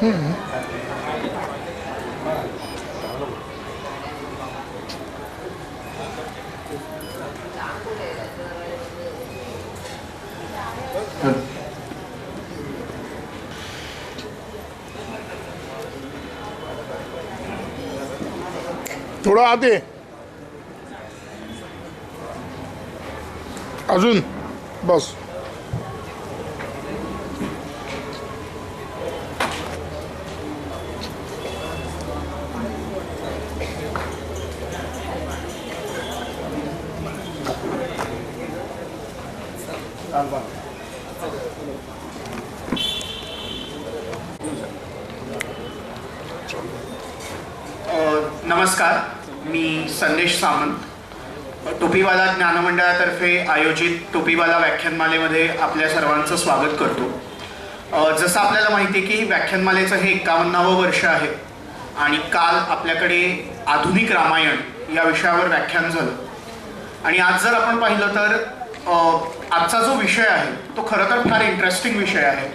थोडं आत ये. अजून बस. नमस्कार, मी संदेश सामंत. टोपीवाला ज्ञान मंडळातर्फे आयोजित टोपीवाला व्याख्यानमालेमध्ये आपल्या सर्वांचं स्वागत करतो. जसं आपल्याला माहिती आहे की व्याख्यानमालेचं हे 51वं वर्ष आहे आणि काल आपल्याकडे आधुनिक रामायण या विषयावर व्याख्यान झालं. आणि आज जर आपण पाहिलं तर आजचा जो विषय आहे तो खरं तर फार इंटरेस्टिंग विषय आहे.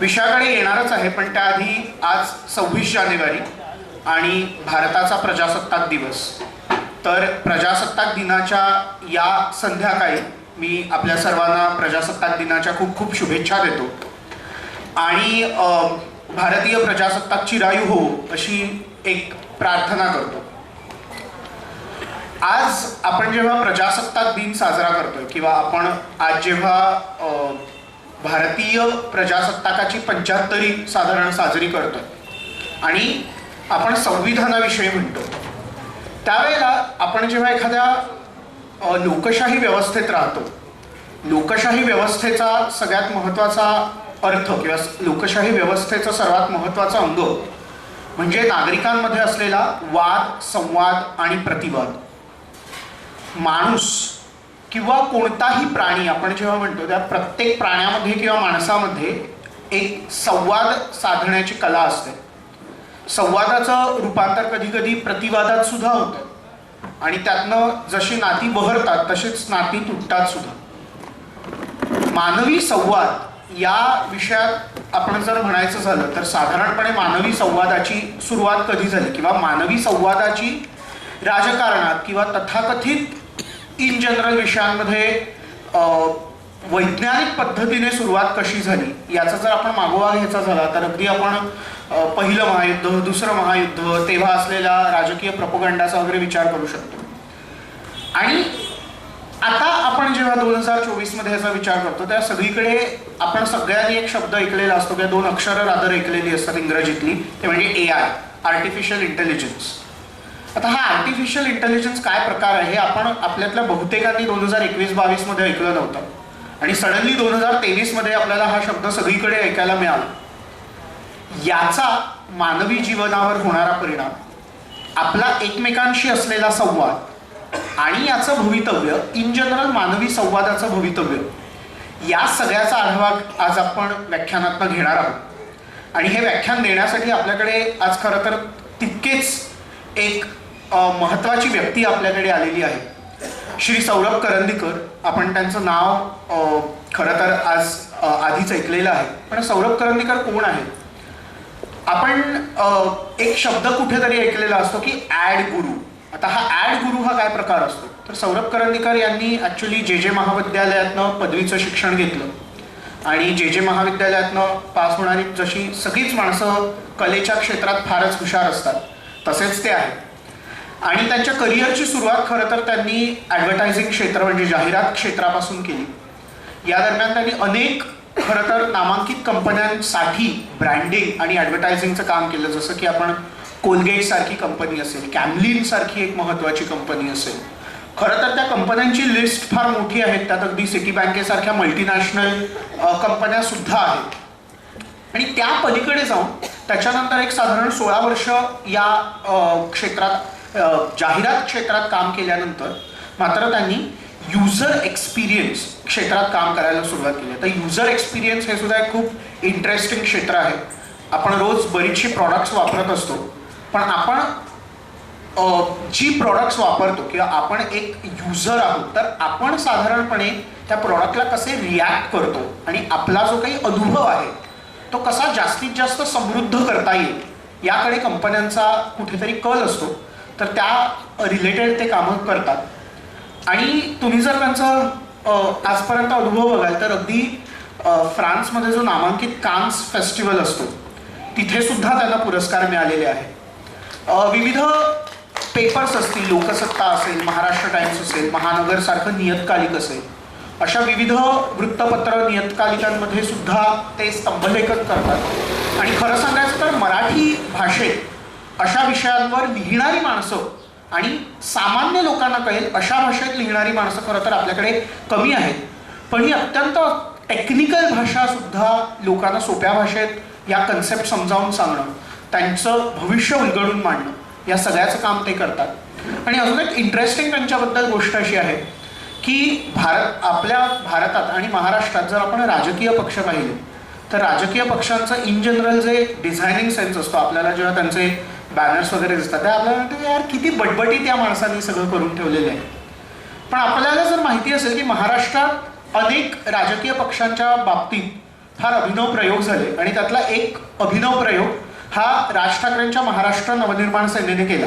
विषयाकडे येणारच आहे, पण त्याआधी आज 26 जानेवारी आणि भारताचा प्रजासत्ताक दिवस. तर प्रजासत्ताक दिनाच्या या संध्याकाळी मी आपल्या सर्वांना प्रजासत्ताक दिनाच्या खूप खूप शुभेच्छा देतो आणि भारतीय प्रजासत्ताक चिरायू हो अशी एक प्रार्थना करतो. आज आपण जेव्हा प्रजासत्ताक दिन साजरा करतोय किंवा आपण आज जेव्हा भारतीय प्रजासत्ताकाची 75वी साधारण साजरी करतोय आणि आपण संविधानाविषयी म्हणतो, त्यावेळेला आपण जेव्हा एखाद्या लोकशाही व्यवस्थेत राहतो, लोकशाही व्यवस्थेचा सगळ्यात महत्त्वाचा अर्थ किंवा लोकशाही व्यवस्थेचं सर्वात महत्त्वाचं अंग म्हणजे नागरिकांमध्ये असलेला वाद, संवाद आणि प्रतिवाद. माणूस किंवा कोणताही प्राणी आपण जेव्हा म्हणतो त्या प्रत्येक प्राण्यामध्ये किंवा माणसामध्ये एक संवाद साधण्याची कला असते. संवादाचं रूपांतर कधी कधी प्रतिवादात सुद्धा होतं आणि त्यातनं जशी नाती बहरतात तशीच नाती तुटतात सुद्धा. मानवी संवाद या विषयात आपण जर म्हणायचं झालं तर साधारणपणे मानवी संवादाची सुरुवात कधी झाली किंवा मानवी संवादाची राजकारणात किंवा तथाकथित इन जनरल विषयांमध्ये वैज्ञानिक पद्धतीने सुरुवात कशी झाली याचा जर आपण मागोवा घ्यायचा झाला तर अगदी आपण पहिलं महायुद्ध, दुसरं महायुद्ध, तेव्हा असलेला राजकीय प्रोपगंडाचा वगैरे विचार करू शकतो. आणि आता आपण जेव्हा 2024 मध्ये याचा विचार करतो तेव्हा सगळीकडे आपण सगळ्यांनी एक शब्द ऐकलेला असतो किंवा 2 अक्षरं रादर ऐकलेली असतात इंग्रजीतली, ते म्हणजे AI, आर्टिफिशियल इंटेलिजन्स. आता हा आर्टिफिशियल इंटेलिजन्स काय प्रकार आहे हे आपण आपल्यातल्या बहुतेकांनी 2021-22 मध्ये ऐकलं नव्हतं आणि सडनली 2023 मध्ये आपल्याला हा शब्द सगळीकडे ऐकायला मिळाला. याचा मानवी जीवनावर होणारा परिणाम, आपला एकमेकांशी असलेला संवाद आणि याचं भवितव्य, इन जनरल मानवी संवादाचं भवितव्य, या सगळ्याचा आढावा आज आपण व्याख्यानातून घेणार आहोत. आणि हे व्याख्यान देण्यासाठी आपल्याकडे आज खरं तर तितकेच एक महत्त्वाची व्यक्ती आपल्याकडे आलेली आहे, श्री सौरभ करंदीकर. आपण त्यांचं नाव खरं तर आज आधीच ऐकलेलं आहे, पण सौरभ करंदीकर कोण आहे? आपण एक शब्द कुठेतरी ऐकलेला असतो की ॲड गुरु. आता हा ॲड गुरु हा काय प्रकार असतो तर सौरभ करंदीकर यांनी ॲक्च्युली JJ महाविद्यालयातनं पदवीचं शिक्षण घेतलं आणि JJ महाविद्यालयातनं पास होणारी जशी सगळीच माणसं कलेच्या क्षेत्रात फारच हुशार असतात तसेच ते आहेत. आणि त्यांच्या करिअरची सुरुवात खरं तर त्यांनी ॲडव्हर्टायझिंग क्षेत्र म्हणजे जाहिरात क्षेत्रापासून केली. या दरम्यान त्यांनी अनेक खरं तर नामांकित कंपन्यांसाठी ब्रँडिंग आणि ॲडव्हर्टायझिंगचं काम केलं, जसं की आपण कोलगेट सारखी कंपनी असेल, कॅमलिन सारखी एक महत्त्वाची कंपनी असेल. खरं तर त्या कंपन्यांची लिस्ट फार मोठी आहे, त्यात अगदी सिटी बँकेसारख्या मल्टीनॅशनल कंपन्या सुद्धा आहेत. आणि त्या पलीकडे जाऊन त्याच्यानंतर एक साधारण 16 वर्ष या क्षेत्रात जाहिरात क्षेत्रात काम केल्यानंतर मात्र त्यांनी युजर एक्सपिरियन्स क्षेत्रात काम करायला सुरुवात केली. आता युजर एक्सपिरियन्स हे सुद्धा एक खूप इंटरेस्टिंग क्षेत्र आहे. आपण रोज बरीचशी प्रॉडक्ट्स वापरत असतो, पण आपण जी प्रॉडक्ट्स वापरतो किंवा आपण एक युजर आहोत तर आपण साधारणपणे त्या प्रॉडक्टला कसे रिॲक्ट करतो आणि आपला जो काही अनुभव आहे तो तो कसा जास्तीत जास्त समृद्ध करता येईल याकडे कंपन्यांचा कुठेतरी कल असतो. तर त्या रिलेटेड ते कामं करतात. आणि तुम्ही जर त्यांचा आजपर्यंत अनुभव बघाल तर अगदी फ्रान्समध्ये जो नामांकित कान्स फेस्टिवल असतो तिथे सुद्धा त्यांना पुरस्कार मिळालेले आहेत. विविध पेपर्स असतील, लोकसत्ता असेल, महाराष्ट्र टाइम्स असेल, महानगर सारखं नियतकालिक असेल, अशा विविध वृत्तपत्र नियतकालिकांमध्ये सुद्धा ते स्तंभलेखन करतात. आणि खरं सांगायचं तर मराठी भाषेत अशा विषयांवर लिहिणारी माणसं आणि सामान्य लोकांना कळेल अशा भाषेत लिहिणारी माणसं खरं तर आपल्याकडे कमी आहेत. पण ही अत्यंत टेक्निकल भाषा सुद्धा लोकांना सोप्या भाषेत या कन्सेप्ट समजावून सांगणं, त्यांचं भविष्य उलगडून मांडणं, या सगळ्याचं काम ते करतात. आणि अजून एक इंटरेस्टिंग त्यांच्याबद्दल गोष्ट अशी आहे की आपल्या भारतात आणि महाराष्ट्रात जर आपण राजकीय पक्ष पाहिले तर राजकीय पक्षांचं इन जनरल जे डिझायनिंग सेन्स असतो, आपल्याला जेव्हा त्यांचे बॅनर्स वगैरे दिसतात ते आपल्याला वाटतं यार किती बटबटी त्या माणसांनी सगळं करून ठेवलेलं आहे. पण आपल्याला जर माहिती असेल की महाराष्ट्रात अनेक राजकीय पक्षांच्या बाबतीत फार अभिनव प्रयोग झाले आणि त्यातला एक अभिनव प्रयोग हा राज ठाकरेंच्या महाराष्ट्र नवनिर्माण सेनेने केला.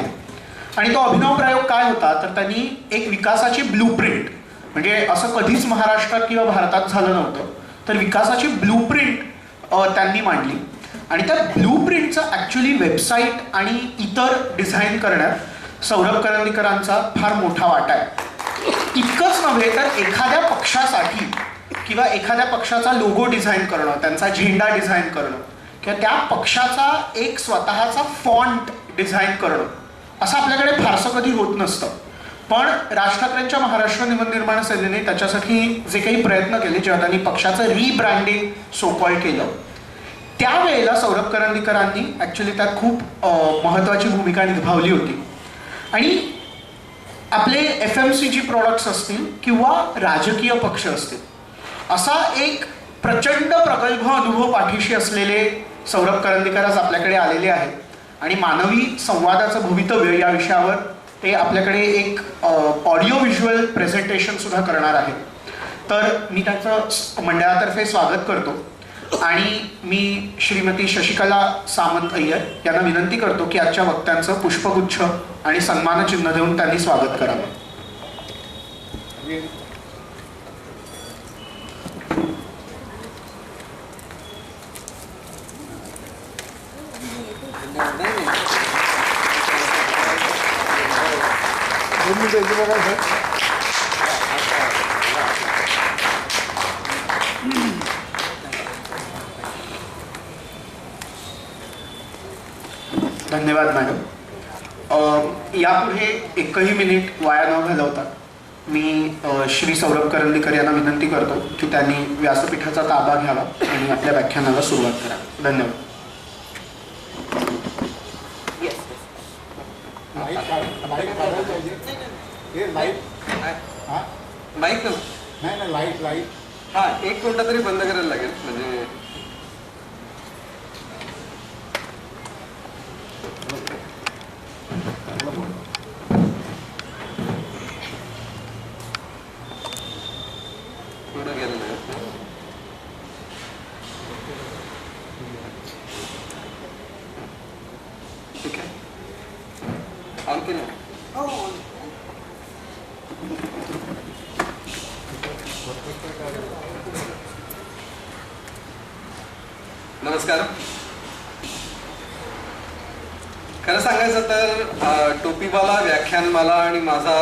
आणि तो अभिनव प्रयोग काय होता तर त्यांनी एक विकासाची ब्लूप्रिंट, म्हणजे असं कधीच महाराष्ट्रात किंवा भारतात झालं नव्हतं, तर विकासाची ब्लूप्रिंट त्यांनी मांडली. आणि त्या ब्लूप्रिंटचं ॲक्च्युली वेबसाईट आणि इतर डिझाईन करण्यात सौरभ करंदीकरांचा फार मोठा वाटा आहे. इतकंच नव्हे तर एखाद्या पक्षासाठी किंवा एखाद्या पक्षाचा लोगो डिझाईन करणं, त्यांचा झेंडा डिझाईन करणं किंवा त्या पक्षाचा एक स्वतःचा फॉन्ट डिझाईन करणं असं आपल्याकडे फारसं कधी होत नसतं. पण राज ठाकरेंच्या महाराष्ट्र नवनिर्माण सेनेने त्याच्यासाठी जे काही प्रयत्न केले, जेव्हा त्यांनी पक्षाचं रिब्रँडिंग सोकॉल केलं त्यावेळेला सौरभ करंदीकरांनी ॲक्च्युली त्यात खूप महत्त्वाची भूमिका निभावली होती. आणि आपले FMCG प्रोडक्ट्स असतील किंवा राजकीय पक्ष असतील, असा एक प्रचंड प्रगल्भ अनुभव पाठीशी असलेले सौरभ करंदीकर आज आपल्याकडे आलेले आहेत. आणि मानवी संवादाचं भवितव्य या विषयावर ते आपल्याकडे एक ऑडिओ व्हिज्युअल प्रेझेंटेशन सुद्धा करणार आहेत. तर मी त्याचं मंडळातर्फे स्वागत करतो आणि मी श्रीमती शशिकला सामंत अय्यर यांना विनंती करतो की आजच्या वक्त्यांचं पुष्पगुच्छ आणि सन्मानचिन्ह देऊन त्यांनी स्वागत करावं. धन्यवाद मॅडम. यापुढे एकही मिनिट वाया न घालवता मी श्री सौरभ करंदीकर यांना विनंती करतो की त्यांनी व्यासपीठाचा ताबा घ्यावा आणि आपल्या व्याख्यानाला सुरुवात करावी. धन्यवाद. माईक नाही लाईट हा एक कोणता तरी बंद करायला लागेल म्हणजे पुढं गेलं नाही. ठीक आहे ऑन केलं. नमस्कार. खरं सांगायचं तर टोपीवाला व्याख्यानमाला आणि माझा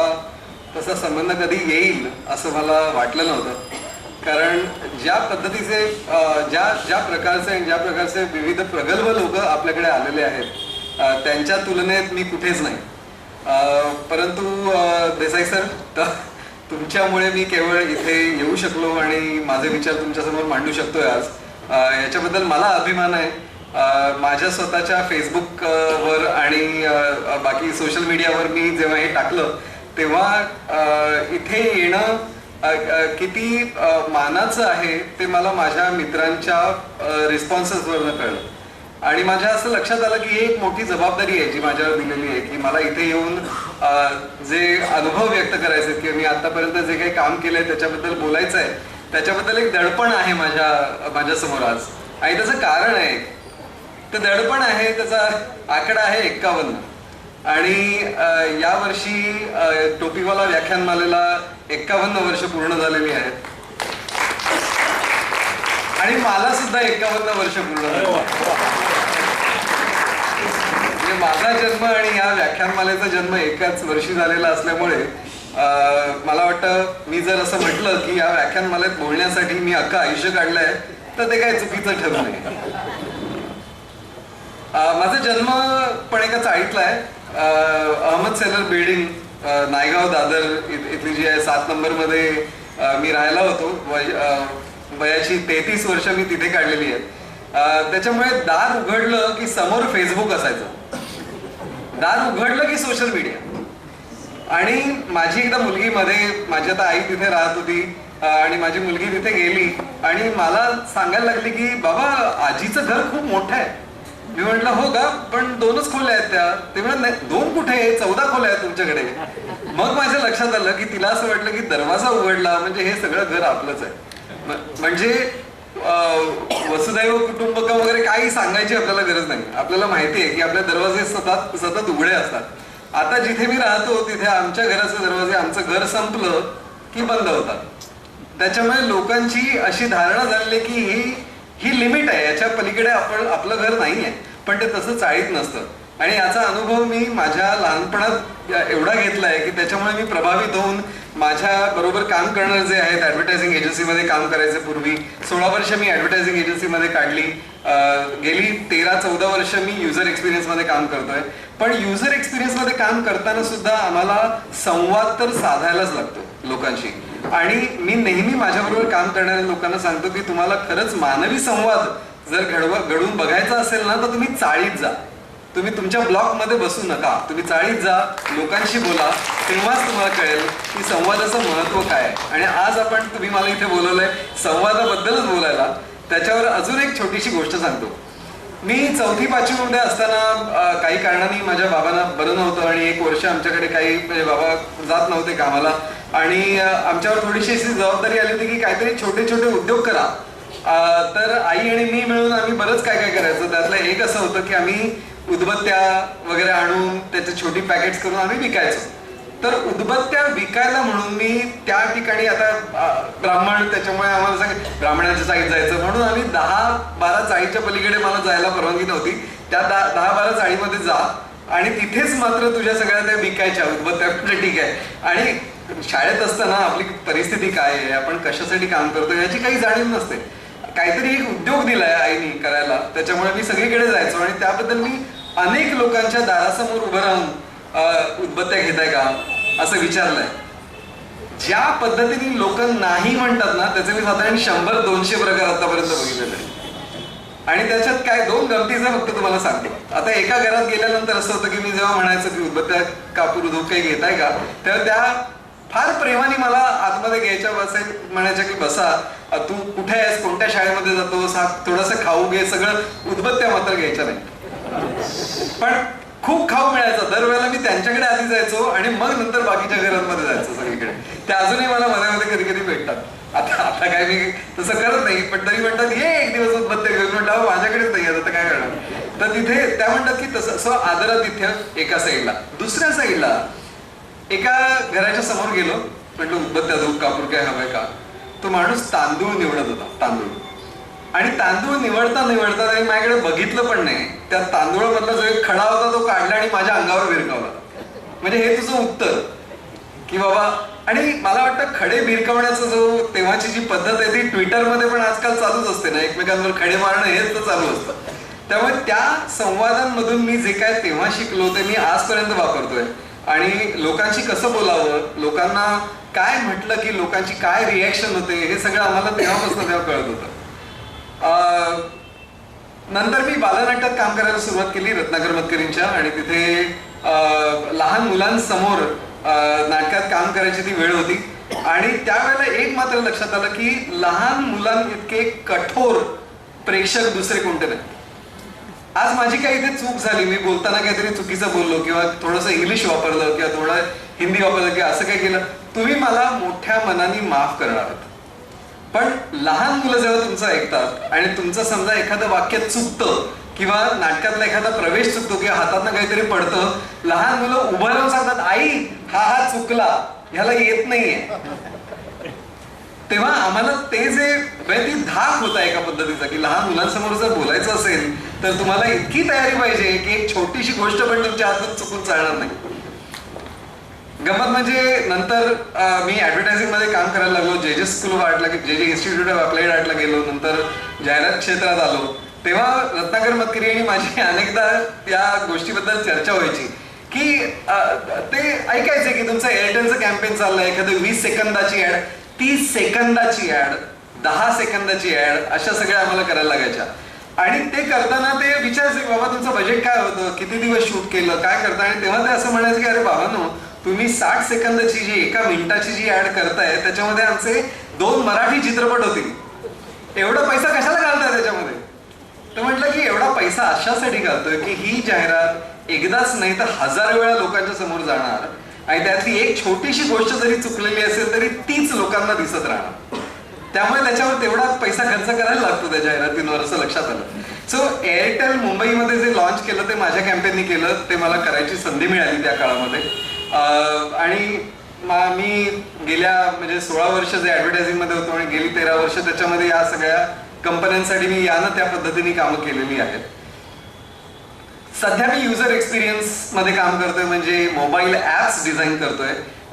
तसा संबंध कधी येईल असं मला वाटलं नव्हतं. कारण ज्या पद्धतीचे ज्या प्रकारचे विविध प्रगल्भ लोक आपल्याकडे आलेले आहेत त्यांच्या तुलनेत मी कुठेच नाही. परंतु देसाई सर, तुमच्यामुळे मी केवळ इथे येऊ शकलो आणि माझे विचार तुमच्यासमोर मांडू शकतोय आज. याच्याबद्दल मला अभिमान आहे. माझ्या स्वतःच्या फेसबुकवर आणि बाकी सोशल मीडियावर मी जेव्हा हे टाकलं तेव्हा इथे येणं किती मानाचं आहे ते मला माझ्या मित्रांच्या रिस्पॉन्सेसवरनं कळलं. आणि माझ्या असं लक्षात आलं की ही एक मोठी जबाबदारी आहे जी माझ्यावर दिलेली आहे की मला इथे येऊन जे अनुभव व्यक्त करायचे किंवा मी आतापर्यंत जे काही काम केलंय त्याच्याबद्दल बोलायचं आहे, त्याच्याबद्दल एक दडपण आहे माझ्यासमोर आज. आणि त्याचं कारण आहे, तर दडपण आहे, त्याचा आकडा आहे 51. आणि यावर्षी टोपीवाला व्याख्यानमालेला 51 वर्ष पूर्ण झालेली आहेत. आणि मला सुद्धा 51 वर्ष पूर्ण झाली. म्हणजे माझा जन्म आणि या व्याख्यानमालेचा जन्म एकाच वर्षी झालेला असल्यामुळे मला वाटतं मी जर असं म्हटलं की या व्याख्यानमालेत बोलण्यासाठी मी अख्खं आयुष्य काढलंय तर ते काही चुकीचं ठरू नये. माझा जन्म पण एका चाळीतला आहे. अहमद सेलर बिल्डिंग, नायगाव दादर इथली जी आहे 7 नंबरमध्ये मी राहायला होतो. वयाची 33 वर्ष मी तिथे काढलेली आहेत. त्याच्यामुळे दार उघडलं की समोर फेसबुक असायचं, दार उघडलं की सोशल मीडिया. आणि माझी एकदा मुलगी मध्ये, माझी आता आई तिथे राहत होती आणि माझी मुलगी तिथे गेली आणि मला सांगायला लागली की बाबा आजीचं घर खूप मोठं आहे. मी म्हटलं हो का, पण 2च खोल्या आहेत त्या. ते म्हणत नाही 2 कुठे, 14 खोल्या आहेत तुमच्याकडे. मग माझ्या लक्षात आलं की तिला असं वाटलं की दरवाजा उघडला म्हणजे हे सगळं घर आपलंच आहे. म्हणजे वसुदैव कुटुंबकम वगैरे काही सांगायची आपल्याला गरज नाही. आपल्याला माहिती आहे की आपले दरवाजे सतत उघडे असतात. आता जिथे मी राहतो तिथे आमच्या घराचे दरवाजे, आमचं घर संपलं की बंद होतात. त्याच्यामुळे लोकांची अशी धारणा झाली की ही लिमिट आहे, याच्या पलीकडे आपलं घर नाही आहे. पण ते तसं चाळीत नसतं. आणि याचा अनुभव मी माझ्या लहानपणात एवढा घेतलाय की त्याच्यामुळे मी प्रभावित होऊन माझ्या बरोबर काम करणारे जे आहेत, ऍडव्हर्टायझिंग एजन्सीमध्ये काम करायचे पूर्वी 16 वर्ष मी ऍडव्हर्टायझिंग एजन्सीमध्ये काढली. गेली 13-14 वर्ष मी युजर एक्सपिरियन्समध्ये काम करतोय. पण युजर एक्सपिरियन्समध्ये काम करताना सुद्धा आम्हाला संवाद तर साधायलाच लागतो लोकांशी. आणि मी नेहमी माझ्याबरोबर काम करणाऱ्या लोकांना सांगतो की तुम्हाला खरंच मानवी संवाद जर घडून बघायचा असेल ना तर तुम्ही चाळीत जा. तुम्ही तुमच्या ब्लॉकमध्ये बसू नका, तुम्ही चाळीत जा, लोकांशी बोला, तेव्हाच तुम्हाला कळेल की संवादाचं महत्व काय आहे. आणि आज तुम्ही मला इथे बोलवलंय संवादाबद्दलच बोलायला. त्याच्यावर अजून एक छोटीशी गोष्ट सांगतो. मी 4वी-5वी असताना काही कारणाने माझ्या बाबांना बरं नव्हतं आणि 1 वर्ष आमच्याकडे काही म्हणजे बाबा जात नव्हते कामाला. आणि आमच्यावर थोडीशी अशी जबाबदारी आली होती की काहीतरी छोटे छोटे उद्योग करा. तर आई आणि मी मिळून आम्ही बरंच काय काय करायचं. त्यातलं एक असं होतं की आम्ही उदबत्त्या वगैरे आणून त्याचे छोटी पॅकेट्स करून आम्ही विकायचो. तर उदबत्त्या विकायला म्हणून मी त्या ठिकाणी, आता ब्राह्मण त्याच्यामुळे आम्हाला ब्राह्मणाच्या चाळीत जायचं म्हणून आम्ही 10-12 चाळीच्या पलीकडे मला जायला परवानगी नव्हती. त्या 10-12 चाळीमध्ये जा आणि तिथेच मात्र तुझ्या सगळ्या त्या विकायच्या उदबत्त्या. ठीक आहे. आणि शाळेत असताना आपली परिस्थिती काय आहे, आपण कशासाठी काम करतो याची काही जाणीव नसते. काहीतरी एक उद्योग दिलाय आईनी करायला, त्याच्यामुळे मी सगळीकडे जायचो आणि त्याबद्दल मी अनेक लोकांच्या दारासमोर उभं राहून उदबत्त्या घेताय का असं विचारलंय. ज्या पद्धतीने लोक नाही म्हणतात ना त्याचे मी साधारण 100-200 प्रकार आतापर्यंत बघितलेले आहे. आणि त्याच्यात काय 2 गमतीचं फक्त तुम्हाला सांगतो. आता एका घरात गेल्यानंतर असं होतं की मी जेव्हा म्हणायचं की उदबत्त्या कापूर उद्योग काही घेताय का, तेव्हा त्या फार प्रेमाने मला आतमध्ये घ्यायच्या, म्हणायच्या की बसा, तू कुठे आहेस, कोणत्या शाळेमध्ये जातोस, हा थोडंसं खाऊ घे, सगळं. उदबत्त्या मात्र घ्यायच्या नाही. पण खूप खाऊ मिळायचा. दरवेळेला मी त्यांच्याकडे आधी जायचो आणि मग नंतर बाकीच्या घरांमध्ये जायचो सगळीकडे. ते अजूनही मला मध्ये कधी कधी भेटतात. आता काय मी तसं करत नाही, पण तरी म्हणतात ये एक दिवस उदबत्त्या घेऊन. म्हटलं माझ्याकडेच नाही आता काय करणार. तर तिथे त्या म्हणतात की तसं आदरातिथ्य एका साईडला. दुसऱ्या साईडला एका घराच्या समोर गेलो, म्हटलं उदबत्त्या धूप कापूर काय हवंय का. तो माणूस तांदूळ निवडत होता, तांदूळ. आणि तांदूळ निवडता त्यांनी माझ्याकडे बघितलं पण नाही. त्या तांदूळामधला जो एक खडा होता तो काढला आणि माझ्या अंगावर भिरकावला. म्हणजे हे तुझं उत्तर की बाबा. आणि मला वाटतं खडे भिरकावण्याचा जो तेव्हाची जी पद्धत आहे ती ट्विटरमध्ये पण आजकाल चालूच असते ना, एकमेकांवर खडे मारणं हेच तर चालू असतं. त्यामुळे त्या संवादांमधून मी जे काय तेव्हा शिकलो ते मी आजपर्यंत वापरतोय. आणि लोकांशी कसं बोलावं, लोकांना काय म्हटलं की लोकांची काय रिॲक्शन होते, हे सगळं आम्हाला तेव्हापासून तेव्हा कळत होतं. नंतर मी बालनाट्यात काम करायला सुरुवात केली रत्नाकर मतकरींच्या. आणि तिथे लहान मुलांसमोर नाटकात काम करायची ती वेळ होती. आणि त्यावेळेला एक मात्र लक्षात आलं की लहान मुलांइतके कठोर प्रेक्षक दुसरे कोणते नाही. आज माझी काही इथे चूक झाली, मी बोलताना काहीतरी चुकीचं बोललो किंवा थोडंसं इंग्लिश वापरलं किंवा थोडं हिंदी वापरलं किंवा असं काही केलं, तुम्ही मला मोठ्या मनाने माफ करणार आहात. पण लहान मुलं जेव्हा तुमचं ऐकतात आणि तुमचं समजा एखादं वाक्य चुकतं किंवा नाटकातला एखादा प्रवेश चुकतो किंवा हातातनं काहीतरी पडतं, लहान मुलं उभं राहून सांगतात, आई हा चुकला, ह्याला येत नाहीये. तेव्हा आम्हाला ते जे ती धाक होता एका पद्धतीचा, की लहान मुलांसमोर जर बोलायचं असेल तर तुम्हाला इतकी तयारी पाहिजे की एक छोटीशी गोष्ट पण तुमच्या हातून चुकून चालणार नाही. गंमत म्हणजे नंतर मी ऍडव्हर्टायझिंग मध्ये काम करायला लागलो, जे स्कूल ऑफ आर्टला, जे इन्स्टिट्यूट ऑफ अप्लाइड आर्टला गेलो, नंतर जाहिरात क्षेत्रात आलो, तेव्हा रत्नाकर मतकरी आणि माझी अनेकदा त्या गोष्टीबद्दल चर्चा व्हायची की ते ऐकायचे की तुमचं एअरटेलचं कॅम्पेन चाललंय, एखादं 20 सेकंदाची ऍड, 30 सेकंदाची ऍड, 10 सेकंदाची ऍड, अशा सगळ्या आम्हाला करायला लागायच्या. आणि ते करताना ते विचारायचे की बाबा तुमचं बजेट काय होतं, किती दिवस शूट केलं, काय करता. आणि तेव्हा ते असं म्हणायचं की अरे बाबांनो, तुम्ही 60 सेकंदाची जी 1 मिनिटाची जी ऍड करताय त्याच्यामध्ये आमचे 2 मराठी चित्रपट होतील, एवढा पैसा कशाला घालताय त्याच्यामध्ये. तर म्हटलं की एवढा पैसा अशासाठी घालतोय की ही जाहिरात एकदाच नाही तर 1000 वेळा लोकांच्या समोर जाणार आणि त्यातली एक छोटीशी गोष्ट जरी चुकलेली असेल तरी तीच लोकांना दिसत राहणार. त्यामुळे त्याच्यावर तेवढा पैसा खर्च करायला लागतो त्या जाहिरातींवर, असं लक्षात आलं. सो एअरटेल मुंबईमध्ये जे लॉन्च केलं ते माझ्या कॅम्पेननी केलं, ते मला करायची संधी मिळाली त्या काळामध्ये. आणि मी गेल्या म्हणजे 16 वर्ष जे ऍडव्हर्टायझिंग मध्ये होतो आणि गेली 13 वर्ष त्याच्यामध्ये या सगळ्या कंपन्यांसाठी मी यानं त्या पद्धतीने कामं केलेली आहेत. सध्या मी युजर एक्सपिरियन्स मध्ये काम करतोय, म्हणजे मोबाईल ऍप्स डिझाईन करतोय,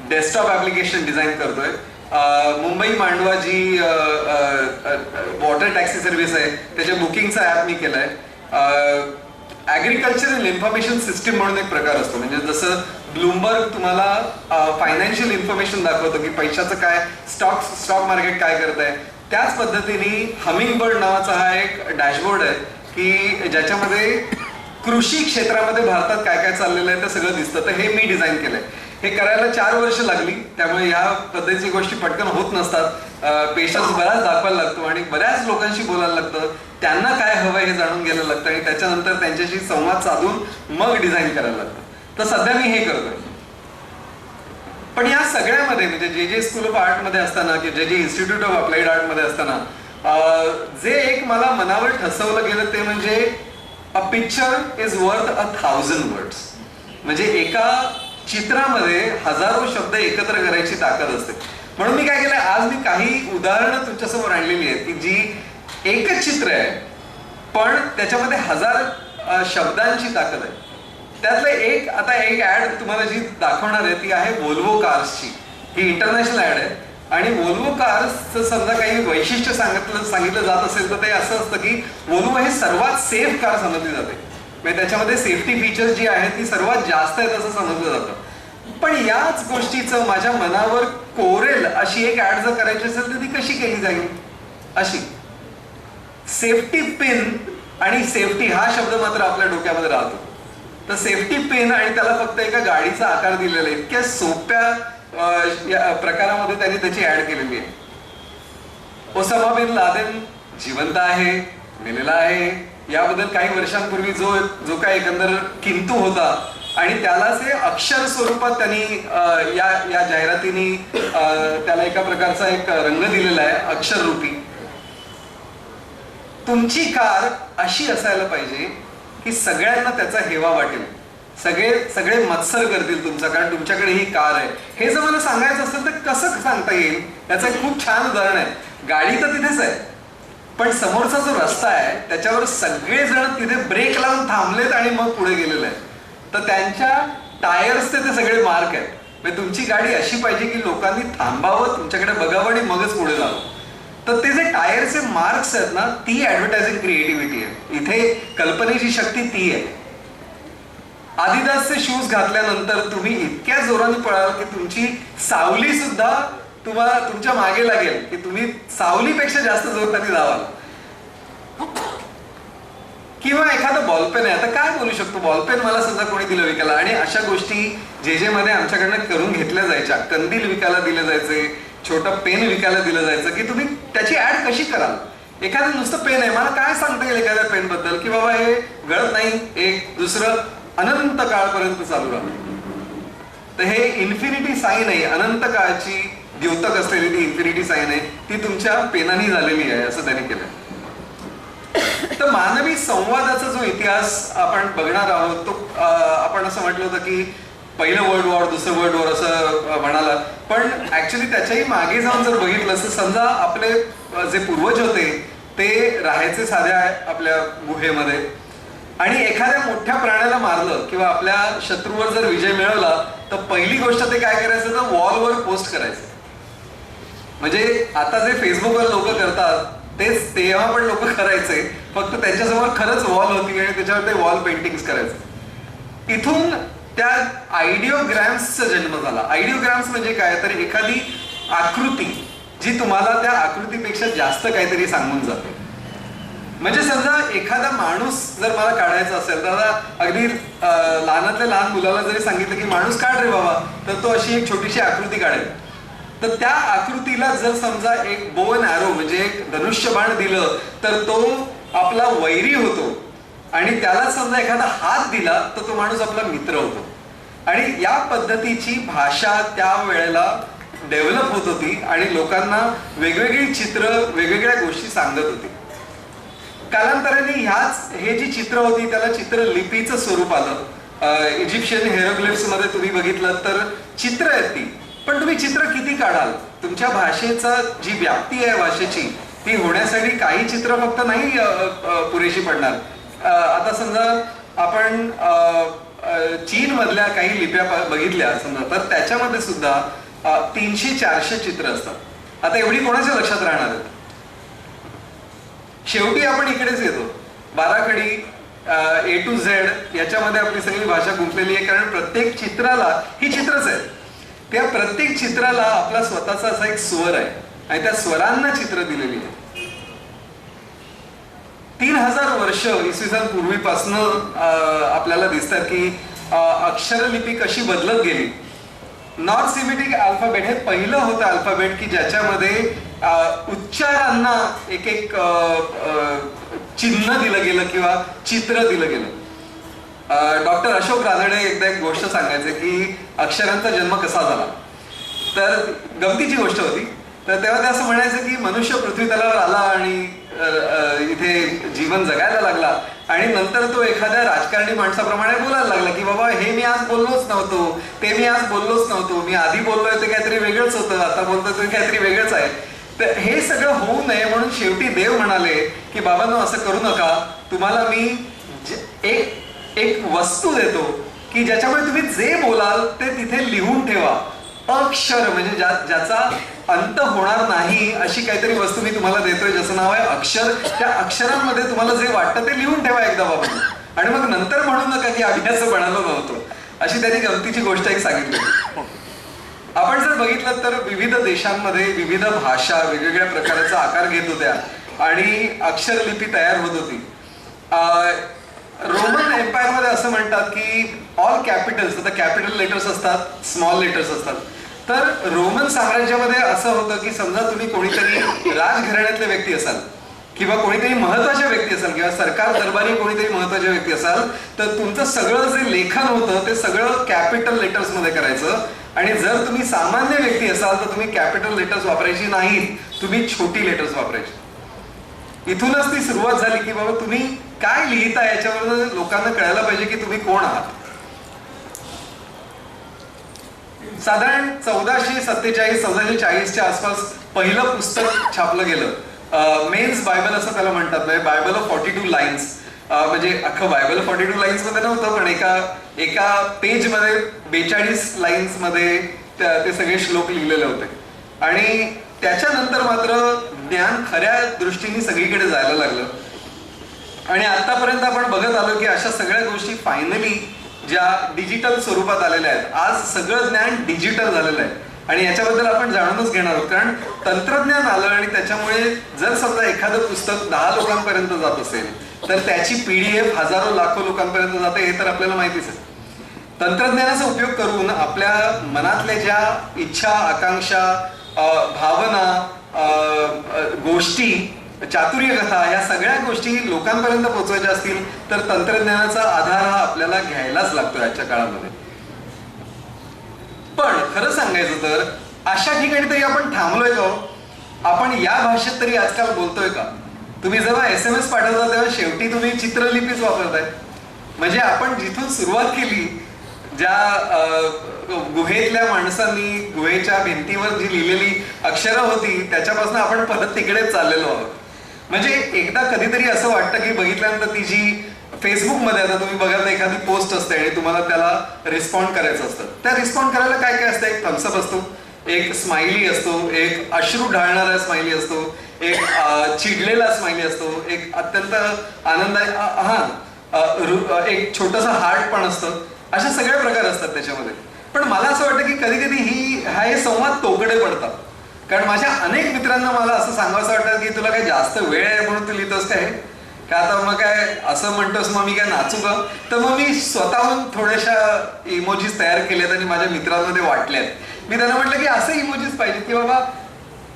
डेस्कटॉप ऍप्लिकेशन डिझाईन करतोय. मुंबई मांडवा जी वॉटर टॅक्सी सर्व्हिस आहे त्याच्या बुकिंगचा ऍप मी केलाय. ऍग्रिकल्चरल इन्फॉर्मेशन सिस्टीम म्हणून एक प्रकार असतो, म्हणजे जसं ब्लूमबर्ग तुम्हाला फायनान्शियल इन्फॉर्मेशन दाखवतो की पैशाचं काय, स्टॉक मार्केट काय करत आहे, त्याच पद्धतीने हमिंगबर्ड नावाचा हा एक डॅशबोर्ड आहे की ज्याच्यामध्ये कृषी क्षेत्रामध्ये भारतात काय काय चाललेलं आहे ते सगळं दिसतं. तर हे मी डिझाईन केलंय. हे करायला 4 वर्ष लागली, त्यामुळे या पद्धतीची गोष्टी पटकन होत नसतात. पेशन्स बराच दाखवायला लागतो आणि बऱ्याच लोकांशी बोलायला लागतं, त्यांना काय हवंय हे जाणून घ्यायला लागतं आणि त्याच्यानंतर त्यांच्याशी संवाद साधून मग डिझाईन करायला लागतं. तर सध्या मी हे करतोय. पण या सगळ्यामध्ये म्हणजे जे स्कूल ऑफ आर्ट मध्ये असताना की जे इन्स्टिट्यूट ऑफ अप्लाइड आर्ट मध्ये असताना जे एक मला मनावर ठसवलं गेलं ते म्हणजे a picture is worth 1000 words. म्हणजे एका चित्रामध्ये 1000 शब्द एकत्र करायची ताकद असते. म्हणून मी काय केलंय, आज मी काही उदाहरणं तुमच्यासमोर आणलेली आहेत की जी एकच चित्र आहे पण त्याच्यामध्ये 1000 शब्दांची ताकद आहे. त्यातलं एक ऍड तुम्हाला जी दाखवणार आहे ती आहे वोल्वो कार्सची. ही इंटरनॅशनल ऍड आहे आणि वोल्वो कार्सचं समजा काही वैशिष्ट्य सांगितलं जात असेल तर ते असं असतं की वोल्वो हे सर्वात सेफ कार समजली जाते. म्हणजे त्याच्यामध्ये सेफ्टी फीचर्स जी आहेत ती सर्वात जास्त आहेत असं समजलं जातं. पण याच गोष्टीचं माझ्या मनावर कोरेल अशी एक ऍड जर करायची असेल तर ती कशी केली जाईल. अशी सेफ्टी पिन आणि सेफ्टी हा शब्द मात्र आपल्या डोक्यामध्ये राहतो. तर सेफ्टी पिन आणि त्याला फक्त एका गाडीचा आकार दिलेला आहे. इतक्या सोप्या प्रकारामध्ये त्यांनी त्याची ऍड केलेली आहे. ओसामा बिन लादेन जिवंत आहे, मेलेला आहे, याबद्दल काही वर्षांपूर्वी जो काय एकंदर किंतु होता आणि त्याला ते अक्षर स्वरूपात त्यांनी या जाहिरातीने त्याला एका प्रकारचा एक रंग दिलेला आहे अक्षर रूपी. तुमची कार अशी असायला पाहिजे की सगळ्यांना त्याचा हेवा वाटेल, सगळे मत्सर करतील तुमचा, कारण तुमच्याकडे ही कार आहे. हे जर मला सांगायचं असेल तर कसं सांगता येईल, याचं एक खूप छान उदाहरण आहे. गाडी तर तिथेच आहे पण समोरचा जो रस्ता आहे त्याच्यावर सगळेजण तिथे ब्रेक लावून थांबलेत आणि मग पुढे गेलेले आहेत. तर त्यांच्या टायर्सचे ते सगळे मार्क आहेत. म्हणजे तुमची गाडी अशी पाहिजे की लोकांनी थांबावं, तुमच्याकडे बघावं आणि मगच पुढे जावं. तर ते जे टायरचे मार्क्स आहेत ना, ती ऍडव्हर्टायझिंग क्रिएटिव्हिटी आहे. इथे कल्पनेची शक्ती ती आहे. आदिदासचे शूज घातल्यानंतर तुम्ही इतक्या जोराने पळाल की तुमची सावली सुद्धा तुम्हाला तुमच्या मागे लागेल की तुम्ही सावलीपेक्षा जास्त जोराने धावाल. किंवा एखादं बॉलपेन आहे, आता काय बोलू शकतो, बॉलपेन मला समजा कोणी दिलं विकायला आणि अशा गोष्टी जे मध्ये आमच्याकडनं करून घेतल्या जायच्या. कंदील विकायला दिले जायचे, छोटं पेन विकायला दिलं जायचं की तुम्ही त्याची ऍड कशी कराल. एखादं नुसतं पेन आहे, मला काय सांगता येईल एखाद्या पेन बद्दल की बाबा हे गळत नाही, एक दुसरं अनंत काळपर्यंत चालू राहतं. तर हे इन्फिनिटी साईन आहे, अनंत काळची द्योतक असलेली ती इन्फिनिटी साईन आहे ती तुमच्या पेनाने झालेली आहे असं त्याने केलं. तर मानवी संवादाचा जो इतिहास आपण बघणार आहोत तो आपण असं म्हटलं होतं की पहिलं वर्ल्ड वॉर, दुसरं वर्ल्ड वॉर असं म्हणाला, पण ऍक्च्युली त्याच्याही मागे जाऊन जर बघितलं असं समजा आपले जे पूर्वज होते ते राहायचे साध्या आपल्या गुहेमध्ये आणि एखाद्या मोठ्या प्राण्याला मारलं किंवा आपल्या शत्रूवर जर विजय मिळवला तर पहिली गोष्ट ते काय करायचं तर वॉलवर पोस्ट करायचं. म्हणजे आता जे फेसबुकवर लोक करतात तेच तेव्हा पण लोक करायचे, फक्त त्यांच्यासमोर खरंच वॉल होती आणि त्याच्यावर ते वॉल पेंटिंग करायचं. इथून त्या आयडिओग्रॅम्सचा जन्म झाला. आयडिओग्रॅम्स म्हणजे काय तर एखादी आकृती जी तुम्हाला त्या आकृतीपेक्षा जास्त काहीतरी सांगून जाते. म्हणजे समजा एखादा माणूस जर मला काढायचा असेल तर अगदी लहानातल्या लहान मुलाला जरी सांगितलं की माणूस काढ रे बाबा तर तो अशी एक छोटीशी आकृती काढेल. तर त्या आकृतीला जर समजा एक बो अँड ॲरो म्हणजे एक धनुष्यबाण दिलं तर तो आपला वैरी होतो आणि त्याला समजा एखादा हात दिला तर तो माणूस आपला मित्र होतो. आणि या पद्धतीची भाषा त्या वेळेला डेव्हलप होत होती आणि लोकांना वेगवेगळी चित्र वेगवेगळ्या गोष्टी सांगत होती. कालांतराने हे जी चित्र होती त्याला चित्रलिपीचं स्वरूप आलं. इजिप्शियन हेरोग्लिफ्स मध्ये तुम्ही बघितलं तर चित्र आहेत ती, पण तुम्ही चित्र किती काढाल? तुमच्या भाषेचा जी व्याप्ती आहे भाषेची ती होण्यासाठी काही चित्र फक्त नाही पुरेशी पडणार. आता समजा आपण चीन मधल्या काही लिप्या बघितल्या समजा तर त्याच्यामध्ये सुद्धा 300-400 चित्र असतात. आता एवढी कोणाच्या लक्षात राहणार आहेत? शेवटी आपण इकडेच येतो. बाराखडी A to Z याच्यामध्ये आपली सगळी भाषा गुंतलेली आहे, कारण प्रत्येक चित्राला ही चित्रच आहे, त्या प्रत्येक चित्राला आपला स्वतःचा असा एक स्वर आहे आणि त्या स्वरांना चित्र दिलेली आहे. 3000 वर्ष इसवी सन पूर्वीपासनं आपल्याला दिसतात की अक्षरलिपी कशी बदलत गेली. नॉर्थ सेमिटिक अल्फाबेट हे पहिलं होतं अल्फाबेट की ज्याच्यामध्ये उच्चारांना एक एक चिन्ह दिलं गेलं किंवा चित्र दिलं गेलं. डॉक्टर अशोक रानडे एकदा एक गोष्ट सांगायचे की अक्षरांचा जन्म कसा झाला. तर गमतीची गोष्ट होती. तर तेव्हा ते असं म्हणायचं की मनुष्य पृथ्वी तलावर आला आणि इथे जीवन जगायला लागला आणि नंतर तो एखाद्या राजकारणी माणसाप्रमाणे बोलायला लागला की बाबा हे मी आज बोललोच नव्हतो, ते मी आज बोललोच नव्हतो, मी आधी बोललोय ते काहीतरी वेगळंच होतं, आता बोलतोय ते काहीतरी वेगळंच आहे. तर हे सगळं होऊ नये म्हणून शेवटी देव म्हणाले की बाबांनो असं करू नका, तुम्हाला मी एक वस्तू देतो की ज्याच्यामुळे तुम्ही जे बोलाल ते तिथे लिहून ठेवा. अक्षर म्हणजे ज्याचा अंत होणार नाही अशी काहीतरी वस्तू मी तुम्हाला देतोय ज्याचं नाव आहे अक्षर. त्या अक्षरांमध्ये तुम्हाला जे वाटतं ते लिहून ठेवा एकदा बाबा आणि मग नंतर म्हणू नका की आम्ही असं म्हणालो नव्हतो. अशी त्यांनी गमतीची गोष्ट एक सांगितली. आपण जर बघितलं तर विविध देशांमध्ये विविध भाषा वेगवेगळ्या प्रकारचा आकार घेत होत्या आणि अक्षरलिपी तयार होत होती. रोमन एम्पायर मध्ये असं म्हणतात की ऑल कॅपिटल्स, आता कॅपिटल लेटर्स असतात, स्मॉल लेटर्स असतात. तर रोमन साम्राज्यामध्ये असं होतं की समजा तुम्ही कोणीतरी राजघराण्यातले व्यक्ती असाल किंवा कोणीतरी महत्वाच्या व्यक्ती असाल किंवा सरकार दरबारी कोणीतरी महत्वाच्या व्यक्ती असाल तर तुमचं सगळं जे लेखन होतं ते सगळं कॅपिटल लेटर्स मध्ये करायचं. आणि जर तुम्ही सामान्य व्यक्ती असाल तर तुम्ही कॅपिटल लेटर्स वापरायची नाहीत, तुम्ही छोटी लेटर्स वापरायची. इथूनच ती सुरुवात झाली की बाबा तुम्ही काय लिहिता याच्यावर लोकांना कळायला पाहिजे की तुम्ही कोण आहात. साधारण 1447-1440च्या आसपास पहिलं पुस्तक छापलं गेलं. मेन्स बायबल असं त्याला म्हणतात, बायबल ऑफ 42 लाईन्स. म्हणजे अख्खं बायबल 42 लाईन्स मध्ये नव्हतं पण एका पेज मध्ये 42 लाईन्स मध्ये ते सगळे श्लोक लिहिलेले होते. आणि त्याच्यानंतर मात्र ज्ञान खऱ्या दृष्टीने सगळीकडे जायला लागलं आणि आतापर्यंत आपण बघत आलो की अशा सगळ्या गोष्टी फायनली ज्या डिजिटल स्वरूपात आलेल्या आहेत. आज सगळं ज्ञान डिजिटल झालेलं आहे आणि याच्याबद्दल आपण जाणूनच घेणार आहोत, कारण तंत्रज्ञान आलं आणि त्याच्यामुळे जर समजा एखादं पुस्तक 10 लोकांपर्यंत जात असेल तर त्याची PDF हजारो लाखो लोकांपर्यंत जाते हे तर आपल्याला माहितीच आहे. तंत्रज्ञानाचा उपयोग करून आपल्या मनातल्या ज्या इच्छा, आकांक्षा, भावना, गोष्टी, चातुर्य कथा या सगळ्या गोष्टी लोकांपर्यंत पोहोचवायच्या असतील तर तंत्रज्ञानाचा आधार हा आपल्याला घ्यायलाच लागतो आजच्या काळामध्ये. पण खरं सांगायचं तर अशा ठिकाणी तरी आपण थांबलोय का हो? आपण या भाषेत तरी आजकाल बोलतोय का? तुम्ही जेव्हा SMS पाठवता तेव्हा शेवटी तुम्ही चित्रलिपीच वापरताय. म्हणजे आपण जिथून सुरुवात केली, ज्या गुहेतल्या माणसांनी गुहेच्या भिंतीवर जी लिहिलेली अक्षरं होती त्याच्यापासून आपण परत तिकडेच चाललेलो आहोत. म्हणजे एकदा कधीतरी असं वाटतं की बघितल्यानंतर ती जी फेसबुकमध्ये आता तुम्ही बघा एखादी पोस्ट असते आणि तुम्हाला त्याला रिस्पॉन्ड करायचं असतं. त्या रिस्पॉन्ड करायला काय काय असतं? एक थम्सअप असतो, एक स्माइली असतो, एक अश्रू ढाळणारा स्माइली असतो, एक चिडलेला स्माइली असतो, एक अत्यंत एक छोटासा हार्ट पण असतं. अशा सगळ्या प्रकार असतात त्याच्यामध्ये. पण मला असं वाटतं की कधी कधी हे संवाद तोकडे पडतात. कारण माझ्या अनेक मित्रांना मला असं सांगायचं वाटतं की तुला काही जास्त वेळ आहे म्हणून तू लिहितोस काय, का आता मग काय असं म्हणतोस मग मी काय नाचू का? तर मग मी स्वतःहून थोड्याशा इमोजीज तयार केल्यात आणि माझ्या मित्रांमध्ये वाटल्यात. मी त्यांना म्हटलं की असे इमोजीज पाहिजे की बाबा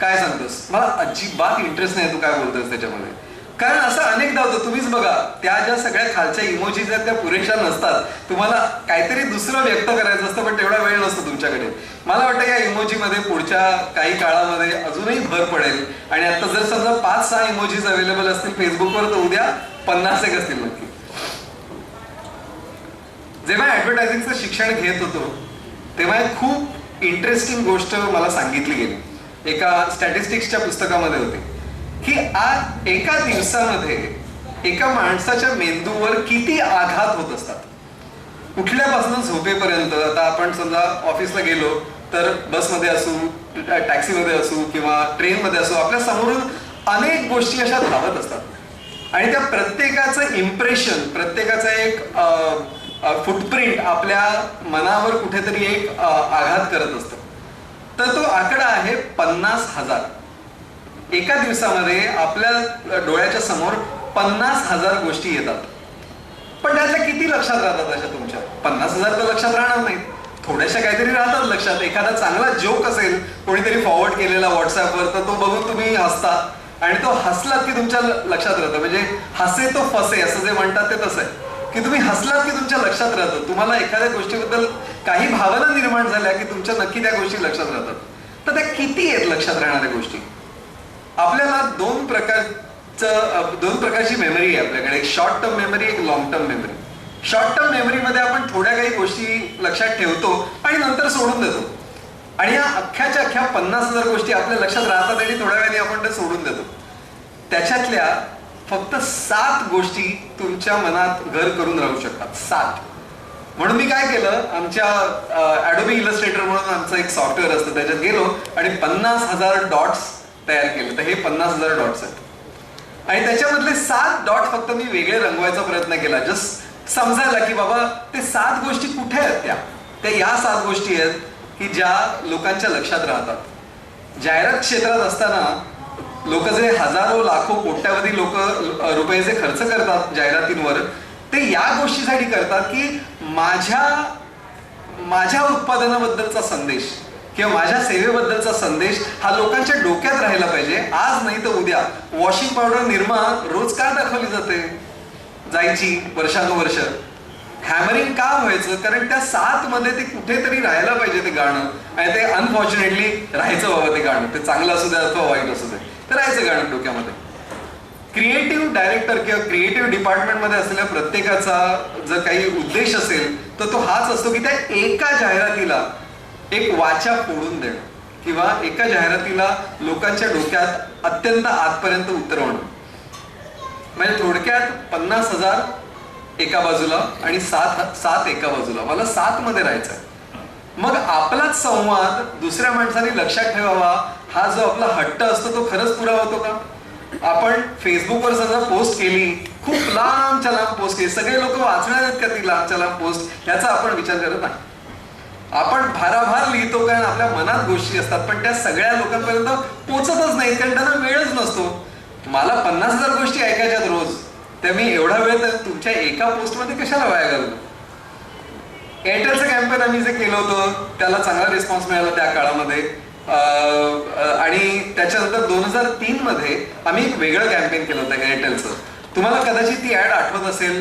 काय सांगतोस, मला अजिबात इंटरेस्ट नाही तू काय बोलतोस त्याच्यामध्ये. कारण असं अनेकदा होतं, तुम्हीच बघा त्या ज्या सगळ्या खालच्या इमोजीज आहेत त्या पुरेशा नसतात. तुम्हाला काहीतरी दुसरं व्यक्त करायचं असतं पण तेवढा वेळ नसतो तुमच्याकडे. मला वाटतं या इमोजीमध्ये पुढच्या काही काळामध्ये अजूनही भर पडेल. आणि आता जर समजा 5-6 इमोजीज अवेलेबल असतील फेसबुकवर तर उद्या 50 असतील नक्की. जेव्हा ऍडव्हर्टायझिंगचं शिक्षण घेत होतो तेव्हा एक खूप इंटरेस्टिंग गोष्ट मला सांगितली गेली. एका स्टॅटिस्टिक्सच्या पुस्तकामध्ये होती की आज एका दिवसामध्ये एका माणसाच्या मेंदूवर किती आघात होत असतात. उठल्यापासून झोपेपर्यंत. आता आपण समजा ऑफिसला गेलो तर बसमध्ये असू, टॅक्सीमध्ये असू किंवा ट्रेनमध्ये असू, आपल्या समोरून अनेक गोष्टी अशा धावत असतात आणि त्या प्रत्येकाचं इम्प्रेशन, प्रत्येकाचं एक फुटप्रिंट आपल्या मनावर कुठेतरी एक आघात करत असतं. तर तो आकडा आहे 50,000. एका दिवसामध्ये आपल्या डोळ्याच्या समोर 50,000 गोष्टी येतात. पण त्यातल्या किती लक्षात राहतात अशा तुमच्या? 50,000 तर लक्षात राहणार नाहीत, थोड्याशा काहीतरी राहतात लक्षात. एखादा चांगला जोक असेल कोणीतरी फॉरवर्ड केलेला व्हॉट्सअपवर, तर तो बघून तुम्ही हसता आणि तो हसलात की तुमच्या लक्षात राहतं. म्हणजे हसे तो फसे असं जे म्हणतात ते तसं आहे की तुम्ही हसलात की तुमच्या लक्षात राहतं. तुम्हाला एखाद्या गोष्टीबद्दल काही भावना निर्माण झाल्या की तुमच्या नक्की त्या गोष्टी लक्षात राहतात. तर त्या किती आहेत लक्षात राहणाऱ्या गोष्टी? आपल्याला दोन प्रकारची मेमरी आहे आपल्याकडे. एक शॉर्ट टर्म मेमरी, एक long term memory. Short term मेमरीमध्ये आपण थोड्या काही गोष्टी लक्षात ठेवतो आणि नंतर सोडून देतो. आणि या अख्ख्याच्या अख्ख्या 50,000 गोष्टी आपल्या लक्षात राहतात आणि थोड्या वेळाने आपण ते सोडून देतो. त्याच्यातल्या फक्त 7 गोष्टी तुमच्या मनात घर करून राहू शकतात. 7. म्हणून मी काय केलं, आमच्या ॲडोबी इलस्ट्रेटर म्हणून आमचं एक सॉफ्टवेअर असतं, त्याच्यात गेलो आणि 50,000 डॉट्स तयार केले. तर हे 50,000 डॉट्स आहेत आणि त्याच्यामधले 7 डॉट फक्त मी वेगळे रंगवायचा प्रयत्न केला, जस्ट समजायला की बाबा ते 7 गोष्टी कुठे आहेत. त्या या 7 गोष्टी आहेत की ज्या लोकांच्या लक्षात राहतात. जाहिरात क्षेत्रात असताना लोक जे हजारो लाखो कोट्यावधी लोक रुपये जे खर्च करतात जाहिरातींवर, ते या गोष्टीसाठी करतात की माझ्या उत्पादनाबद्दलचा संदेश किंवा माझ्या सेवेबद्दलचा संदेश हा लोकांच्या डोक्यात राहिला पाहिजे. आज नाही तर उद्या वॉशिंग पावडर निर्मा रोज का दाखवली जायची वर्षानुवर्ष? हॅमरिंग का व्हायचं? कारण त्या 7 मध्ये ते कुठेतरी राहायला पाहिजे ते गाणं. आणि ते अनफॉर्च्युनेटली राहायचं बाबा ते गाणं, ते चांगलं असू दे अथवा वाईट असू दे, तर राहायचं गाणं डोक्यामध्ये. क्रिएटिव्ह डायरेक्टर किंवा क्रिएटिव्ह डिपार्टमेंटमध्ये असलेल्या प्रत्येकाचा जर काही उद्देश असेल तर तो हाच असतो की त्या एका जाहिरातीला एक वाचा फोडून देणं किंवा एका जाहिरातीला लोकांच्या डोक्यात अत्यंत आतपर्यंत उतरवणं. म्हणजे थोडक्यात 50,000 एका बाजूला आणि 7 एका बाजूला. मला 7 मध्ये राहायचंय. मग आपलाच संवाद दुसऱ्या माणसाने लक्षात ठेवावा हा जो आपला हट्ट असतो तो खरंच पुरा होतो का? आपण फेसबुकवर समजा पोस्ट केली, खूप लांबच्या लांब पोस्ट केली, सगळे लोक वाचणार आहेत का ती लांबच्या लांब पोस्ट, याचा आपण विचार करत नाही. आपण भाराभार लिहितो कारण आपल्या मनात गोष्टी असतात, पण त्या सगळ्या लोकांपर्यंत पोचतच नाहीत कारण त्यांना वेळच नसतो. मला 50,000 गोष्टी ऐकायच्यात रोज, त्या मी एवढा वेळ तर तुमच्या एका पोस्टमध्ये कशाला वाया घालतो? एअरटेलचं कॅम्पेन आम्ही जे केलं होतं त्याला चांगला रिस्पॉन्स मिळाला त्या काळामध्ये. आणि त्याच्यानंतर 2003 मध्ये आम्ही एक वेगळं कॅम्पेन केलं होतं एअरटेलचं. तुम्हाला कदाचित ती ऍड आठवत असेल.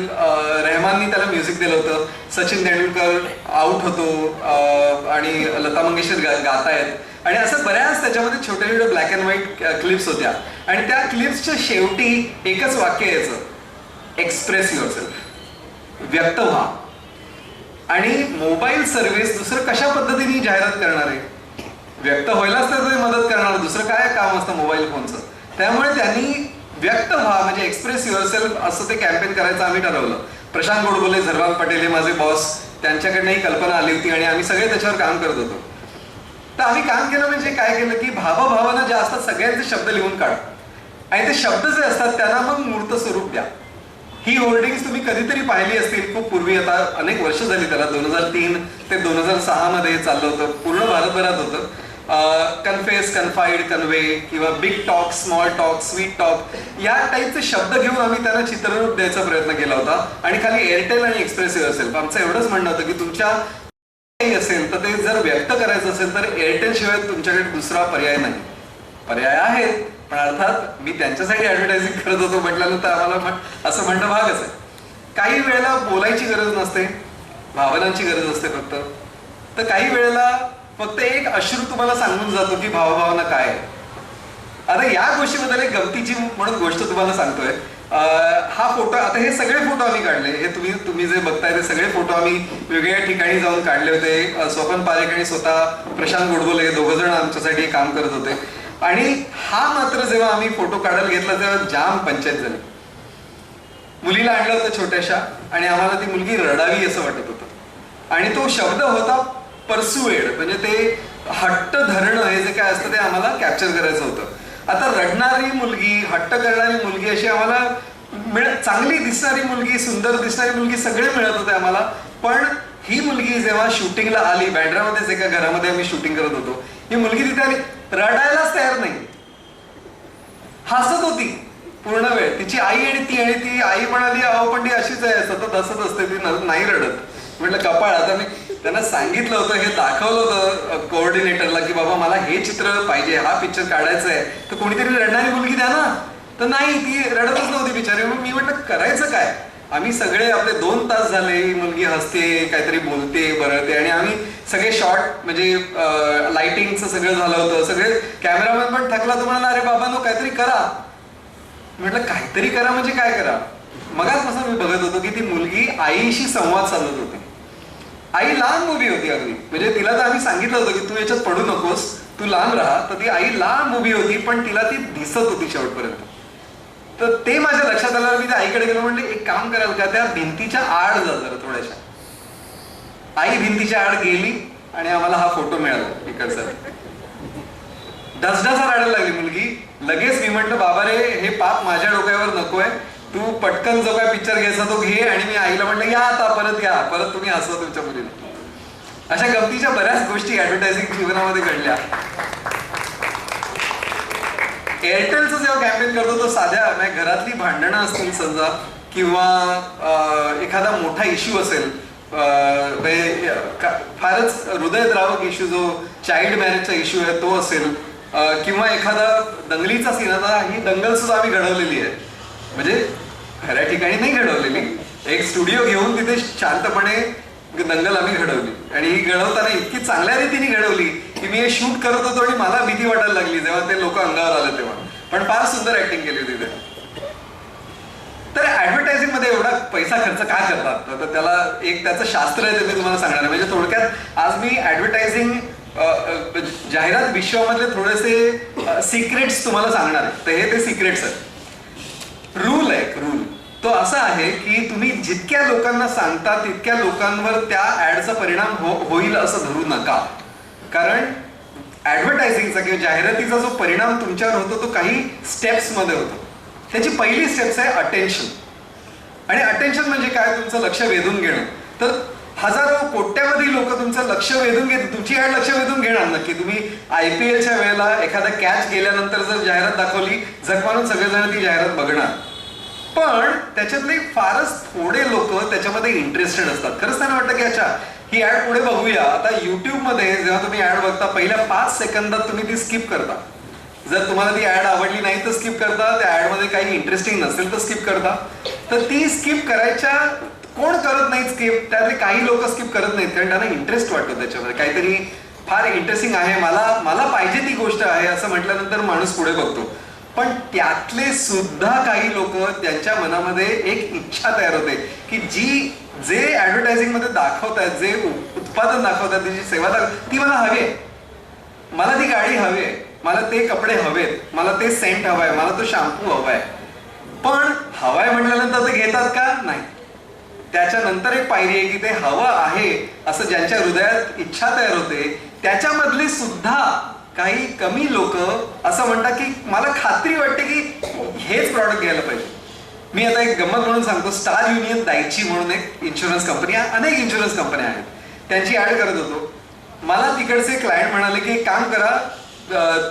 रेहमाननी त्याला म्युझिक दिलं होतं. सचिन तेंडुलकर आउट होतो आणि लता मंगेशकर गातायत आणि असं बऱ्याच त्याच्यामध्ये छोटे छोटे ब्लॅक अँड व्हाईट क्लिप्स होत्या आणि त्या क्लिप्सच्या शेवटी एकच वाक्य यायचं, एक्सप्रेस युअरसेल्फ, व्यक्त व्हा. आणि मोबाईल सर्व्हिस दुसरं कशा पद्धतीने जाहिरात करणार आहे? व्यक्त व्हायलाच तर मदत करणार, दुसरं काय काम असतं मोबाईल फोनचं. त्यामुळे त्यांनी व्यक्त व्हा म्हणजे एक्सप्रेस युअरसेल्फ असं ते कॅम्पेन करायचं आम्ही ठरवलं. प्रशांत गोडबोले, झरवान पटेल हे माझे बॉस, त्यांच्याकडनं ही कल्पना आली होती आणि आम्ही सगळे त्याच्यावर काम करत होतो. तर आम्ही काम केलं म्हणजे काय केलं की भावभावना ज्या असतात सगळ्यांचे शब्द लिहून काढ आणि ते शब्द जे असतात त्यांना मग मूर्त स्वरूप द्या. ही होर्डिंग्स तुम्ही कधीतरी पाहिली असतील खूप पूर्वी, आता अनेक वर्ष झाली त्याला, 2003 ते 2006 मध्ये चाललं होतं, पूर्ण भारतभरात होतं. कन्फेस, कन्फाईड, कन्वे किंवा big talk, small talk, sweet talk या टाईपचे शब्द घेऊन आम्ही त्यांना चित्ररूप द्यायचा प्रयत्न केला होता. आणि खाली एअरटेल आणि एक्सप्रेस असेल, आमचं एवढंच म्हणणं होतं की तुमच्या असेल तर ते जर व्यक्त करायचं असेल तर एअरटेल शिवाय तुमच्याकडे दुसरा पर्याय नाही. पर्याय आहेत पण अर्थात मी त्यांच्यासाठी ऍडव्हर्टायझिंग करत होतो म्हटल्यानंतर आम्हाला असं म्हणणं भागच आहे. काही वेळेला बोलायची गरज नसते, भावनांची गरज असते फक्त. तर काही वेळेला फक्त एक अश्रू तुम्हाला सांगून जातो की भावभावना काय आहे. आता या गोष्टीबद्दल एक गमतीची म्हणून गोष्ट तुम्हाला सांगतोय. हा फोटो, आता हे सगळे फोटो आम्ही काढले, हे तुम्ही जे बघताय ते सगळे फोटो आम्ही वेगवेगळ्या ठिकाणी जाऊन काढले होते. स्वपन पारेख आणि स्वतः प्रशांत गोडबोले हे दोघं जण आमच्यासाठी काम करत होते. आणि हा मात्र जेव्हा आम्ही फोटो काढायला घेतला तेव्हा जाम पंचायत झाली. मुलीला आणलं होतं छोट्याशा आणि आम्हाला ती मुलगी रडावी असं वाटत होतं आणि तो शब्द होता परसुएड, म्हणजे ते हट्ट धरणं हे जे काय असतं ते आम्हाला कॅप्चर करायचं होतं. आता रडणारी मुलगी, हट्ट करणारी मुलगी अशी आम्हाला चांगली दिसणारी मुलगी, सुंदर दिसणारी मुलगी सगळे मिळत होते आम्हाला. पण ही मुलगी जेव्हा शूटिंगला आली, बँड्रामध्येच एका घरामध्ये आम्ही शूटिंग करत होतो, ही मुलगी तिथे आली, रडायलाच तयार नाही, हसत होती पूर्ण वेळ. तिची आई आणि ती आई म्हणाली अहो पण ती अशीच आहे, सतत हसत असते, ती नाही रडत. म्हटलं कपाळ. आता मी त्यांना सांगितलं होतं, हे दाखवलं होतं कोऑर्डिनेटरला की बाबा मला हे चित्र पाहिजे, हा पिक्चर काढायचा आहे, तर कोणीतरी रडणारी मुलगी द्या ना. तर नाही, ती रडतच नव्हती बिचारी. मग मी म्हटलं करायचं काय? आम्ही सगळे आपले 2 तास झाले, ही मुलगी हसते, काहीतरी बोलते, बरळते आणि आम्ही सगळे शॉर्ट म्हणजे लाइटिंगचं सगळं झालं होतं. सगळे कॅमेरामॅन पण थकला, तो म्हणाला अरे बाबा नो काहीतरी करा. म्हटलं काहीतरी करा म्हणजे काय करा? मगाचपासून मी बघत होतो की ती मुलगी आईशी संवाद साधत होती. आई लांब उभी होती अगदी, म्हणजे तिला तर आम्ही सांगितलं होतं की तू याच्यात पडू नकोस, तू लांब राहा. तर ती आई लांब उभी होती पण तिला ती दिसत होती शेवटपर्यंत. तर ते माझ्या लक्षात आलं. मी त्या आईकडे गेलो, म्हणले एक काम कराल का, त्या भिंतीच्या आड जा जरा थोड्याशा. आई भिंतीच्या आड गेली आणि आम्हाला हा फोटो मिळाला इकडचा. डसडसा रडायला लागली मुलगी. लगेच मी म्हटलं बाबा रे, हे पाप माझ्या डोक्यावर नकोय, तू पटकन जो काय पिक्चर घ्यायचा तो घे. आणि मी आईला म्हटलं या आता परत या, परत तुम्ही हसवा तुमच्या मुलीला. अशा गमतीच्या बऱ्याच गोष्टी ऍडव्हर्टायझिंग जीवनामध्ये घडल्या. एअरटेलचं जेव्हा कॅम्पेन करतो तो साध्या घरातली भांडणं असतील समजा किंवा एखादा मोठा इश्यू असेल, फारच हृदयद्रावक इश्यू जो चाइल्ड मॅरेजचा इश्यू आहे तो असेल, किंवा एखादा दंगलीचा सीन. आता ही दंगल सुद्धा आम्ही घडवलेली आहे, म्हणजे खऱ्या ठिकाणी नाही घडवलेली, एक स्टुडिओ घेऊन तिथे शांतपणे दंगल आम्ही घडवली. आणि ही घडवताना इतकी चांगल्या रीतीने घडवली की मी हे शूट करत होतो आणि मला भीती वाटायला लागली जेव्हा ते लोक अंगावर आले तेव्हा. पण फार सुंदर ऍक्टिंग केली होती तिथे. तर ऍडव्हर्टायझिंग मध्ये एवढा पैसा खर्च का करतात, तर त्याला एक त्याचं शास्त्र आहे ते मी तुम्हाला सांगणार आहे. म्हणजे थोडक्यात आज मी ऍडव्हर्टायझिंग जाहिरात विश्वामधले थोडेसे सिक्रेट्स तुम्हाला सांगणार आहे. तर हे ते सिक्रेट्स आहेत. रूल आहे, रूल तो असा आहे की तुम्ही जितक्या लोकांना सांगता तितक्या लोकांवर त्या ऍडचा परिणाम होईल असं धरू नका. कारण ऍडव्हर्टायझिंगचा किंवा जाहिरातीचा जो परिणाम तुमच्यावर होतो तो काही स्टेप्स मध्ये होतो. त्याची पहिली स्टेप्स आहे अटेन्शन. आणि अटेन्शन म्हणजे काय, तुमचं लक्ष वेधून घेणं. तर हजारो कोट्यावधी लोक तुमचं लक्ष वेधून घेत, तुमची ऍड लक्ष वेधून घेणार नक्की. तुम्ही IPLच्या वेळेला एखादा कॅच गेल्यानंतर जर जाहिरात दाखवली, जगमानून सगळेजण ती जाहिरात बघणार. पण त्याच्यातले फारच थोडे लोक त्याच्यामध्ये इंटरेस्टेड असतात. खरंच त्यांना वाटतं की अच्छा ही ऍड पुढे बघूया. आता युट्यूब मध्ये जेव्हा तुम्ही ऍड बघता पहिल्या 5 सेकंदात तुम्ही ती स्किप करता. जर तुम्हाला ती ऍड आवडली नाही तर स्किप करता, त्या ऍडमध्ये काही इंटरेस्टिंग नसेल तर स्किप करता. तर ती स्किप करायच्या कोण करत नाही स्किप, त्यातले काही लोक स्किप करत नाहीत कारण त्यांना इंटरेस्ट वाटतो त्याच्यामध्ये, काहीतरी फार इंटरेस्टिंग आहे, मला पाहिजे ती गोष्ट आहे असं म्हटल्यानंतर माणूस पुढे बघतो. पण त्यातले सुद्धा काही लोक त्यांच्या मनामध्ये एक इच्छा तयार होते की जे ऍडव्हर्टायझिंग मध्ये दाखवतात, जे उत्पादन दाखवतात, जी सेवा दाखवतात ती मला हवी आहे, मला ती गाडी हवी आहे, मला ते कपडे हवेत, मला ते सेंट हवाय, मला तो शॅम्पू हवाय. पण हवाय म्हटल्यानंतर ते घेतात का? नाही. त्याच्यानंतर एक पायरी आहे की ते हवं आहे असं ज्यांच्या हृदयात इच्छा तयार होते त्याच्यामधले सुद्धा काही कमी लोक असं म्हणतात की मला खात्री वाटते की हेच प्रॉडक्ट घ्यायला पाहिजे. मी आता एक गंमत म्हणून सांगतो, स्टार युनियन दायची म्हणून एक इन्शुरन्स कंपनी, अनेक इन्शुरन्स कंपन्या आहेत, त्यांची ऍड करत होतो. मला तिकडचे क्लायंट म्हणाले की एक काम करा,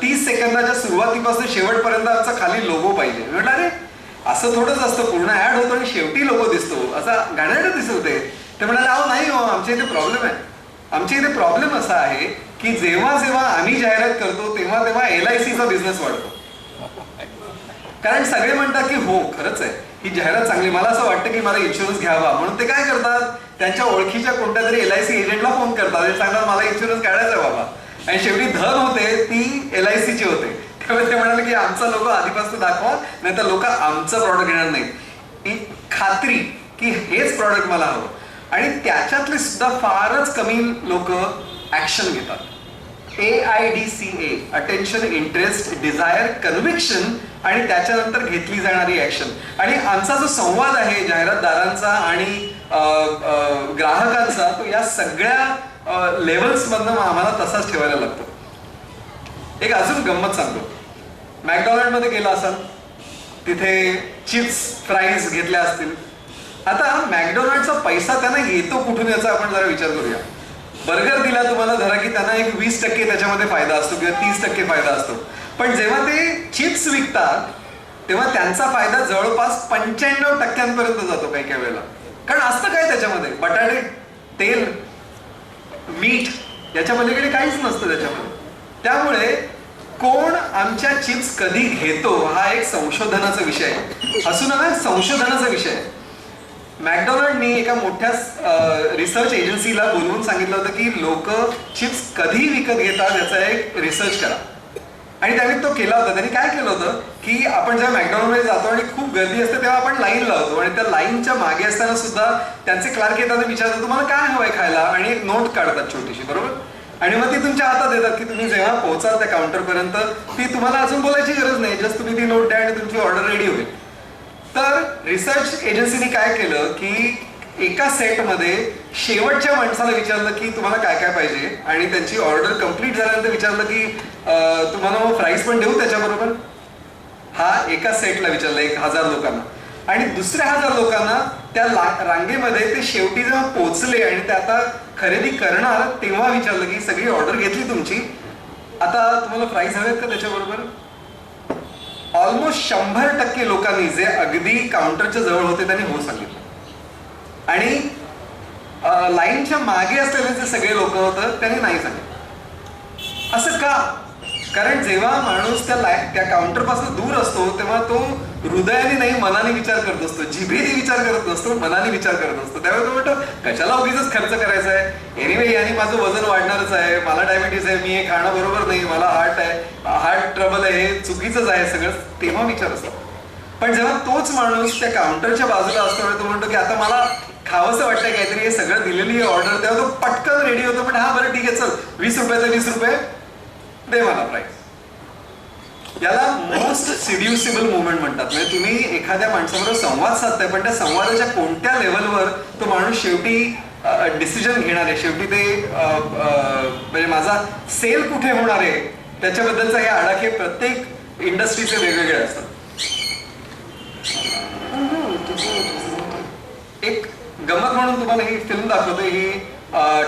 30 सेकंदाच्या सुरुवातीपासून शेवटपर्यंत आमचा खाली लोगो पाहिजे. म्हटलं अरे असं थोडंच असतं, पूर्ण ऍड होतो आणि शेवटी लोगो दिसतो, असा गाण्याला दिसत होते. ते म्हणाले अहो नाही हो, आमच्या इथे प्रॉब्लेम आहे. आमच्या इथे प्रॉब्लेम असा आहे की जेव्हा जेव्हा आम्ही जाहिरात करतो तेव्हा तेव्हा LICचा बिझनेस वाढतो. कारण सगळे म्हणतात की हो खरंच आहे ही जाहिरात चांगली, मला असं वाटतं की मला इन्शुरन्स घ्यावा, म्हणून ते काय करतात त्यांच्या ओळखीच्या कोणत्या तरी LIC एजंटला फोन करतात, ते सांगतात मला इन्शुरन्स काढायचा आहे बाबा, आणि शेवटी धन होते ती LICची होते. त्यामुळे ते म्हणाले की आमचा लोगो आधीपासून दाखवा, नाही तर लोक आमचं प्रॉडक्ट घेणार नाही. ही खात्री की हेच प्रॉडक्ट मला हवं. आणि त्याच्यातले सुद्धा फारच कमी लोक ऍक्शन घेतात. AIDCA, attention, interest, desire, conviction, आणि त्याच्यानंतर घेतली जाणारी ऍक्शन. आणि आमचा जो संवाद आहे जाहिरातदारांचा आणि ग्राहकांचा, तो या सगळ्या लेवल्स मधनं आम्हाला तसाच ठेवायला लागतो. एक अजून गंमत सांगतो, मॅकडॉनल्ड मध्ये गेला असाल, तिथे चिप्स फ्राईज घेतल्या असतील. आता मॅकडॉनल्डचा पैसा त्यांना येतो कुठून याचा आपण जरा विचार करूया. बर्गर दिला तुम्हाला धरा की त्यांना एक 20% त्याच्यामध्ये फायदा असतो किंवा 30% फायदा असतो. पण जेव्हा ते चिप्स विकतात तेव्हा त्यांचा फायदा जवळपास 95% जातो काही काही वेळेला. कारण असतं काय त्याच्यामध्ये, बटाटे, तेल, मीठ, याच्या पलीकडे काहीच नसतं त्याच्यामध्ये. त्यामुळे कोण आमच्या चिप्स कधी घेतो हा एक संशोधनाचा विषय आहे, असू नका संशोधनाचा विषय आहे. मॅकडॉनल्डनी एका मोठ्या रिसर्च एजन्सीला बोलवून सांगितलं होतं की लोक चिप्स कधी विकत घेतात याचा एक रिसर्च करा. आणि त्यांनी तो केला होता. त्यांनी काय केलं होतं की आपण जेव्हा मॅकडॉनल्डमध्ये जातो आणि खूप गर्दी असते तेव्हा आपण लाईन लावतो, आणि त्या लाईनच्या मागे असताना सुद्धा त्यांचे क्लार्क येतात, विचारतात तुम्हाला काय हवंय खायला, आणि एक नोट काढतात छोटीशी, बरोबर, आणि मग ती तुमच्या हातात देतात की तुम्ही जेव्हा पोहोचाल त्या काउंटरपर्यंत ती तुम्हाला अजून बोलायची गरज नाही, जस्ट तुम्ही ती नोट द्या आणि तुमची ऑर्डर रेडी होईल. तर रिसर्च एजन्सीने काय केलं की एका सेटमध्ये शेवटच्या माणसाला विचारलं की तुम्हाला काय काय पाहिजे, आणि त्यांची ऑर्डर कंप्लीट झाल्यानंतर विचारलं की तुम्हाला मग प्राइस पण देऊ त्याच्याबरोबर. हा एका सेटला विचारलं 1000 लोकांना, आणि दुसऱ्या 1000 लोकांना त्या रांगेमध्ये ते शेवटी जेव्हा पोहोचले आणि ते आता खरेदी करणार तेव्हा विचारलं की सगळी ऑर्डर घेतली तुमची, आता तुम्हाला प्राइस हवेत का त्याच्याबरोबर. ऑलमोस्ट 100% लोकांनी जे अगदी काउंटरच्या जवळ होते त्यांनी हो सांगितलं, आणि लाईनच्या मागे असलेले जे सगळे लोक होतं त्यांनी नाही सांगितलं. असं का? कारण जेव्हा माणूस त्या काउंटर पासून दूर असतो तेव्हा तो हृदयाने नाही मनाने विचार करत असतो, जिभेने विचार करत नसतो, मनाने विचार करत असतो. त्यावेळी तो म्हणतो कशाला उगीच खर्च करायचा आहे, एनिवे याने माझं वजन वाढणारच आहे, मला डायबिटीस आहे, मी हे खाणं बरोबर नाही, मला हार्ट ट्रबल आहे, हे चुकीचंच आहे सगळं, तेव्हा विचार असतो. पण जेव्हा तोच माणूस त्या काउंटरच्या बाजूला असतो तो म्हणतो की आता मला खावंसं वाटतंय काहीतरी, हे सगळं दिलेली ऑर्डर, तेव्हा तो पटकन रेडी होतो. पण हा बरं ठीक आहे चल 20 रुपये तर 20 रुपये दे मला प्राइस. याला मोस्ट सिड्युसिबल मुवमेंट म्हणतात. म्हणजे तुम्ही एखाद्या माणसाबरोबर संवाद साधताय पण त्या संवादाच्या कोणत्या लेवलवर तो माणूस शेवटी डिसिजन घेणार आहे, शेवटी ते म्हणजे माझा सेल कुठे होणार आहे त्याच्याबद्दलचा हे आडाखे प्रत्येक इंडस्ट्रीचे वेगवेगळे असतात. एक गमत म्हणून तुम्हाला ही फिल्म दाखवतो. ही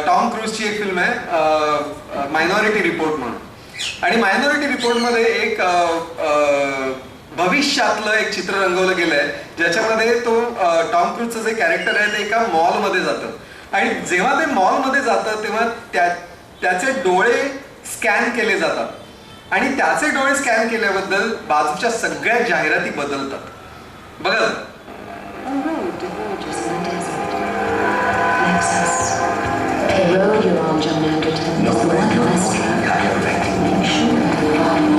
टॉम क्रूजची एक फिल्म आहे मायनॉरिटी रिपोर्ट म्हणून. आणि मायनॉरिटी रिपोर्ट मध्ये एक भविष्यातलं एक चित्र रंगवलं गेलंय ज्याच्यामध्ये तो टॉम क्रूजचं जे कॅरेक्टर आहे ते एका मॉलमध्ये जातं, आणि जेव्हा ते मॉलमध्ये जातं तेव्हा त्याचे डोळे स्कॅन केले जातात, आणि त्याचे डोळे स्कॅन केल्याबद्दल बाजूच्या सगळ्या जाहिराती बदलतात. बघा A road diverges in the desert. Lexus. The road you're on, John Anderton, is the one less traveled. Make sure you follow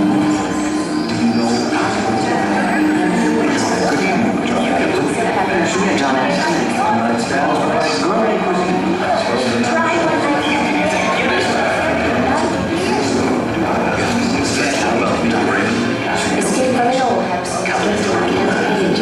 Escape from an old house. Get to a page.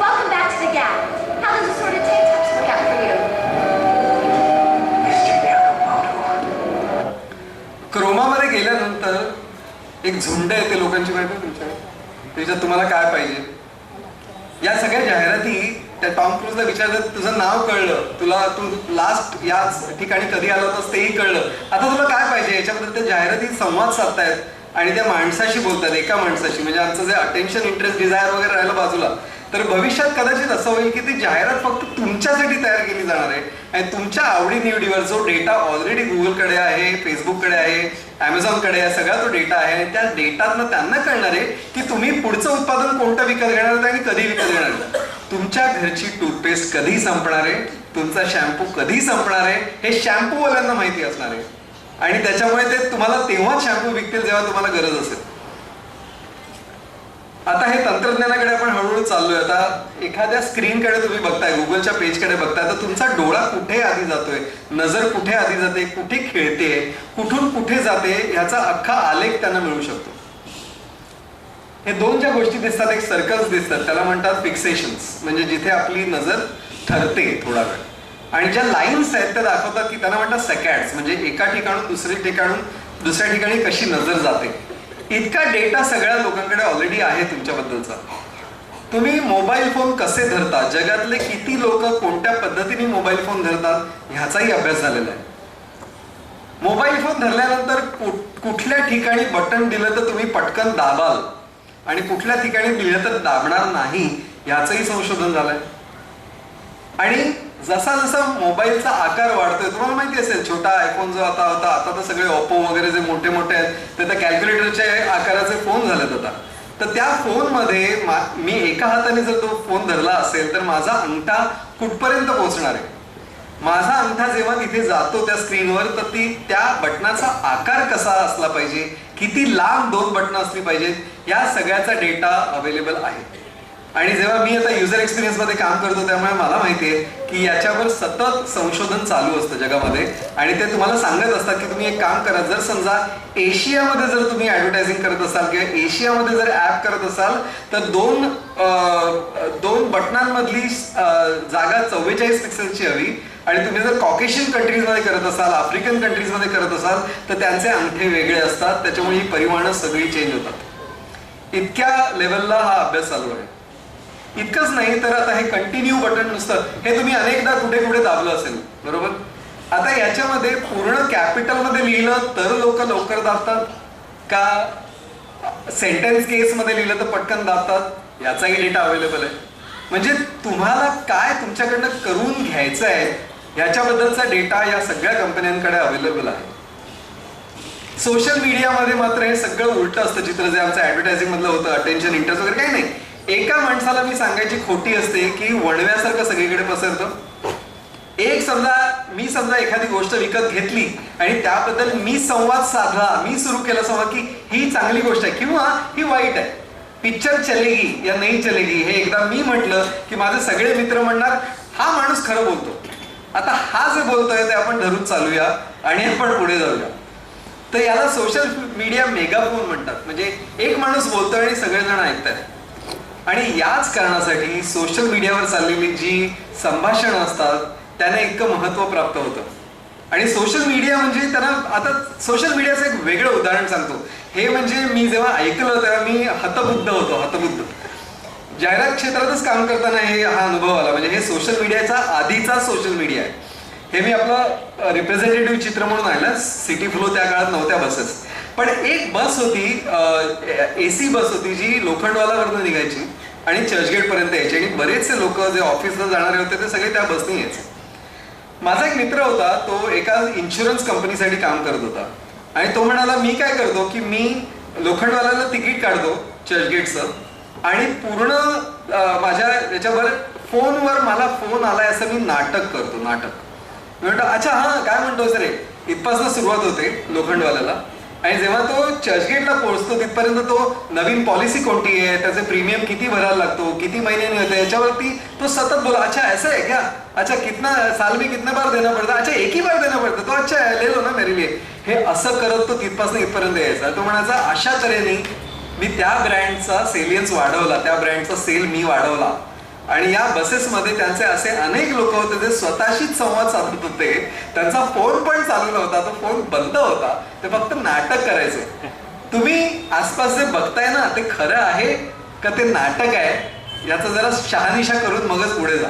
Welcome back to the Gap. How does assorted tank tops work out for you? क्रोमामध्ये गेल्यानंतर एक झुंड येते लोकांची माहिती आहे तुमच्या त्याच्यात तुम्हाला काय पाहिजे. या सगळ्या जाहिराती त्या टॉम क्रूजला विचारतात तुझं नाव कळलं, तुला तू लास्ट याच ठिकाणी कधी आला होतास तेही कळलं, आता तुला काय पाहिजे. याच्याबद्दल त्या जाहिराती संवाद साधतायत आणि त्या माणसाशी बोलतात, एका माणसाशी. म्हणजे आमचं जे अटेन्शन, इंटरेस्ट, डिझायर वगैरे राहिलं बाजूला, तर भविष्यात कदाचित असं होईल की ती जाहिरात फक्त तुमच्यासाठी तयार केली जाणार आहे आणि तुमच्या आवडीनिवडीवर जो डेटा ऑलरेडी गुगलकडे आहे, फेसबुककडे आहे, ॲमेझॉनकडे आहे, सगळा तो डेटा आहे. आणि त्या डेटातनं त्यांना कळणार आहे की तुम्ही पुढचं उत्पादन कोणतं विकत घेणार आहात आणि कधी विकत घेणार आहात. तुमच्या घरची टूथपेस्ट कधी संपणार आहे, तुमचा शॅम्पू कधी संपणार आहे, हे शॅम्पूवाल्यांना माहिती असणार आहे. आणि त्याच्यामुळे ते तुम्हाला तेव्हाच शॅम्पू विकतील जेव्हा तुम्हाला गरज असेल. आता हे तंत्रज्ञानाकडे आपण हळूहळू चाललोय. आता एखाद्या स्क्रीनकडे तुम्ही बघताय, गुगलच्या पेजकडे बघताय, तर तुमचा डोळा कुठे आधी जातोय, नजर कुठे आधी जाते, कुठे खेळते, कुठून कुठे जाते, ह्याचा अख्खा आलेख त्यांना मिळू शकतो. हे दोन ज्या गोष्टी दिसतात, एक सर्कल्स दिसतात, त्याला म्हणतात फिक्सेशन्स, म्हणजे जिथे आपली नजर ठरते थोडा वेळ. आणि ज्या लाईन्स आहेत त्या दाखवतात की त्यांना म्हणतात सेकॅड्स, म्हणजे एका ठिकाणून दुसऱ्या ठिकाणी कशी नजर जाते. इतका डेटा सगळ्या लोकांकडे ऑलरेडी आहे तुमच्याबद्दलचा. तुम्ही मोबाईल फोन कसे धरता, जगातले किती लोक कोणत्या पद्धतीने मोबाईल फोन धरतात ह्याचाही अभ्यास झालेला आहे. मोबाईल फोन धरल्यानंतर कुठल्या ठिकाणी बटन दिलं तर तुम्ही पटकन दाबाल आणि कुठल्या ठिकाणी दिलं तर दाबणार नाही याचंही संशोधन झालंय. आणि जसा जसा मोबाईलचा आकार वाढतोय, तुम्हाला माहिती असेल छोटा आयफोन जो आता होता, आता तर सगळे ओप्पो वगैरे जे मोठे मोठे आहेत ते तर कॅल्क्युलेटरच्या आकाराचे फोन झालेत आता. तर त्या फोनमध्ये मी एका हाताने जर तो फोन धरला असेल तर माझा अंगठा कुठपर्यंत पोहोचणार आहे. माझा अंगठा जेव्हा तिथे जातो त्या स्क्रीनवर, तर त्या बटनाचा आकार कसा असला पाहिजे, किती लांब दोन बटणं असली पाहिजेत, या सगळ्याचा डेटा अवेलेबल आहे. आणि जेव्हा मी आता युजर एक्सपिरियन्स मध्ये काम करतो त्यामुळे मला माहितीये की याच्यावर सतत संशोधन चालू असतं जगामध्ये. आणि ते तुम्हाला सांगत असतात की तुम्ही एक काम करा, जर समजा एशियामध्ये जर तुम्ही ऍडव्हर्टायझिंग करत असाल किंवा एशियामध्ये जर ऍप करत असाल तर दोन बटनांमधली जागा 44 पिक्सेलची हवी. आणि तुम्ही जर कॉकेशियन कंट्रीजमध्ये करत असाल, आफ्रिकन कंट्रीजमध्ये करत असाल तर त्यांचे अंगठे वेगळे असतात, त्याच्यामुळे ही परिमाणं सगळी चेंज होतात. इतक्या लेवलला हा अभ्यास चालू आहे. इतकंच नाही तर आता हे कंटिन्यू बटन नुसतं हे तुम्ही अनेकदा कुठे कुठे दाबलं असेल, बरोबर. आता याच्यामध्ये पूर्ण कॅपिटलमध्ये लिहिलं तर लोक लवकर दाबतात का सेंटेन्स केसमध्ये लिहिलं तर पटकन दाबतात, याचाही डेटा अवेलेबल आहे. म्हणजे तुम्हाला काय तुमच्याकडनं करून घ्यायचं आहे ह्याच्याबद्दलचा डेटा या सगळ्या कंपन्यांकडे अवेलेबल आहे. सोशल मीडियामध्ये मात्र हे सगळं उलट असतं चित्र, जे आमचं ऍडव्हर्टायझिंग मधलं होतं, अटेन्शन, इंटरेस्ट वगैरे काही नाही. एका माणसाला मी सांगायची खोटी असते की वणव्यासारखं सगळीकडे पसरतं. मी समजा एखादी गोष्ट विकत घेतली आणि त्याबद्दल मी संवाद साधला, मी सुरू केला संवाद की ही चांगली गोष्ट आहे किंवा ही वाईट आहे, पिक्चर चलेगी या नाही चलेगी, हे एकदा मी म्हटलं की माझे सगळे मित्र म्हणणार हा माणूस खरं बोलतो. आता हा जे बोलतोय ते आपण धरून चालूया आणि आपण पुढे जाऊया. तर याला सोशल मीडिया मेगाफोन म्हणतात. म्हणजे एक माणूस बोलतोय आणि सगळेजण ऐकतात. आणि याच कारणासाठी सोशल मीडियावर चाललेली जी संभाषणं असतात त्यांना इतकं महत्व प्राप्त होतं. आणि सोशल मीडिया म्हणजे त्यांना, आता सोशल मीडियाचं एक वेगळं उदाहरण सांगतो. हे म्हणजे मी जेव्हा ऐकलं तेव्हा मी हतबुद्ध होतो. जाहिरात क्षेत्रातच काम करताना हा अनुभव आला. म्हणजे हे सोशल मीडियाचा आधीचा सोशल मीडिया आहे. हे मी आपलं रिप्रेझेंटेटिव्ह चित्र म्हणून आहे ना, सिटी फ्लो त्या काळात नव्हत्या बसेस, पण एक बस होती, AC बस होती जी लोखंडवालावरनं निघायची आणि चर्चगेटपर्यंत यायचे आणि बरेचसे लोक जे ऑफिसला जाणारे होते ते सगळे त्या बसने यायचे. माझा एक मित्र होता, तो एका इन्शुरन्स कंपनीसाठी काम करत होता आणि तो म्हणाला मी काय करतो की मी लोखंडवाल्याला तिकीट काढतो चर्चगेटचं आणि पूर्ण माझ्या याच्यावर फोनवर मला फोन आलाय असं मी नाटक करतो. मी म्हणतो अच्छा हां काय म्हणतोस रे, इथपासून सुरुवात होते लोखंडवाल्याला. आणि जेव्हा तो चर्चगेटला पोहोचतो तिथपर्यंत तो नवीन पॉलिसी कोणती आहे, त्याचे प्रीमियम किती भरायला लागतो, किती महिन्याने होते, याच्यावरती तो सतत बोला. अच्छा ऐसा है क्या, अच्छा कितना साल में कितना बार देना पडता, अच्छा एक ही बार देना पडतं, तो अच्छा ले लो ना मेरे लिए. हे असं करत तो तिथपासून इथपर्यंत यायचा. तो म्हणायचा अशा तऱ्हेने मी त्या ब्रँडचा सेलियन्स वाढवला, त्या ब्रँडचा सेल मी वाढवला. आणि या बसेसमध्ये त्यांचे असे अनेक लोक होते जे स्वतःशीच संवाद साधत होते. त्यांचा फोन पण चालू नव्हता, तो फोन बंद होता, ते फक्त नाटक करायचे. तुम्ही आसपास जे बघताय ना ते खरं आहे का ते नाटक आहे याचा जरा शहानिशा करून मगच पुढे जा.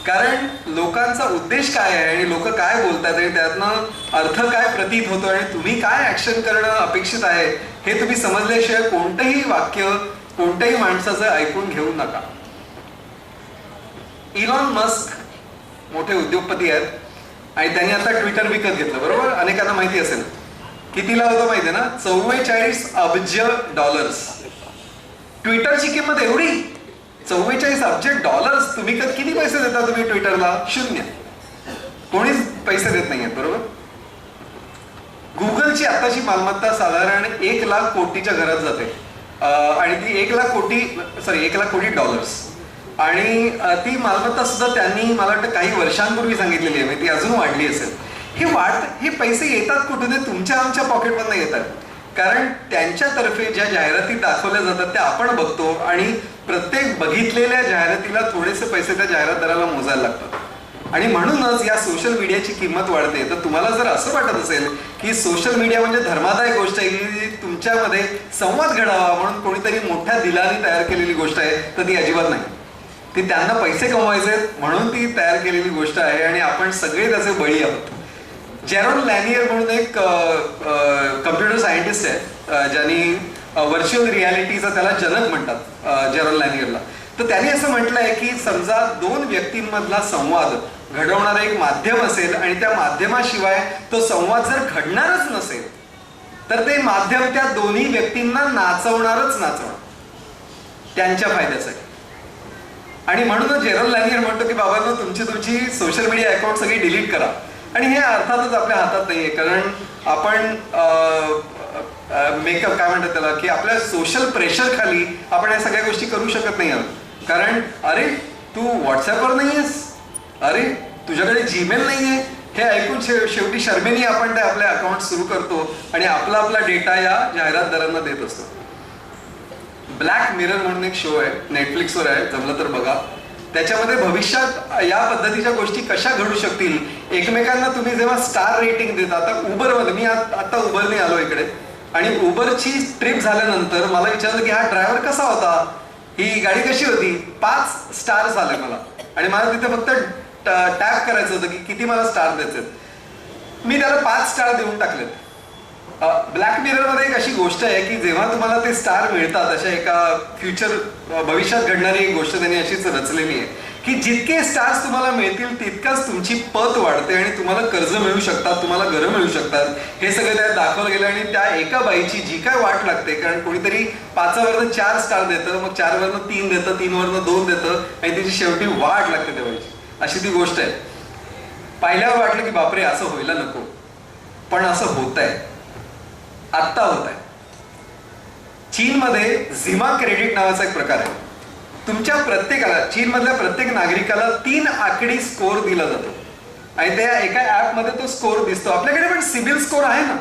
कारण लोकांचा उद्देश काय आहे आणि लोक काय बोलतात आणि त्यातनं अर्थ काय प्रतीत होतो आणि तुम्ही काय ऍक्शन करणं अपेक्षित आहे हे तुम्ही समजल्याशिवाय कोणतंही वाक्य कोणत्याही माणसाचं ऐकून घेऊ नका. इलॉन मस्क मोठे उद्योगपती आहेत आणि त्यांनी आता ट्विटर विकत घेतलं, बरोबर? अनेकांना माहिती असेल. कितीला होतं माहिती आहे ना? $44 अब्ज. ट्विटरची किंमत एवढी, $44 अब्ज. तुम्ही किती पैसे देता तुम्ही ट्विटरला? 0. कोणीच पैसे देत नाहीये, बरोबर? गुगलची आताची मालमत्ता साधारण 1 लाख कोटीच्या घरात जाते आणि ती 1 लाख कोटी डॉलर्स. आणि ती मालमत्ता सुद्धा त्यांनी मला वाटतं काही वर्षांपूर्वी सांगितलेली आहे, ती अजून वाढली असेल. हे पैसे येतात कुठून? तुमच्या आमच्या पॉकेटमधनं येतात. कारण त्यांच्यातर्फे ज्या जाहिराती दाखवल्या जातात त्या आपण बघतो आणि प्रत्येक बघितलेल्या जाहिरातीला थोडेसे पैसे त्या जाहिरातदाराला मोजायला लागतात. आणि म्हणूनच या सोशल मीडियाची किंमत वाढते. तर तुम्हाला जर असं वाटत असेल की सोशल मीडिया म्हणजे धर्मादायक गोष्ट आहे की तुमच्यामध्ये संवाद घडावा म्हणून कोणीतरी मोठ्या दिलाने तयार केलेली गोष्ट आहे, तर ती अजिबात नाही. ती त्यांना पैसे कमवायचे म्हणून ती तयार केलेली गोष्ट आहे आणि आपण सगळे त्याचे बळी आहोत. जेरोन लॅनियर म्हणून एक कम्प्युटर सायंटिस्ट आहे ज्यांनी व्हर्च्युअल रियालिटीचा त्याला जनक म्हणतात, जेरोन लॅनियरला. तर त्यांनी असं म्हटलंय की समजा 2 व्यक्तींमधला संवाद घडवणारं एक माध्यम असेल आणि त्या माध्यमाशिवाय तो संवाद जर घडणारच नसेल तर ते माध्यम त्या दोन्ही व्यक्तींना नाचवणारच त्यांच्या फायद्यासाठी. आणि म्हणूनच जेरोन लॅनियर म्हणतो की बाबांनो तुमची सोशल मीडिया अकाउंट सगळी डिलीट करा. आणि हे अर्थातच आपल्या हातात नाहीये, कारण आपण मेकअप काय म्हणतात त्याला की आपल्या सोशल प्रेशर खाली आपण या सगळ्या गोष्टी करू शकत नाही आहोत. कारण अरे तू व्हॉट्सअपवर नाहीयेस, अरे तुझ्याकडे जीमेल नाहीये, हे ऐकून शेवटी शर्मेने आपण ते आपले अकाउंट सुरू करतो आणि आपला डेटा या जाहिरातदारांना देत असतो. ब्लॅक मिरर म्हणून एक शो आहे, नेटफ्लिक्सवर आहे, जमलं तर बघा. त्याच्यामध्ये भविष्यात या पद्धतीच्या गोष्टी कशा घडू शकतील. एकमेकांना तुम्ही जेव्हा स्टार रेटिंग देता, आता उबरमध्ये मी आता उबरने आलो इकडे आणि उबरची ट्रिप झाल्यानंतर मला विचारलं की हा ड्रायव्हर कसा होता, ही गाडी कशी होती. 5 स्टार्स आले मला आणि मला तिथे फक्त टॅप करायचं होतं की किती मला स्टार द्यायचे. मी त्याला 5 स्टार देऊन टाकलेत. ब्लॅक मिररमध्ये एक अशी गोष्ट आहे की जेव्हा तुम्हाला ते स्टार मिळतात, अशा एका भविष्यात घडणारी एक गोष्ट त्यांनी अशीच रचलेली आहे की जितके स्टार्स तुम्हाला मिळतील तितकाच तुमची पत वाढते आणि तुम्हाला कर्ज मिळू शकतात, तुम्हाला घरं मिळू शकतात. हे सगळं त्यात दाखवलं गेलं आणि त्या एका बाईची जी काय वाट लागते, कारण कोणीतरी 5वरनं 4 स्टार देतं, मग 4वरनं 3 देतं, 3वरनं 2 देतं आणि त्याची शेवटी वाट लागते त्या बाईची. अशी ती गोष्ट आहे. पाहिल्यावर वाटलं की बापरे असं व्हायला नको, पण असं होत आहे, आत्ता होत आहे. चीनमध्ये झिमा क्रेडिट नावाचा एक प्रकार आहे. तुमच्या प्रत्येकाला, चीनमधल्या प्रत्येक नागरिकाला 3 आकडी स्कोर दिला जातो आणि त्या एका ऍपमध्ये तो स्कोर दिसतो. आपल्याकडे पण सिबिल स्कोर आहे ना,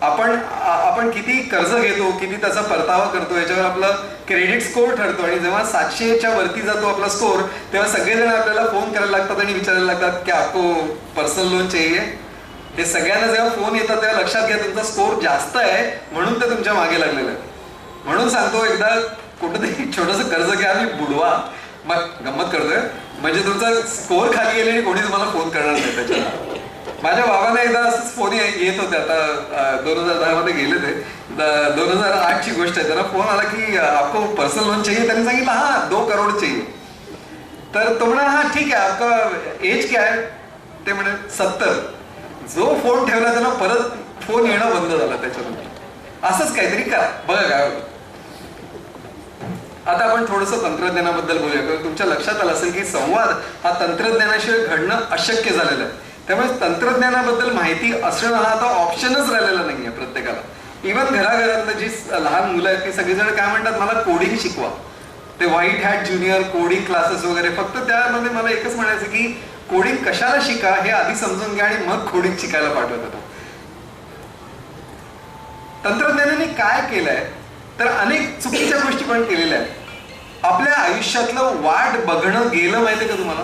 आपण किती कर्ज घेतो, किती त्याचा परतावा करतो याच्यावर आपला क्रेडिट स्कोर ठरतो. आणि जेव्हा 700च्या वरती जातो आपला स्कोर तेव्हा सगळेजण आपल्याला फोन करायला लागतात आणि विचारायला लागतात की आपको पर्सनल लोन चाहिए. हे सगळ्यांना जेव्हा फोन येतात तेव्हा लक्षात घ्या तुमचा स्कोर जास्त आहे म्हणून ते तुमच्या मागे लागलेलं आहे. म्हणून सांगतो एकदा कुठंतरी छोटंसं कर्ज घ्या आणि बुडवा. मग गंमत करतोय म्हणजे तुमचा स्कोर खाली गेले आणि कोणी तुम्हाला फोन करणार नाही त्याच्यात. माझ्या बाबांना एकदा असंच फोन येत होते, आता 2010 मध्ये गेले ते, 2008 ची गोष्ट आहे. त्यांना फोन आला की आपको पर्सनल लोन चाहिए. त्यांनी सांगितलं हा 2 करोड चाहिए. तर तो म्हणा हा ठीक आहे, आपका एज क्या है? ते म्हणे 70. जो फोन ठेवला त्यांना परत फोन येणं बंद झालं त्याच्यानंतर. असंच काहीतरी करा, बघा काय होतं. आता आपण थोडंसं तंत्रज्ञानाबद्दल बोलूया, कारण तुमच्या लक्षात आलं असेल की संवाद हा तंत्रज्ञानाशिवाय घडणं अशक्य झालेलं आहे. त्यामुळे तंत्रज्ञानाबद्दल माहिती असणं हा आता ऑप्शनच राहिलेला नाहीये प्रत्येकाला. इव्हन घराघरातलं जी लहान मुलं आहेत ती सगळीजण काय म्हणतात, मला कोडिंग शिकवा. ते white hat junior coding classes वगैरे. फक्त त्यामध्ये मला एकच म्हणायचं की कोडिंग कशाला शिका हे आधी समजून घ्या आणि मग कोडिंग शिकायला पाठवत होतं. तंत्रज्ञानाने काय केलंय तर अनेक चुकीच्या गोष्टी पण केलेल्या आहेत. आपल्या आयुष्यातलं वाट बघणं गेलं माहितीये का तुम्हाला?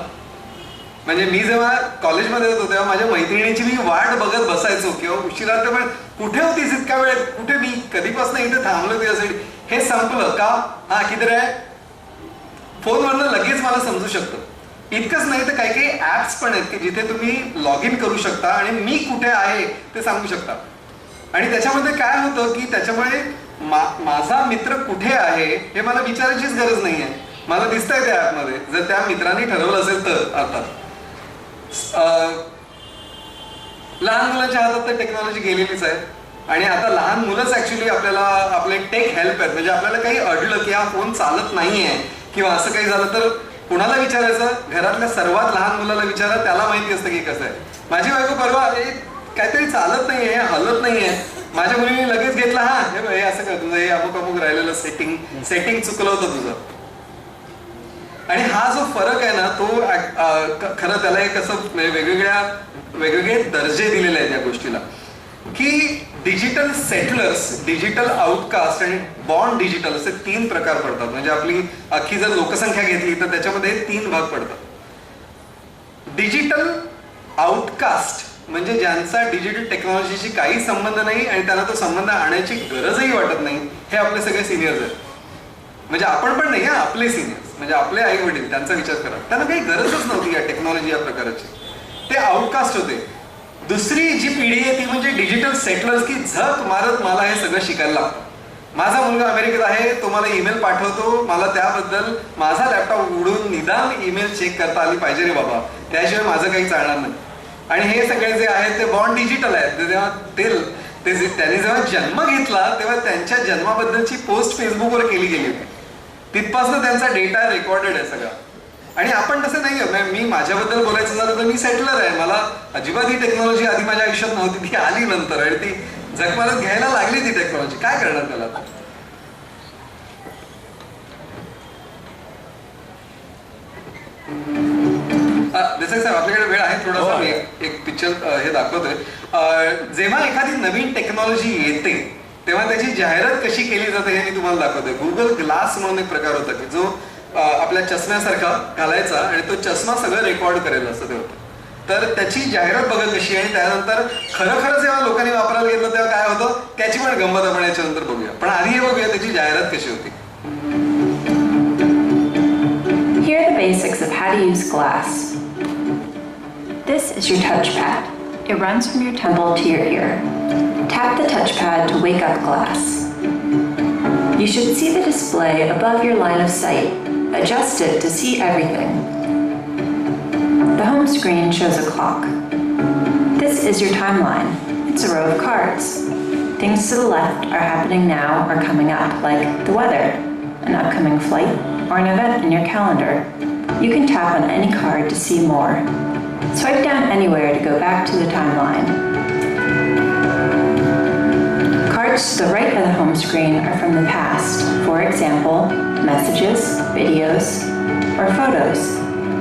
म्हणजे मी जेव्हा कॉलेजमध्ये होतो तेव्हा माझ्या मैत्रिणीची मी वाट बघत बसायचो किंवा उशिरा तर पण कुठे होतीस इतका वेळ, कुठे, मी कधीपासून इथे थांबलो तुझ्यासाठी. हे संपलं का? हा किती आहे, फोनवरनं लगेच मला समजू शकतं. इतकंच नाही तर काही काही ऍप्स पण आहेत की जिथे तुम्ही लॉग इन करू शकता आणि मी कुठे आहे ते सांगू शकता. आणि त्याच्यामध्ये काय होतं की त्याच्यामुळे माझा मित्र कुठे आहे हे मला विचारायचीच गरज नाहीये, मला दिसतंय त्या ऍपमध्ये, जर त्या मित्रांनी ठरवलं असेल तर. अर्थात लहान मुलांच्या हातात तर टेक्नॉलॉजी गेलेलीच आहे आणि आता लहान मुलंच ऍक्च्युली आपल्याला आपले टेक हेल्प आहेत. म्हणजे आपल्याला काही अडलं की हा फोन चालत नाहीये किंवा असं काही झालं तर कुणाला विचारायचं? घरातल्या सर्वात लहान मुलाला विचारा, त्याला माहिती असतं की कसं आहे. माझी बायको परवा काहीतरी चालत नाहीये, हलत नाहीये, माझ्या मुलीने लगेच घेतला, हा हे असं कर, तुझं हे अमुक अमुक राहिलेलं सेटिंग चुकलं होतं तुझं. आणि हा जो फरक आहे ना तो खरं त्याला एक असं वेगवेगळे दर्जे दिलेले आहेत या गोष्टीला, की डिजिटल सेटलर्स, डिजिटल आउटकास्ट आणि बॉर्न डिजिटल असे 3 प्रकार पडतात. म्हणजे आपली अख्खी जर लोकसंख्या घेतली तर त्याच्यामध्ये 3 भाग पडतात. डिजिटल आउटकास्ट म्हणजे ज्यांचा डिजिटल टेक्नॉलॉजीशी काही संबंध नाही आणि त्यांना तो संबंध आणायची गरजही वाटत नाही, हे आपले सगळे सिनियर्स आहेत. म्हणजे आपण पण नाही, आपले सिनियर्स म्हणजे आपले आई वडील, त्यांचा विचार करा, त्यांना काही गरजच नव्हती या टेक्नॉलॉजी या प्रकारची. ते आउटकास्ट होते. दुसरी जी पिढी आहे ती म्हणजे डिजिटल सेटलर्स, की झक मारत मला हे सगळं शिकायला लागतं. माझा मुलगा अमेरिकेत आहे, तो मला ईमेल पाठवतो, मला त्याबद्दल माझा लॅपटॉप उघडून निदान ईमेल चेक करता आली पाहिजे रे बाबा, त्याशिवाय माझं काही चालणार नाही. आणि हे सगळे जे आहेत ते बॉर्न डिजिटल आहेत. तेव्हा त्यांनी जेव्हा जन्म घेतला तेव्हा त्यांच्या जन्माबद्दलची पोस्ट फेसबुकवर केली गेली होती. तिथपासून त्यांचा डेटा रेकॉर्डेड आहे सगळा. आणि आपण तसं नाही आहे. मी माझ्याबद्दल बोलायचं झालं तर मी सेटलर आहे. मला अजिबात ही टेक्नॉलॉजी आधी माझ्या आयुष्यात नव्हती, ती आली नंतर आणि ती जगमाला घ्यायला लागली ती टेक्नॉलॉजी. काय करणार त्याला? देसाई साहेब आपल्याकडे वेळ आहे थोडासा, मी एक पिक्चर हे दाखवतोय. जेव्हा एखादी नवीन टेक्नॉलॉजी येते तेव्हा त्याची जाहिरात कशी केली जाते हे मी तुम्हाला दाखवतोय. गुगल ग्लास म्हणून एक प्रकार होता की जो आपल्या चष्म्यासारखा घालायचा आणि तो चष्मा सगळं रेकॉर्ड करेल असं ते होतं. तर त्याची जाहिरात बघा कशी, आणि त्यानंतर खरं जेव्हा लोकांनी वापरायला घेतलं तेव्हा काय होतं त्याची पण गंमत आपण याच्यानंतर बघूया. पण आधी हे बघूया त्याची जाहिरात कशी होती. Here are the basics of how to use glass. This is your touchpad. It runs from your temple to your ear. Tap the touchpad to wake up glass. You should see the display above your line of sight. Adjust it to see everything. The home screen shows a clock. This is your timeline. It's a row of cards. Things to the left are happening now or coming up, like the weather, an upcoming flight, or an event in your calendar. You can tap on any card to see more. Swipe down anywhere to go back to the timeline. Cards to the right of the home screen are from the past. For example, messages, videos, or photos.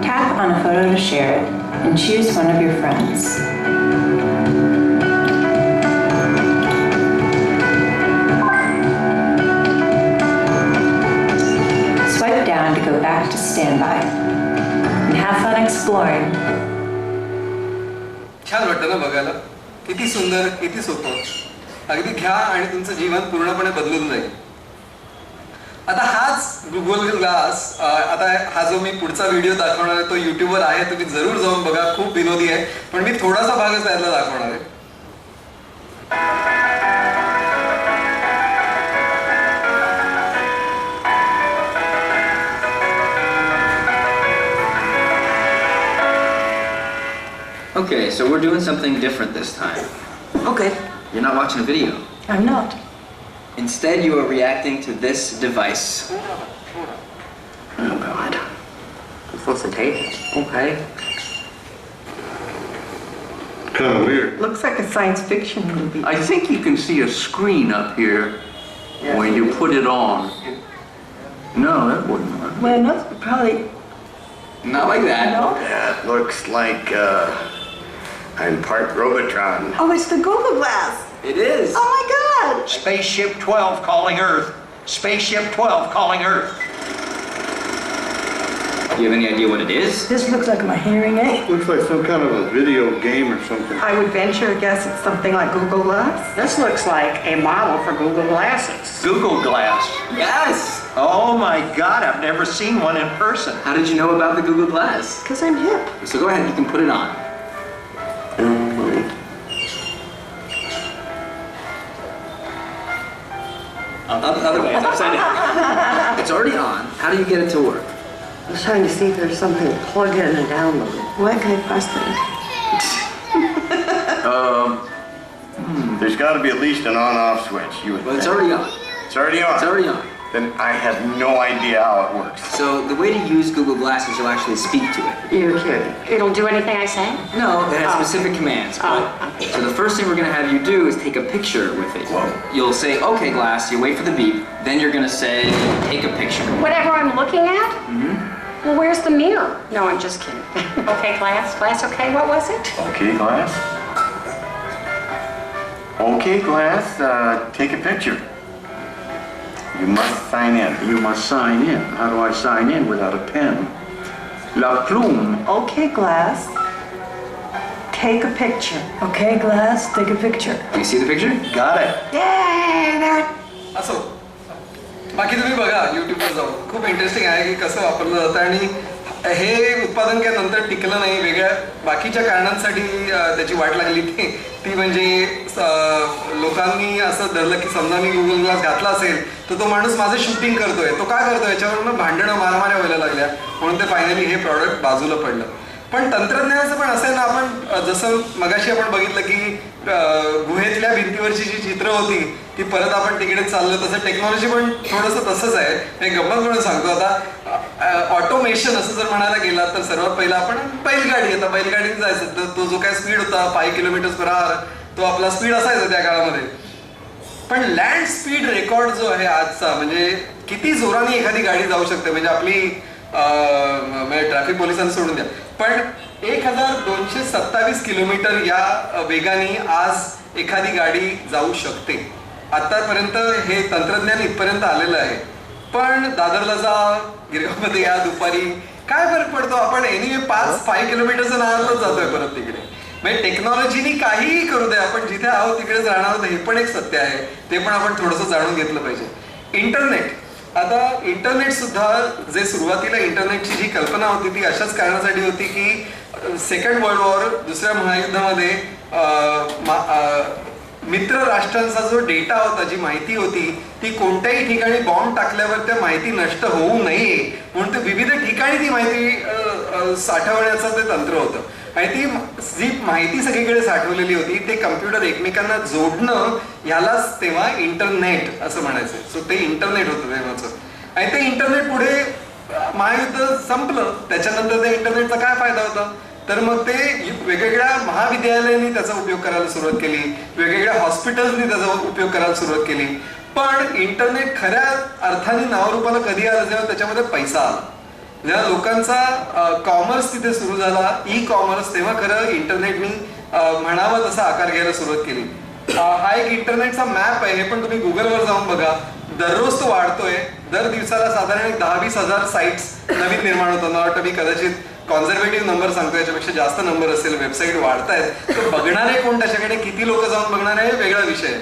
Tap on a photo to share it and choose one of your friends. Swipe down to go back to standby. And have fun exploring. छान वाटतं ना बघायला? किती सुंदर, किती सोपं. अगदी घ्या आणि तुमचं जीवन पूर्णपणे बदलून जाईल. आता हाच गुगल ग्लास, आता हा जो मी पुढचा व्हिडिओ दाखवणार आहे तो युट्यूबवर आहे, तुम्ही जरूर जाऊन बघा, खूप विनोदी आहे. पण मी थोडासा भागच त्यातला दाखवणार आहे. Okay, so we're doing something different this time. Okay, You're not watching a video. I'm not. Instead, you are reacting to this device. Oh God. I'm supposed to tape it. Okay. Kind of weird. Looks like a science fiction movie. I think you can see a screen up here when you put it on. No, that wouldn't work. Well, no, probably. Not like that. No. That looks like I'm part Robotron. Oh, it's the Google Glass. It is. Oh my God. Spaceship 12 calling Earth. Spaceship 12 calling Earth. Do you have any idea what it is? This looks like my hearing aid. Looks like some kind of a video game or something. I would venture a guess it's something like Google Glass. This looks like a model for Google Glasses. Google Glass. Yes. Oh my God, I've never seen one in person. How did you know about the Google Glass? Because I'm hip. So go ahead, you can put it on. Other way, it's upside down. It's already on. How do you get it to work? I was trying to see if there's something to plug in and download. What can I press then? There's got to be at least an on-off switch. You would Well, it's think. already on. It's already on. It's already on. Then I have no idea how it works. So the way to use Google Glass is you'll actually speak to it. You're kidding. It'll do anything I say? No, it has specific commands. okay. So the first thing we're going to have you do is take a picture with it. Whoa. You'll say, okay, Glass, you wait for the beep. Then you're going to say, take a picture. Whatever I'm looking at? Mm-hmm. Well, where's the mirror? No, I'm just kidding. Okay, Glass, okay, what was it? Okay, Glass. Okay, Glass, take a picture. You must sign in. You must sign in. How do I sign in without a pen? La plume. Okay, Glass. Take a picture. Okay, Glass, take a picture. Do you see the picture? Got it. Yay! There. असो, बाकी तुम्ही बघा युट्यूबवर जाऊन, खूप interesting आहे की कसं वापरलं जातं. आणि हे उत्पादन काय नंतर टिकलं नाही, वेगळ्या बाकीच्या कारणांसाठी त्याची वाट लागली. ती म्हणजे लोकांनी असं धरलं की समजा मी गुगल ग्लास घातला असेल तर तो माणूस माझं शूटिंग करतोय, तो काय करतोय याच्यावरून भांडणं मारामाऱ्या व्हायला लागल्या. म्हणून ते फायनली हे प्रॉडक्ट बाजूला पडलं. पण तंत्रज्ञानाचं पण असं आहे ना, आपण जसं मगाशी आपण बघितलं की गुहेतल्या भिंतीवरची जी चित्र होती ती परत आपण तिकडे चाललो, तसं टेक्नॉलॉजी पण थोडंसं तसंच आहे. एक गंमत म्हणून सांगतो, आता ऑटोमेशन असं जर म्हणायला गेला तर सर्वात पहिला आपण बैलगाडी, आता बैलगाडीत जायचं तर तो जो काय स्पीड होता 5 किलोमीटर/आवर तो आपला स्पीड असायचा त्या काळामध्ये. पण लँड स्पीड रेकॉर्ड जो आहे आजचा, म्हणजे किती जोराने एखादी गाडी जाऊ शकते, म्हणजे आपली म्हणजे ट्रॅफिक पोलिसांनी सोडून द्या, पण 1227 किलोमीटर या वेगाने आज एखादी गाडी जाऊ शकते. आतापर्यंत हे तंत्रज्ञान इथपर्यंत आलेलं आहे. पण दादरला जा, गिरगावमध्ये या दुपारी, काय फरक पडतो, आपण एनिवे 5 किलोमीटरचं नावालाच जातोय परत तिकडे. म्हणजे टेक्नॉलॉजीनी काहीही करू दे, आपण जिथे आहोत तिकडेच राहणार आहोत, हे पण एक सत्य आहे. ते पण आपण थोडंसं जाणून घेतलं पाहिजे. इंटरनेट, आता इंटरनेट सुद्धा जे सुरुवातीला इंटरनेटची जी कल्पना होती ती अशाच कारणासाठी होती की सेकंड वर्ल्ड वॉर, दुसऱ्या महायुद्धामध्ये मित्र राष्ट्रांचा जो डेटा होता, जी माहिती होती ती कोणत्याही ठिकाणी बॉम्ब टाकल्यावर त्या माहिती नष्ट होऊ नये म्हणून ते विविध ठिकाणी ती माहिती साठवण्याचं ते तंत्र होतं. आणि ती जी माहिती सगळीकडे साठवलेली होती ते कम्प्युटर एकमेकांना जोडणं, यालाच तेव्हा इंटरनेट असं म्हणायचं. सो ते इंटरनेट होतं तेव्हाचं. आणि ते इंटरनेट पुढे महायुद्ध संपलं, त्याच्यानंतर त्या इंटरनेटचा काय फायदा होता, तर मग ते वेगवेगळ्या महाविद्यालयांनी त्याचा उपयोग करायला सुरुवात केली, वेगवेगळ्या हॉस्पिटल्सनी त्याचा उपयोग करायला सुरुवात केली. पण इंटरनेट खऱ्या अर्थाने नावरूपाला कधी आलं जेव्हा त्याच्यामध्ये पैसा आला, जेव्हा लोकांचा कॉमर्स तिथे सुरू झाला, ई कॉमर्स, तेव्हा खरं इंटरनेटनी म्हणावं तसा आकार घ्यायला सुरुवात केली. हा एक इंटरनेटचा मॅप आहे, हे पण तुम्ही गुगलवर जाऊन बघा. दररोज तो वाढतोय. दर दिवसाला साधारण 10-20 हजार साईट्स नवीन निर्माण होतात. मला वाटतं मी कदाचित कॉन्झर्वेटिव्ह नंबर सांगतो, याच्यापेक्षा जास्त नंबर असेल. वेबसाईट वाढतायत, तर बघणारे कोण, त्याच्याकडे किती लोक जाऊन बघणार आहे वेगळा विषय आहे.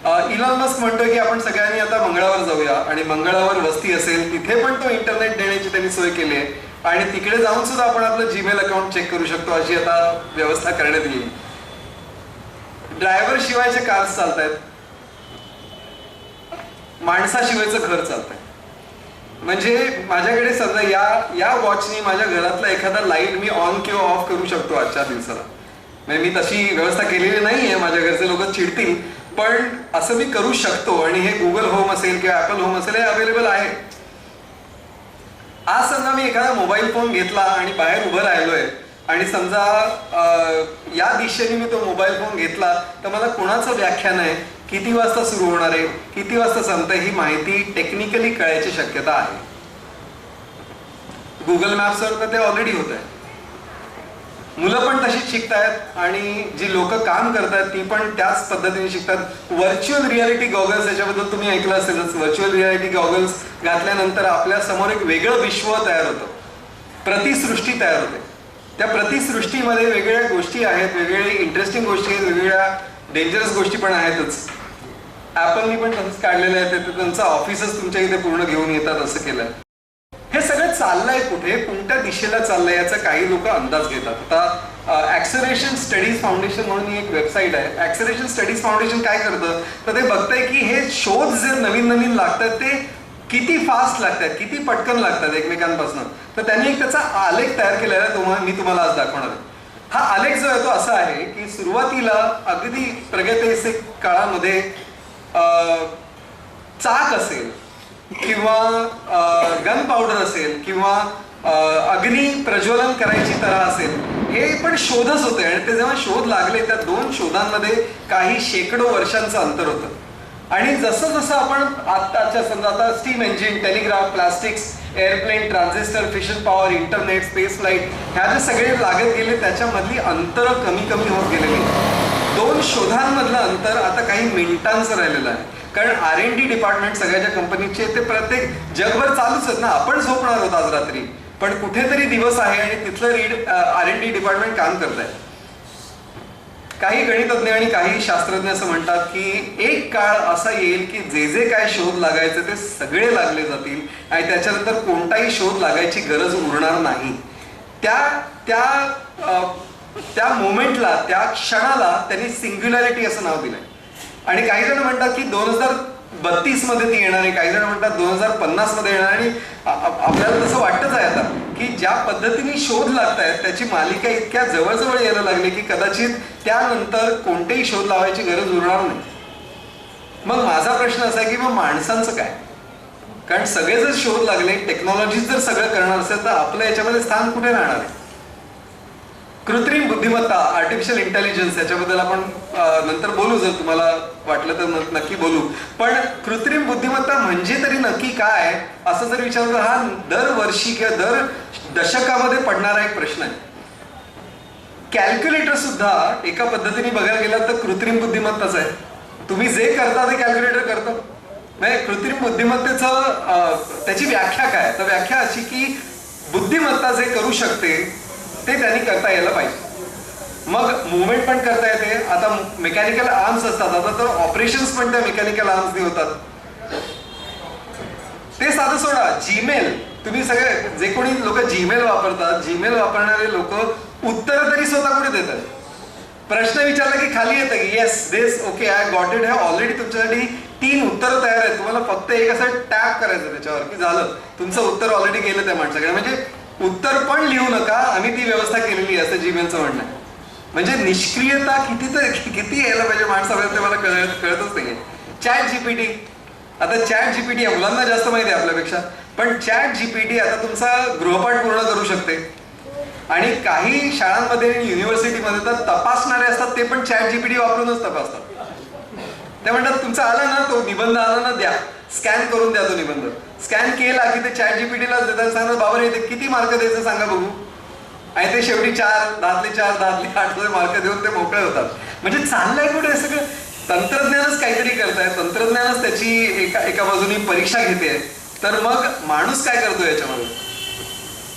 इलॉन मस्क म्हणतोय की आपण सगळ्यांनी आता मंगळावर जाऊया आणि मंगळावर वस्ती असेल तिथे पण तो इंटरनेट देण्याची त्यांनी सोय केली आहे आणि तिकडे जाऊन सुद्धा आपण आपलं जीमेल अकाउंट चेक करू शकतो अशी आता व्यवस्था करण्यात येईल. ड्रायव्हर शिवायचे कार्स चालत आहेत, माणसाशिवायचं घर चालतंय. म्हणजे माझ्याकडे समजा या वॉचनी माझ्या घरातला एखादा लाईट मी ऑन किंवा ऑफ करू शकतो आजच्या दिवसाला. म्हणजे मी तशी व्यवस्था केलेली नाहीये, माझ्या घरचे लोक चिडतील, पण असं मी करू शकतो आणि हे गुगल होम असेल किंवा ऍपल होम असेल हे अवेलेबल आहे. आज समजा मी एखादा मोबाईल फोन घेतला आणि बाहेर उभं राहिलोय आणि समजा या दिशेने मी तो मोबाईल फोन घेतला तर मला कोणाचं व्याख्यान आहे, किती वाजता सुरू होणार आहे, किती वाजता संपतंय ही माहिती टेक्निकली कळायची शक्यता आहे. गुगल मॅप्सवर तर ते ऑलरेडी होत आहे. मुलं पण तशीच शिकतायत आणि जी लोक काम करतात ती पण त्याच पद्धतीने शिकतात. व्हर्च्युअल रियालिटी गॉगल्स याच्याबद्दल तुम्ही ऐकलं असेलच. व्हर्च्युअल रियालिटी गॉगल्स घातल्यानंतर आपल्या समोर एक वेगळं विश्व तयार होतं, प्रतिसृष्टी तयार होते. त्या प्रतिसृष्टीमध्ये वेगवेगळ्या गोष्टी आहेत, वेगवेगळे इंटरेस्टिंग गोष्टी आहेत, वेगवेगळ्या डेंजरस गोष्टी पण आहेतच. ऍपलनी पण तसंच काढलेलं आहे, ते त्यांचं ऑफिसच तुमच्या इथे पूर्ण घेऊन येतात असं केलंय. हे सगळं चाललंय कुठे, कोणत्या दिशेला चाललंय याचा काही लोक अंदाज घेतात. आता ऍक्सेलरेशन स्टडीज फाउंडेशन म्हणून एक वेबसाईट आहे. ऍक्सेलरेशन स्टडीज फाउंडेशन काय करतं तर ते बघतंय की हे शोध जे नवीन नवीन लागतात ते किती फास्ट लागतात, किती पटकन लागतात एकमेकांपासून. तर त्यांनी एक त्याचा आलेख तयार केलेला आहे, मी तुम्हाला आज दाखवणार आहे. हा आलेख जो आहे तो असा आहे की सुरुवातीला अगदी प्रागैतिहासिक काळामध्ये चाक असेल किंवा गन पावडर असेल किंवा अग्नी प्रज्वलन करायची तरा असेल, हे पण शोधच होते. आणि ते जेव्हा शोध लागले त्या दोन शोधांमध्ये काही शेकडो वर्षांचं अंतर होतं. आणि जसं जसं आपण आत्ताच्या समजा आता steam engine, telegraph, plastics, airplane, transistor, fission power, internet, space flight ह्या जे सगळे लागत गेले त्याच्यामधली अंतरं कमी कमी होत गेलेली. दोन शोधांमधलं अंतर आता काही मिनिटांचं राहिलेलं आहे. कारण R&D डिपार्टमेंट सगळ्याच्या कंपनीचे ते प्रत्येक जगभर चालूच आहेत ना. आपण झोपणार आहोत आज रात्री, पण कुठेतरी दिवस आहे आणि तिथलं R&D डिपार्टमेंट काम करत आहे. काही गणितज्ञ आणि काही शास्त्रज्ञ असं म्हणतात की एक काळ असा येईल की जे जे काय शोध लागायचे ते सगळे लागले जातील आणि त्याच्यानंतर कोणताही शोध लागायची गरज उरणार नाही. त्या मोमेंटला, त्या क्षणाला त्यांनी सिंग्युलॅरिटी असं नाव दिलंय. आणि काही जण म्हणतात की 2032 मध्ये ती येणार आहे, काही जण म्हणतात 2050 मध्ये येणार. आणि आपल्याला तसं वाटतच आहे आता की ज्या पद्धतीने शोध लागतायत त्याची मालिका इतक्या जवळजवळ यायला लागली की कदाचित त्यानंतर कोणतेही शोध लावायची गरज उरणार नाही. मग माझा प्रश्न असा आहे की मग माणसांचं काय? कारण सगळे जर शोध लागले, टेक्नॉलॉजी जर सगळं करणार असेल तर आपलं याच्यामध्ये स्थान कुठे राहणार आहे? कृत्रिम बुद्धिमत्ता, आर्टिफिशियल इंटेलिजन्स, याच्याबद्दल आपण नंतर बोलू, जर तुम्हाला वाटलं तर नक्की बोलू. पण कृत्रिम बुद्धिमत्ता म्हणजे तरी नक्की काय असं जर विचारलं तर हा दरवर्षी किंवा दर दशकामध्ये पडणारा एक प्रश्न आहे. कॅल्क्युलेटर सुद्धा एका पद्धतीने बघायला गेला तर कृत्रिम बुद्धिमत्ताच आहे. तुम्ही जे करता ते कॅल्क्युलेटर करतं. म्हणजे कृत्रिम बुद्धिमत्तेचं त्याची व्याख्या काय? तर व्याख्या अशी की बुद्धिमत्ता जे करू शकते ते त्यांनी करता यायला पाहिजे. मग मुवमेंट पण करता येते. आता मेकॅनिकल आर्म्स असतात, आता तर ऑपरेशन्स पण त्या मेकॅनिकल आर्म्सनी होतात. ते साधं सोडा, जीमेल, तुम्ही सगळे जे कोणी लोक जीमेल वापरतात, जीमेल वापरणारे लोक उत्तर तरी स्वतः कुठे देतात? प्रश्न विचारला की खाली येतं की yes, this, okay, I got it. हे ऑलरेडी तुमच्यासाठी 3 उत्तर तयार आहेत. तुम्हाला फक्त एक असं टॅप करायचं त्याच्यावर की झालं, तुमचं उत्तर ऑलरेडी गेलं त्या माणसाकडे. म्हणजे उत्तर पण लिहू नका, आम्ही ती व्यवस्था केलेली आहे असं जीमेलचं म्हणणं आहे. म्हणजे निष्क्रियता किती यायला पाहिजे माणसाला ते मला कळतच नाहीये. चॅट जीपीटी, आता चॅट जीपीटी मुलांना जास्त माहिती आहे आपल्यापेक्षा, पण चॅट जीपीटी आता तुमचा गृहपाठ पूर्ण करू शकते. आणि काही शाळांमध्ये युनिव्हर्सिटीमध्ये तर तपासणारे असतात ते पण चॅट जीपीटी वापरूनच तपासतात. ते म्हणतात तुमचा आला ना, तो निबंध आला ना, द्या, स्कॅन करून द्या तो निबंध. स्कॅन केला की ते चॅट जीपीटीला देतात. सांगा बाबा रे किती मार्क द्यायचं सांगा बघू. आणि ते शेवटी 4, 10तले 4, 10तले 8 मार्क देऊन ते मोकळे होतात. म्हणजे चाललंय कुठे सगळं? तंत्रज्ञानच काहीतरी करताय, तंत्रज्ञानच त्याची एका बाजूनी परीक्षा घेते. तर मग माणूस काय करतो याच्यामध्ये?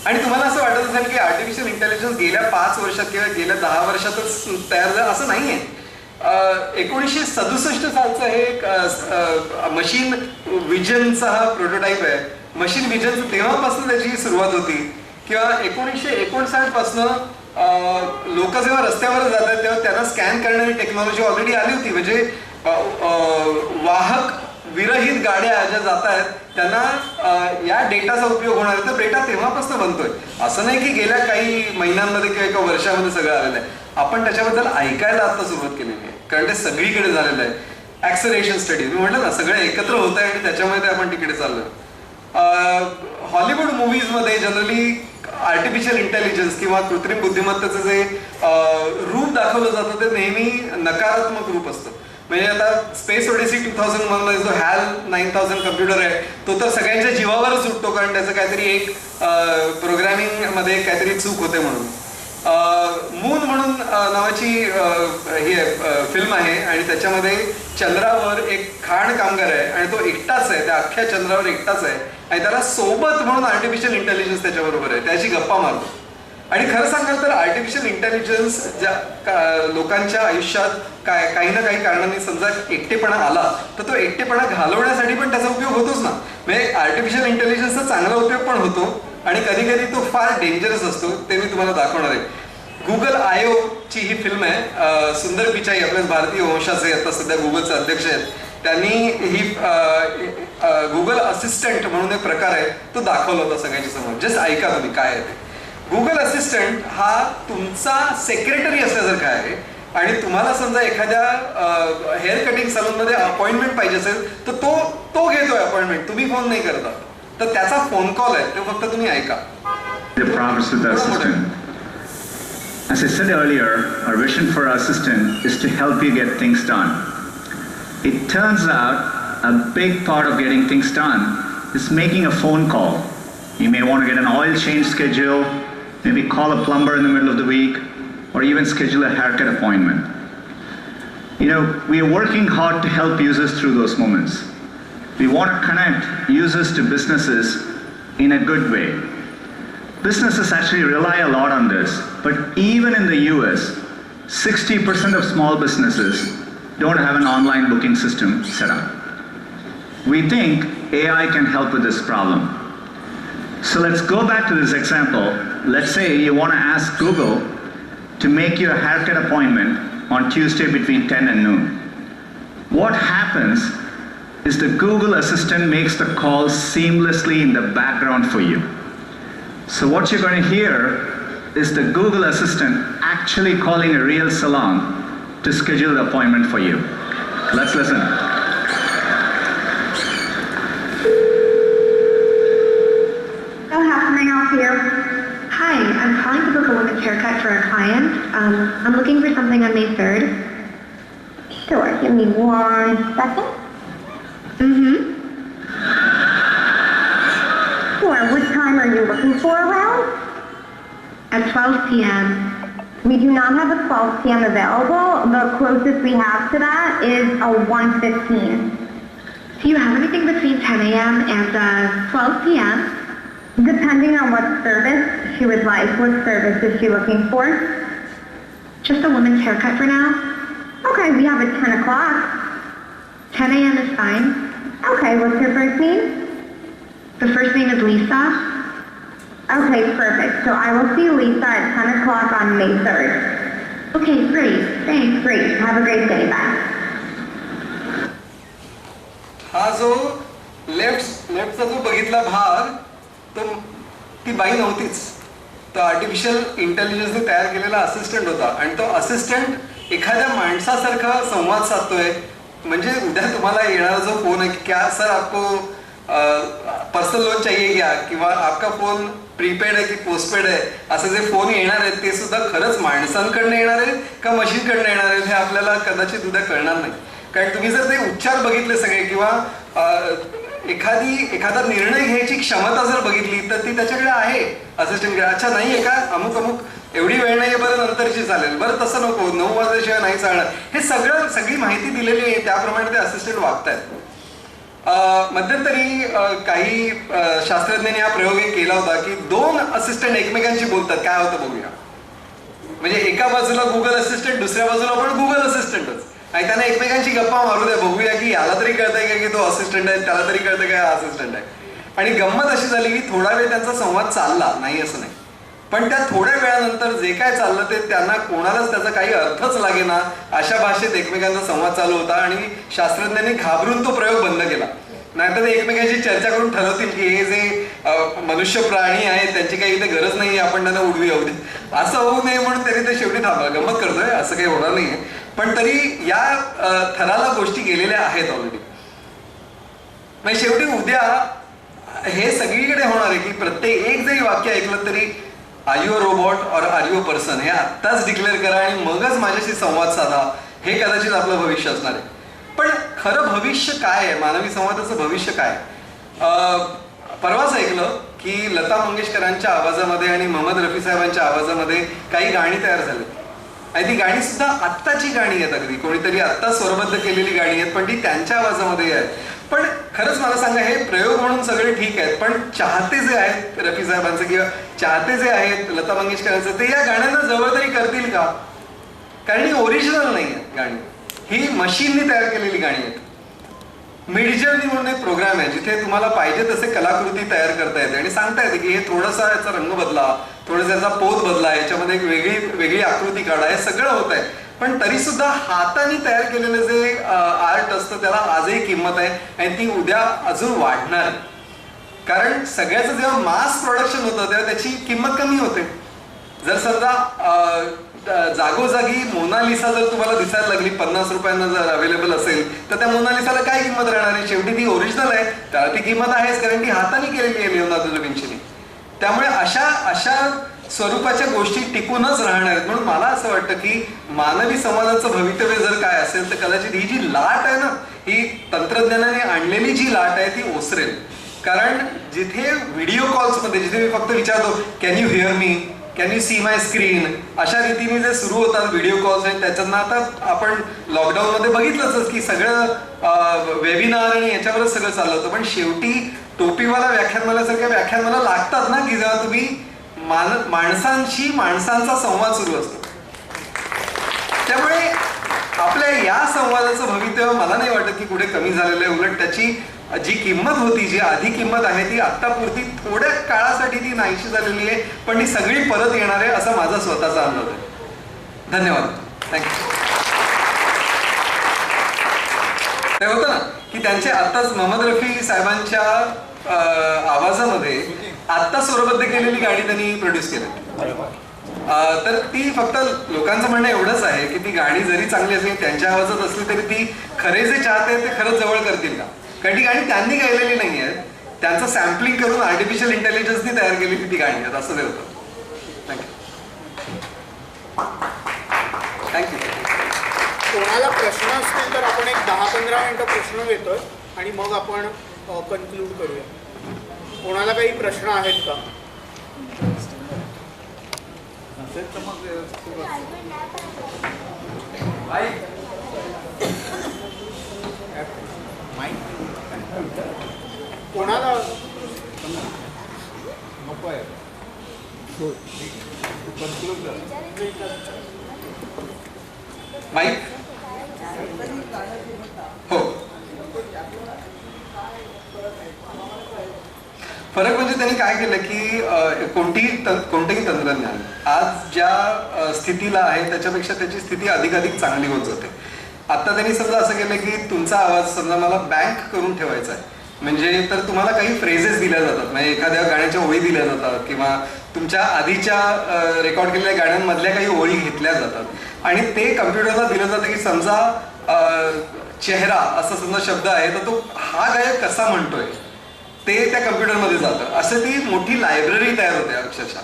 आणि तुम्हाला असं वाटत असेल की आर्टिफिशियल इंटेलिजन्स गेल्या 5 वर्षात किंवा गेल्या 10 वर्षातच तयार झालं, असं नाहीये. 1967 सालचं हे एक मशीन विजनचा हा प्रोटोटाईप आहे. मशीन विजन तेव्हापासून त्याची सुरुवात होती, किंवा 1959 पासून लोक जेव्हा रस्त्यावर जातात तेव्हा त्यांना स्कॅन करणारी टेक्नॉलॉजी ऑलरेडी आली होती. म्हणजे वाहक विरहित गाड्या ज्या जात आहेत त्यांना या डेटाचा उपयोग होणार आहे. तर डेटा तेव्हापासून बनतोय, असं नाही की गेल्या काही महिन्यांमध्ये किंवा एका वर्षामध्ये सगळं आलेलं आहे. आपण त्याच्याबद्दल ऐकायला आता सुरुवात केलेली आहे, कारण ते सगळीकडे झालेलं आहे. ऍक्सलरेशन स्टडी मी म्हटलं ना, सगळं एकत्र होत आहे आणि त्याच्यामध्ये आपण तिकडे चाललोय. हॉलिवूड मूव्हीजमध्ये जनरली आर्टिफिशियल इंटेलिजन्स किंवा कृत्रिम बुद्धिमत्तेचं जे रूप दाखवलं जातं ते नेहमी नकारात्मक रूप असतं. म्हणजे आता स्पेस ओडिसी 2001 मध्ये जो HAL 9000 कम्प्युटर आहे तो तर सगळ्यांच्या जीवावरच उठतो, कारण त्याचं काहीतरी एक प्रोग्रॅमिंग मध्ये काहीतरी चूक होते म्हणून. मून म्हणून नावाची ही फिल्म आहे आणि त्याच्यामध्ये चंद्रावर एक खाण कामगार आहे आणि तो एकटाच आहे, त्या अख्ख्या चंद्रावर एकटाच आहे आणि त्याला सोबत म्हणून आर्टिफिशियल इंटेलिजन्स त्याच्याबरोबर आहे, त्याची गप्पा मारतो. आणि खरं सांगाल तर आर्टिफिशियल इंटेलिजन्स ज्या लोकांच्या आयुष्यात काही ना काही कारणाने समजा एकटेपणा आला तर तो एकटेपणा घालवण्यासाठी पण त्याचा उपयोग होतोच ना. म्हणजे आर्टिफिशियल इंटेलिजन्सचा चांगला उपयोग पण होतो आणि कधी कधी तो फार डेंजरस असतो, ते मी तुम्हाला दाखवणार आहे. गुगल I/O ची ही फिल्म आहे. सुंदर पिचाई आपल्या भारतीय वंशाचे आता सध्या गुगलचे अध्यक्ष आहेत, त्यांनी ही गुगल असिस्टंट म्हणून एक प्रकार आहे तो दाखवला होता सगळ्यांच्या समोर. जस्ट ऐका तुम्ही काय आहे ते. गुगल असिस्टंट हा तुमचा सेक्रेटरी असल्यासारखा आहे आणि तुम्हाला समजा एखाद्या हेअर कटिंग सलूनमध्ये अपॉइंटमेंट पाहिजे असेल तर तो घेतोय अपॉइंटमेंट, तुम्ही फोन नाही करता. तर त्याचा फोन कॉल आहे, तो फक्त तुम्ही ऐका. The progress with the assistant. As I said earlier, our vision for our assistant is to help you get things done. It turns out a big part of getting things done is making a phone call. You may want to get an oil change schedule, maybe call a plumber in the middle of the week, or even schedule a haircut appointment. You know, we are working hard to help users through those moments. We want to connect users to businesses in a good way. Businesses actually rely a lot on this, but even in the US, 60% of small businesses don't have an online booking system set up. We think AI can help with this problem. So let's go back to this example. Let's say you want to ask Google to make you a haircut appointment on Tuesday between 10 and noon. What happens is the Google Assistant makes the call seamlessly in the background for you. So what you're going to hear is the Google Assistant actually calling a real salon to schedule the appointment for you. Let's listen. So how can I help you? Hi, I'm calling to book a woman's haircut for a client. I'm looking for something on May 3rd. Sure, give me 1 second. Sure, what time are you looking for around? At 12 p.m. We do not have a 12 p.m. available. The closest we have to that is a 1:15. Do you have anything between 10 a.m. and 12 p.m.? Depending on what service she would like. What service is she looking for? Just a woman's haircut for now? Okay, we have at 10 o'clock. 10 a.m. is fine. Okay, what's her first name? The first name is Lisa. Okay, perfect. So I will see Lisa at 10 o'clock on May 3rd. Okay, great. Thanks, great. Have a great day. Bye. हा जो लेफ्टचा जो बघितला भाग तो ती बाई नव्हतीच, तो आर्टिफिशियल इंटेलिजन्सने तयार केलेला असिस्टंट होता. आणि तो असिस्टंट एखाद्या माणसासारखा संवाद साधतोय. म्हणजे उद्या तुम्हाला येणारा जो फोन आहे की क्या सर आपको पर्सनल लोन चाहिए क्या, किंवा आपका फोन प्रीपेड आहे की पोस्टपेड आहे, असे जे फोन येणार आहेत ते सुद्धा खरंच माणसांकडनं येणार आहेत का मशीनकडनं येणार आहेत हे आपल्याला कदाचित उद्या कळणार नाही. कारण तुम्ही जर ते उच्चार बघितले सगळे किंवा एखादा निर्णय घ्यायची क्षमता जर बघितली तर ती त्याच्याकडे आहे असिस्टंटकडे. अच्छा नाहीये का, अमुक एवढी वेळ नाहीये, बरं नंतरची चालेल, बरं तसं नको, 9 वाजल्याशिवाय नाही चालणार, हे सगळी माहिती दिलेली आहे. त्याप्रमाणे ते असिस्टंट वागतायत. मध्यंतरी काही शास्त्रज्ञांनी हा प्रयोग केला होता की 2 असिस्टंट एकमेकांशी बोलतात. काय होतं बघूया. म्हणजे एका बाजूला गुगल असिस्टंट, दुसऱ्या बाजूला पण गुगल असिस्टंटच. आणि त्यांना एकमेकांची गप्पा मारू द्या, बघूया की याला तरी कळतंय का की तो असिस्टंट आहे, त्याला तरी कळतंय का हा असिस्टंट आहे. आणि गंमत अशी झाली की थोडा वेळ त्यांचा संवाद चालला, नाही असं नाही, पण त्या थोड्या वेळानंतर जे काय चाललं ते त्यांना कोणालाच त्याचा काही अर्थच लागेना अशा भाषेत एकमेकांचा संवाद चालू होता. आणि शास्त्रज्ञांनी घाबरून तो प्रयोग बंद केला. नाहीतर ते एकमेकांशी चर्चा करून ठरवतील की हे जे मनुष्य प्राणी आहेत त्यांची काही इथे गरज नाही, आपण त्यांना उडवी येऊ दे, असं होऊ नये म्हणून त्यांनी ते शेवटी थांबलं. गंमत करतोय, असं काही होणार नाहीये, पण तरी या थराला गोष्टी गेलेल्या आहेत ऑलरेडी. म्हणजे शेवटी उद्या हे सगळीकडे होणार आहे की प्रत्येक एक जरी वाक्य ऐकलं तरी आर यू अ रोबोट और आर यू अ पर्सन हे आत्ताच डिक्लेअर करा आणि मगच माझ्याशी संवाद साधा. हे कदाचित आपलं भविष्य असणार आहे. पण खरं भविष्य काय आहे, मानवी संवादाचं भविष्य काय? परवाच ऐकलं की लता मंगेशकरांच्या आवाजामध्ये आणि मोहम्मद रफी साहेबांच्या आवाजामध्ये काही गाणी तयार झाली आणि ती गाणी सुद्धा आत्ताची गाणी आहेत, अगदी कोणीतरी आत्ता स्वरबद्ध केलेली गाणी आहेत, पण ती त्यांच्या आवाजामध्ये आहे. पण खरंच मला सांगा, हे प्रयोग म्हणून सगळे ठीक आहेत, पण चाहते जे आहेत रफी साहेबांचे किंवा चाहते जे आहेत लता मंगेशकरांचं, ते या गाण्यांना जवळ तरी करतील का? कारण ही ओरिजिनल नाही आहेत गाणी, ही मशीननी तयार केलेली गाणी आहेत. मिडजर्नी म्हणून एक प्रोग्राम आहे जिथे तुम्हाला पाहिजे तसे कलाकृती तयार करता येते आणि सांगता येते की हे थोडासा याचा रंग बदला, थोडासा याचा पोत बदला, याच्यामध्ये एक वेगळी आकृती काढा, हे सगळं होत आहे. पण तरी सुद्धा हाताने तयार केलेलं जे आर्ट असतं त्याला आजही किंमत आहे आणि ती उद्या अजून वाढणार. कारण सगळ्याचं जेव्हा मास प्रोडक्शन होतं तेव्हा त्याची किंमत कमी होते. जर समजा जागोजागी मोनालिसा जर तुम्हाला दिसायला लागली 50 रुपयांना जर अवेलेबल असेल तर त्या मोनालिसाला काय किंमत राहणार आहे? शेवटी ती ओरिजिनल आहे, त्याला ती किंमत आहेच, कारण ती हाताने केलेली आहे लिओनार्दो दा विंचीने. त्यामुळे अशा स्वरूपाच्या गोष्टी टिकूनच राहणार आहेत. म्हणून मला असं वाटतं की मानवी समाजाचं भवितव्य जर काय असेल तर कदाचित ही जी लाट आहे ना, ही तंत्रज्ञानाने आणलेली जी लाट आहे ती ओसरेल. कारण जिथे व्हिडिओ कॉल्समध्ये जिथे मी फक्त विचारतो can you here me, can you see my screen, अशा रीतीने जे सुरू होतात व्हिडिओ कॉल्स आहेत त्याच्यानं आता आपण लॉकडाऊनमध्ये बघितलंच की सगळं वेबिनार आणि याच्यावरच सगळं चाललं होतं. पण शेवटी टोपीवाला व्याख्यानमालासारख्या व्याख्यानमाला लागतात ना की जेव्हा तुम्ही माणसांशी माणसांचा संवाद सुरू असतो. त्यामुळे आपल्या या संवादाचं भवितव्य मला नाही वाटत की कुठे कमी झालेलं आहे. उलट त्याची जी किंमत होती, जी आधी किंमत आहे ती आत्तापुरती थोड्या काळासाठी ती नाहीशी झालेली आहे, पण ती सगळी परत येणार आहे असा माझा स्वतःचा अंदाज आहे. धन्यवाद. थँक्यू. ते होतं ना की त्यांचे आत्ताच मोहम्मद रफी साहेबांच्या आवाजामध्ये आत्ता स्वरबद्ध केलेली गाणी त्यांनी प्रोड्यूस केली. तर ती फक्त लोकांचं म्हणणं एवढंच आहे की ती गाणी जरी चांगली असली त्यांच्या आवाजात असली तरी ती खरे जे चाहते ते खरंच जवळ करतील का? कारण ती गाणी त्यांनी गायलेली नाही आहेत, त्यांचं सॅम्पलिंग करून आर्टिफिशियल इंटेलिजन्सनी तयार केलेली ती गाणी आहेत, असं ते होतं. थँक्यू. कोणाला प्रश्न असतील तर आपण एक 10-15 मिनिटं प्रश्न घेतोय आणि मग आपण कन्क्लूड करूया. कोणाला काही प्रश्न आहेत का? कोणाला माईक? हो. फरक म्हणजे त्यांनी काय केलं की कोणतेही तंत्रज्ञान आज ज्या स्थितीला आहे त्याच्यापेक्षा त्याची स्थिती अधिकाधिक चांगली होत जाते. आता त्यांनी समजा असं केलं की तुमचा आवाज समजा मला बँक करून ठेवायचा आहे, म्हणजे तर तुम्हाला काही फ्रेजेस दिल्या जातात, म्हणजे एखाद्या गाण्याच्या ओळी दिल्या जातात किंवा तुमच्या आधीच्या रेकॉर्ड केलेल्या गाण्यांमधल्या काही ओळी घेतल्या जातात आणि ते कम्प्युटरला दिलं जातं की समजा चेहरा असा समजा शब्द आहे तर तो हा गायक कसा म्हणतोय ते त्या कम्प्युटरमध्ये जातं. असं ती मोठी लायब्ररी तयार होते अक्षरशः.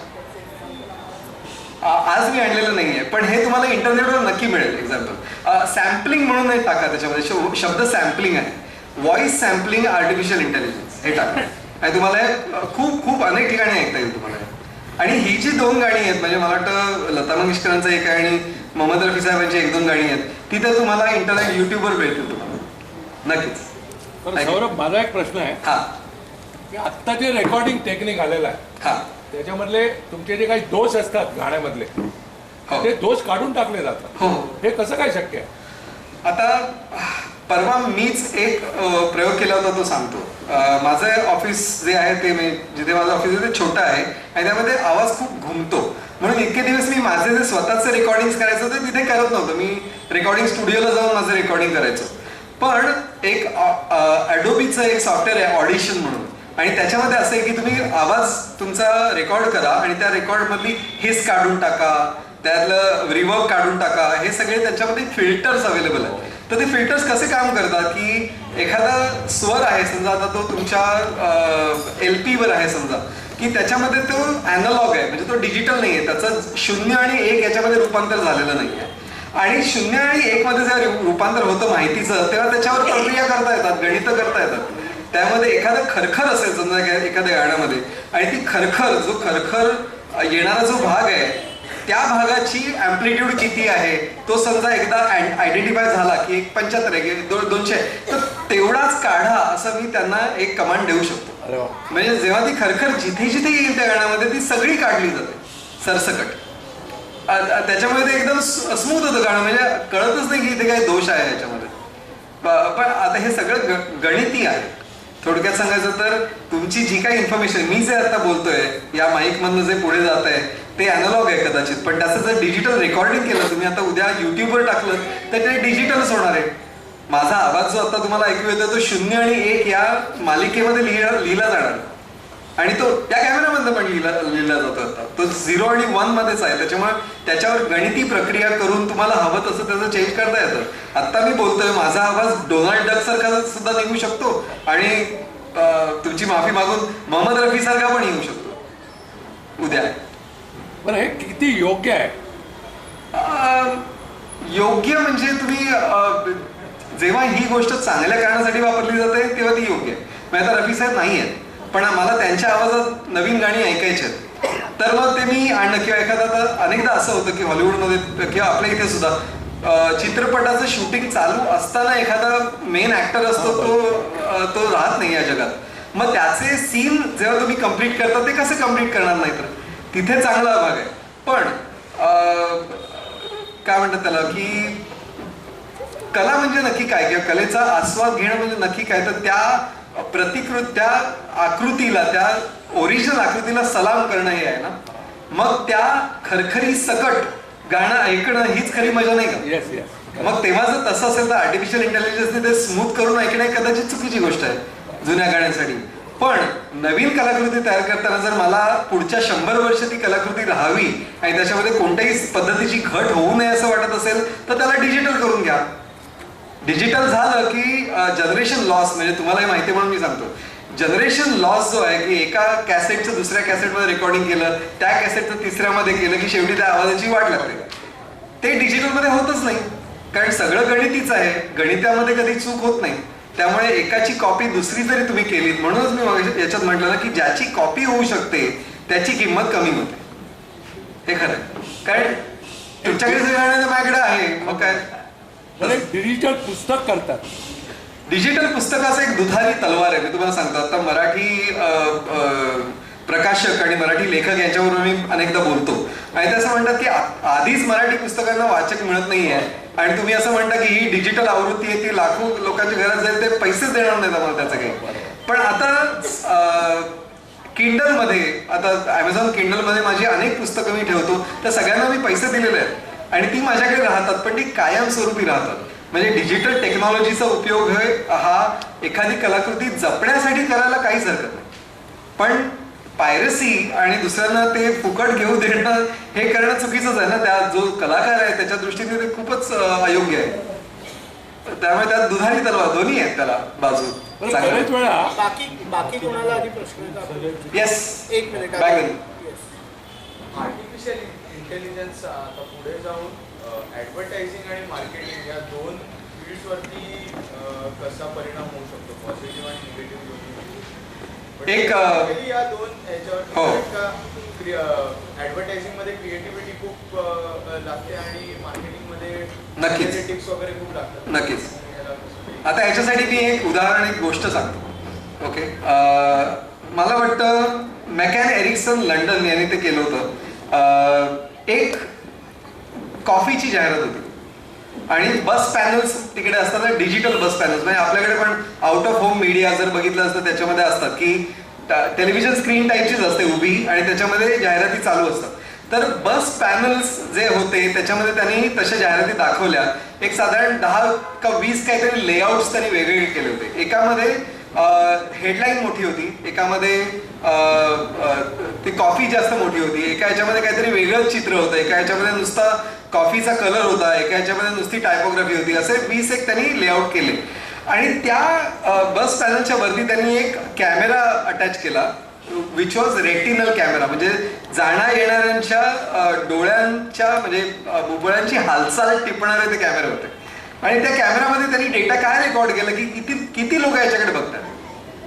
आज मी आणलेलं नाहीये पण हे तुम्हाला इंटरनेटवर नक्की मिळेल. एक्झाम्पल सॅम्पलिंग म्हणून हे टाका, त्याच्यामध्ये शब्द सॅम्पलिंग आहे, व्हॉइस सॅम्पलिंग आर्टिफिशियल इंटेलिजन्स हे टाका आणि तुम्हाला खूप अनेक ठिकाणी ऐकता येईल तुम्हाला. आणि ही जी 2 गाणी आहेत म्हणजे मला वाटतं लता मंगेशकरांचं एक आहे आणि मोहम्मद रफी साहेबांची 1-2 गाणी आहेत, ती तर तुम्हाला इंटरनेट युट्यूबवर मिळतील तुम्हाला नक्कीच. सौरभ, माझा एक प्रश्न आहे. हा, आत्ता जे रेकॉर्डिंग टेक्निक आलेलं आहे त्याच्यामधले तुमचे जे काही दोष असतात गाण्यामधले ते दोष काढून टाकले जातात, हे कसं काय शक्य आहे? आता परवा मीच एक प्रयोग केला होता तो सांगतो. माझं ऑफिस जे आहे ते जिथे माझं ऑफिस आहे ते छोटं आहे आणि त्यामध्ये आवाज खूप घुमतो. म्हणून इतके दिवस मी माझे जे स्वतःचे रेकॉर्डिंग करायचं होतं तिथे करत नव्हतं. मी रेकॉर्डिंग स्टुडिओला जाऊन माझं रेकॉर्डिंग करायचो. पण एक ॲडोबीचं एक सॉफ्टवेअर आहे ऑडिशन म्हणून, आणि त्याच्यामध्ये असं आहे की तुम्ही आवाज तुमचा रेकॉर्ड करा आणि त्या रेकॉर्डमधली हिस काढून टाका, त्यातलं रिवर्ब काढून टाका. हे सगळे त्याच्यामध्ये फिल्टर्स अवेलेबल आहेत. तर ते फिल्टर्स कसे काम करतात की एखादा स्वर आहे समजा, आता तो तुमच्या LP वर आहे समजा, की त्याच्यामध्ये तो अॅनालॉग आहे, म्हणजे तो डिजिटल नाही आहे, त्याचं 0 आणि 1 याच्यामध्ये रूपांतर झालेलं नाही आहे. आणि 0 आणि 1 मध्ये जेव्हा रूपांतर होतं माहितीचं, तेव्हा त्याच्यावर प्रक्रिया करता येतात, गणितं करता येतात. त्यामध्ये एखादं खरखर असेल समजा एखाद्या गाण्यामध्ये, आणि ती खरखर जो खरखर येणारा जो भाग आहे त्या भागाची अँप्लिट्यूड किती आहे तो समजा एकदा आयडेंटिफाय झाला की 75 आहे, 200, तर तेवढाच काढा असं मी त्यांना एक कमांड देऊ शकतो. म्हणजे जेव्हा ती खरखर जिथे जिथे येईल त्या गाण्यामध्ये ती सगळी काढली जाते सरसकट. त्याच्यामुळे ते एकदम स्मूथ होतं गाणं, म्हणजे कळतच नाही की इथे काही दोष आहे याच्यामध्ये. पण आता हे सगळं गणिती आहे. थोडक्यात सांगायचं तर तुमची जी काही इन्फॉर्मेशन मी जे आता बोलतोय या माईक मधनं जे पुढे जात आहे ते अॅनालॉग आहे कदाचित, पण त्याचं जर डिजिटल रेकॉर्डिंग केलं तुम्ही आता उद्या युट्यूबवर टाकलं तर ते डिजिटलच होणार आहे. माझा आवाज जो आता तुम्हाला ऐकू येतो तो 0 आणि 1 या मालिकेमध्ये लिहिला जाणार, आणि तो त्या कॅमेरामधनं पण लिहिला जातो. आता तो 0 आणि 1 मध्येच आहे. त्याच्यामुळे त्याच्यावर गणिती प्रक्रिया करून तुम्हाला हवं तसं त्याचं चेंज करता येतं. आता मी बोलतोय माझा आवाज डोनाल्ड डक सारखा सुद्धा निघू शकतो आणि तुमची माफी मागून मोहम्मद रफी सारखा पण येऊ शकतो उद्या. पण हे किती योग्य आहे? योग्य म्हणजे तुम्ही जेव्हा ही गोष्ट चांगल्या कारणासाठी वापरली जाते तेव्हा ती योग्य आहे. म्हणजे आता रफी साहेब नाही आहेत, पण मला त्यांच्या आवाजात नवीन गाणी ऐकायची आहेत, तर मग ते मी आणलं. किंवा एखादा अनेकदा असं होतं की हॉलिवूडमध्ये किंवा आपल्या इथे सुद्धा चित्रपटाचं शूटिंग चालू असताना एखादा मेन ऍक्टर असतो तो राहत नाही या जगात. मग त्याचे सीन जेव्हा तुम्ही कम्प्लीट करता ते कसे कम्प्लीट करणार नाही, तर तिथे चांगला भाग आहे. पण काय म्हणतात त्याला की कला म्हणजे नक्की काय, किंवा कलेचा आस्वाद घेणं म्हणजे नक्की काय, तर त्या आकृतीला, त्या ओरिजिनल आकृतीला सलाम करणं हे आहे ना. मग त्या खरखरी सकट गाणं ऐकणं हीच खरी मजा नाही का? मग तेव्हा जर तसं असेल तर आर्टिफिशियल इंटेलिजन्सने ते स्मूथ करून ऐकणं कदाचित चुकीची गोष्ट आहे जुन्या गाण्यांसाठी. पण नवीन कलाकृती तयार करताना जर मला पुढच्या 100 वर्ष ती कलाकृती राहावी आणि त्याच्यामध्ये कोणत्याही पद्धतीची घट होऊ नये असं वाटत असेल तर त्याला डिजिटल करून घ्या. डिजिटल झालं की जनरेशन लॉस, म्हणजे तुम्हाला हे माहिती म्हणून मी सांगतो, जनरेशन लॉस जो आहे की एका कॅसेटचं दुसऱ्या कॅसेटमध्ये रेकॉर्डिंग केलं, त्या कॅसेटचं तिसऱ्यामध्ये केलं की शेवटी त्या आवाजाची वाट लागते. ते डिजिटलमध्ये होतच नाही, कारण सगळं गणितीच आहे, गणितामध्ये कधी चूक होत नाही. त्यामुळे एकाची कॉपी दुसरी जरी तुम्ही केली, म्हणूनच मी याच्यात म्हटलं ना की ज्याची कॉपी होऊ शकते त्याची किंमत कमी होते. हे खरं, कारण तुमच्याकडे जे गाणं माझ्याकडे आहे, मग काय डिजिटल पुस्तक करतात. डिजिटल पुस्तकाचं एक दुधारी तलवार आहे. मी तुम्हाला सांगतो, आता मराठी प्रकाशक आणि मराठी लेखक यांच्याबरोबर मी अनेकदा बोलतो आणि ते असं म्हणतात की आधीच मराठी पुस्तकांना वाचक मिळत नाहीये आणि तुम्ही असं म्हणता की ही डिजिटल आवृत्ती आहे ती लाखो लोकांच्या घरात जाईल, ते पैसेच देणार नाहीत आम्हाला त्याचं काही. पण आता किंडलमध्ये, आता ॲमेझॉन किंडलमध्ये माझी अनेक पुस्तकं मी ठेवतो, तर सगळ्यांना मी पैसे दिलेले आहेत आणि ती माझ्याकडे राहतात, पण ती कायमस्वरूपी राहतात. म्हणजे डिजिटल टेक्नॉलॉजीचा उपयोग हा एखादी कलाकृती जपण्यासाठी करायला काहीच हरकत नाही. पण पायरसी आणि दुसऱ्यांना ते फुकट घेऊ देणं हे करणं चुकीचंच आहे ना. त्या जो कलाकार आहे त्याच्या दृष्टीने ते खूपच अयोग्य आहे. त्यामुळे त्यात दुधारी तलवार दोन्ही आहेत त्याला बाजू. बाकी कोणाला आधी प्रश्न? येस, एक मिनिट. आर्टिफिशियल इंटेलिजन्स आता पुढे जाऊन ऍडव्हर्टायझिंग आणि मार्केटिंग या दोन फील्ड्सवरती कसा परिणाम होऊ शकतो, पॉझिटिव्ह आणि निगेटिव्ह दोन्ही? एक या दोन ह्याच्यावर ऍडव्हर्टायझिंग मध्ये क्रिएटिव्हिटी खूप लागते आणि मार्केटिंग मध्ये नक्कीच टिप्स वगैरे खूप लागतात. नक्कीच. आता ह्याच्यासाठी मी एक उदाहरण, एक गोष्ट सांगतो. ओके, मला वाटतं मॅकॅन एरिक्सन लंडन यांनी ते केलं होतं. एक कॉफीची जाहिरात होती आणि बस पॅनल्स तिकडे असतात, डिजिटल बस पॅनल्स. म्हणजे आपल्याकडे पण आउट ऑफ होम मीडिया जर बघितलं असतं त्याच्यामध्ये असतात की टेलिव्हिजन स्क्रीन टाईपचीच असते उभी आणि त्याच्यामध्ये जाहिराती चालू असतात. तर बस पॅनल्स जे होते त्याच्यामध्ये त्यांनी तशा जाहिराती दाखवल्या. एक साधारण 10 का 20 काहीतरी लेआउट्स त्यांनी वेगवेगळे केले होते. एकामध्ये हेडलाईन मोठी होती, एकामध्ये ती कॉफी जास्त मोठी होती, एका ह्याच्यामध्ये काहीतरी वेगळंच चित्र होतं, एका ह्याच्यामध्ये नुसता कॉफीचा कलर होता, एका ह्याच्यामध्ये नुसती टायपोग्राफी होती. असे 20 एक त्यांनी लेआउट केले. आणि त्या बस पॅनलच्या वरती त्यांनी एक कॅमेरा अटॅच केला विच वॉज रेटिनल कॅमेरा. म्हणजे जाण्या येणाऱ्यांच्या डोळ्यांच्या म्हणजे बुबुळ्यांची हालचाल टिपणारे ते कॅमेरे होते. आणि त्या कॅमेरामध्ये त्यांनी डेटा काय रेकॉर्ड केला की किती लोक याच्याकडे बघतात,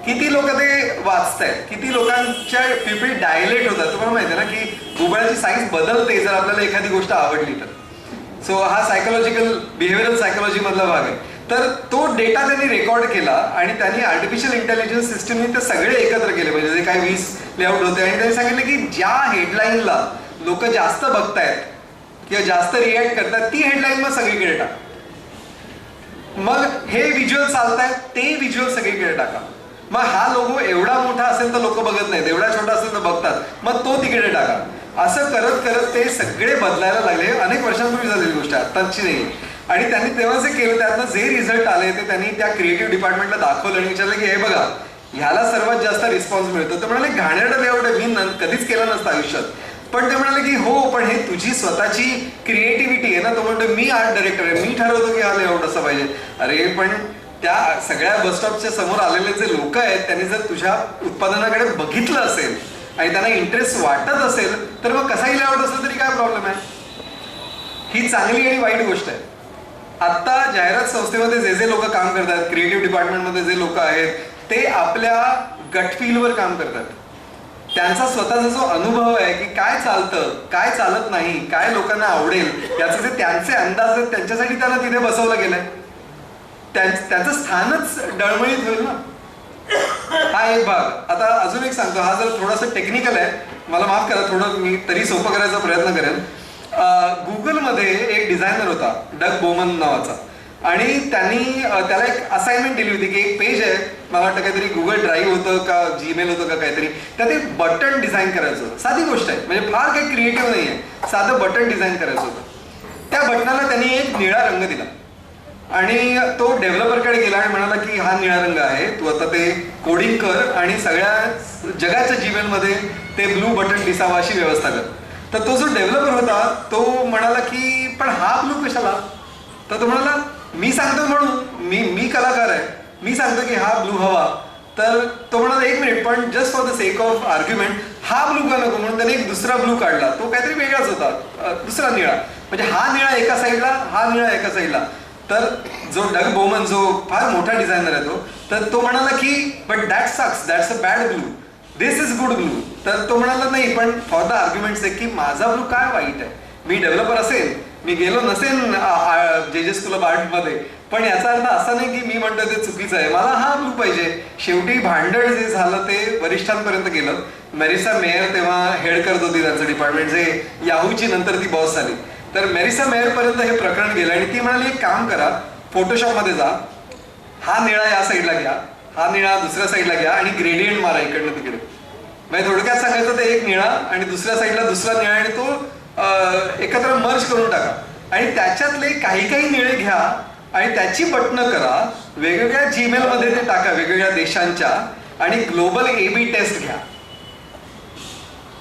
किती लोक ते वाचतायत, किती लोकांच्या पिपी डायलेट होतात. तुम्हाला माहिती आहे ना की बुबुळाची साईज बदलते जर आपल्याला एखादी गोष्ट आवडली तर. सो हा सायकोलॉजिकल बिहेव्हिअरल सायकोलॉजी मधला भाग आहे. तर तो डेटा त्यांनी रेकॉर्ड केला आणि त्यांनी आर्टिफिशियल इंटेलिजन्स सिस्टमनी ते सगळे एकत्र केले. म्हणजे जे काही 20 लेआउट होते आणि त्यांनी सांगितलं की ज्या हेडलाईनला लोक जास्त बघतायत किंवा जास्त रिॲक्ट करतात ती हेडलाईन मग सगळीकडे टाका. मग हे व्हिज्युअल चालतायत ते व्हिज्युअल सगळीकडे टाका. मग हा लोगो एवढा मोठा असेल तर लोक बघत नाहीत, एवढा छोटा असेल तर बघतात, मग तो तिकडे टाका. असं करत करत ते सगळे बदलायला लागले. अनेक वर्षांपूर्वी झालेली गोष्ट आहे, आत्ताची नाही. आणि त्यांनी तेव्हा जे केलं त्यातनं जे रिझल्ट आले ते त्यांनी त्या क्रिएटिव्ह डिपार्टमेंटला दाखवलं आणि विचारलं की हे बघा ह्याला सर्वात जास्त रिस्पॉन्स मिळतो. तर म्हणाले घाणेरडं लेआउट आहे, मी कधीच केलं नसतं आयुष्यात. पण ते म्हणाले की हो पण हे तुझी स्वतःची क्रिएटिव्हिटी आहे ना. तो म्हणतो मी आर्ट डायरेक्टर आहे, मी ठरवतो की हा लेआउट असं पाहिजे. अरे पण त्या सगळ्या बसस्टॉपच्या समोर आलेले जे लोक आहेत त्यांनी जर तुझ्या उत्पादनाकडे बघितलं असेल आणि त्यांना इंटरेस्ट वाटत असेल तर मग कसाही लेआउट असलं तरी काय प्रॉब्लेम आहे. ही चांगली आणि वाईट गोष्ट आहे. आत्ता जाहिरात संस्थेमध्ये जे जे लोक काम करतात, क्रिएटिव्ह डिपार्टमेंटमध्ये जे लोक आहेत ते आपल्या गट फीलवर काम करतात. त्यांचा स्वतःचा जो अनुभव आहे की काय चालतं, काय चालत नाही, काय लोकांना आवडेल याचे जे त्यांचे अंदाज आहेत त्यांच्यासाठी त्यांना तिथे बसवलं गेलंय. त्यांचं स्थानच डळमळीत होईल ना. हा एक भाग. आता अजून एक सांगतो, हा जर थोडासा टेक्निकल आहे, मला माफ करा, थोडं मी तरी सोपं करायचा प्रयत्न करेन. गुगलमध्ये एक डिझायनर होता डग बोमन नावाचा आणि त्यांनी त्याला एक असाइनमेंट दिली होती की एक पेज आहे, मला वाटतं काहीतरी गुगल ड्राईव्ह होतं का जीमेल होतं का काहीतरी, त्यात एक बटन डिझाईन करायचं होतं. साधी गोष्ट आहे, म्हणजे फार काही क्रिएटिव्ह नाही आहे, साधं बटन डिझाईन करायचं होतं. त्या बटनाला त्यांनी एक निळा रंग दिला आणि तो डेव्हलपरकडे गेला आणि म्हणाला की हा निळा रंग आहे, तू आता ते कोडिंग कर आणि सगळ्या जगाच्या जीमेलमध्ये ते ब्लू बटन दिसावं अशी व्यवस्था कर. तर तो जो डेव्हलपर होता तो म्हणाला की पण हा ब्लू कशाला. तर तो म्हणाला मी सांगतो म्हणून मी कलाकार आहे, मी सांगतो की हा ब्लू हवा. तर तो म्हणाला एक मिनिट पण just for the sake of argument हा ब्लू का नको. म्हणून त्याने एक दुसरा ब्लू काढला, तो काहीतरी वेगळाच होता, दुसरा निळा. म्हणजे हा निळा एका साईडला, हा निळा एका साईडला. तर जो डग बोमन जो फार मोठा डिझायनर आहे तर तो म्हणाला की but that sucks, that's a bad blue, this is good blue. तर तो म्हणाला नाही पण फॉर द आर्ग्युमेंट्स आहे की माझा ब्लू काय वाईट आहे, मी डेव्हलपर असेल, मी गेलो नसेन जे स्कूल ऑफ आर्टमध्ये, पण याचा अर्थ असा नाही की मी म्हणतो ते चुकीचं आहे, मला हा ब्लू पाहिजे. शेवटी भांडण जे झालं ते वरिष्ठांपर्यंत गेलं. मेरिसा मेयर तेव्हा हेड करत होती त्यांचं डिपार्टमेंट, जे याहूची नंतर ती बॉस झाली. तर मेरिसा मेयर पर्यंत हे प्रकरण गेलं आणि ती म्हणाली एक काम करा, फोटोशॉपमध्ये जा, हा निळा या साईडला घ्या, हा निळा दुसऱ्या साईडला घ्या आणि ग्रेडियंट मारा इकडनं तिकडे. म्हणजे थोडक्यात सांगायचं तर एक निळा आणि दुसऱ्या साईडला दुसरा निळा आणि तो एकत्र मर्ज करून टाका आणि त्याच्यातले काही काही निळे घ्या आणि त्याची बटणं करा, वेगवेगळ्या जीमेल मध्ये ते टाका वेगवेगळ्या देशांच्या आणि ग्लोबल AB टेस्ट घ्या.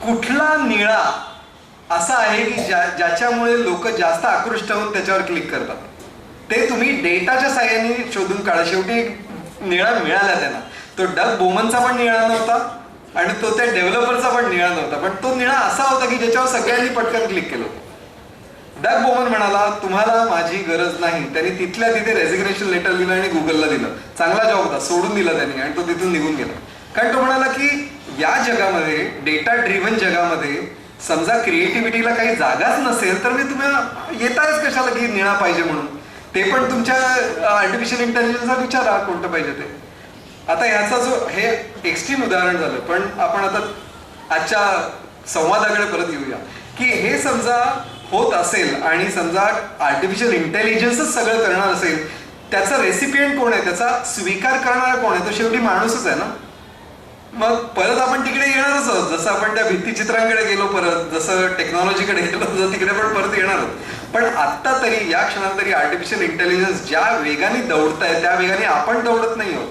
कुठला निळा असा आहे की ज्याच्यामुळे लोक जास्त आकृष्ट होऊन त्याच्यावर क्लिक करतात, ते तुम्ही डेटाच्या साहाय्याने शोधून काढा. शेवटी निळा मिळाला त्यांना. तो डग बोमनचा पण निळा नव्हता आणि तो त्या डेव्हलपरचा पण निळा नव्हता, पण तो निळा असा होता की ज्याच्यावर सगळ्यांनी पटकन क्लिक केलं. डग बोमन म्हणाला तुम्हाला माझी गरज नाही. त्यांनी तिथल्या तिथे रेझिग्नेशन लेटर दिलं आणि गुगलला दिलं. चांगला जॉब होता, सोडून दिला त्यांनी आणि तो तिथून निघून गेला. कारण तो म्हणाला की या जगामध्ये, डेटा ड्रिव्हन जगामध्ये समजा क्रिएटिव्हिटीला काही जागाच नसेल तर मी तुम्हाला येताच कशाला की निळा पाहिजे म्हणून. ते पण तुमच्या आर्टिफिशियल इंटेलिजन्सला विचारा कोणतं पाहिजे ते. आता ह्याचा जो हे एक्स्ट्रीम उदाहरण झालं, पण आपण आता आजच्या संवादाकडे परत येऊया की हे समजा होत असेल आणि समजा आर्टिफिशियल इंटेलिजन्सच सगळं करणार असेल, त्याचा रेसिपियंट कोण आहे, त्याचा स्वीकार करणारा कोण आहे? तो शेवटी माणूसच आहे ना. मग परत आपण तिकडे येणारच आहोत, जसं आपण त्या भित्तीचित्रांकडे गेलो, परत जसं टेक्नॉलॉजीकडे गेलो तसं तिकडे पण परत येणार आहोत. पण आत्ता तरी या क्षणाला तरी आर्टिफिशियल इंटेलिजन्स ज्या वेगाने दौडत आहे त्या वेगाने आपण दौडत नाही आहोत.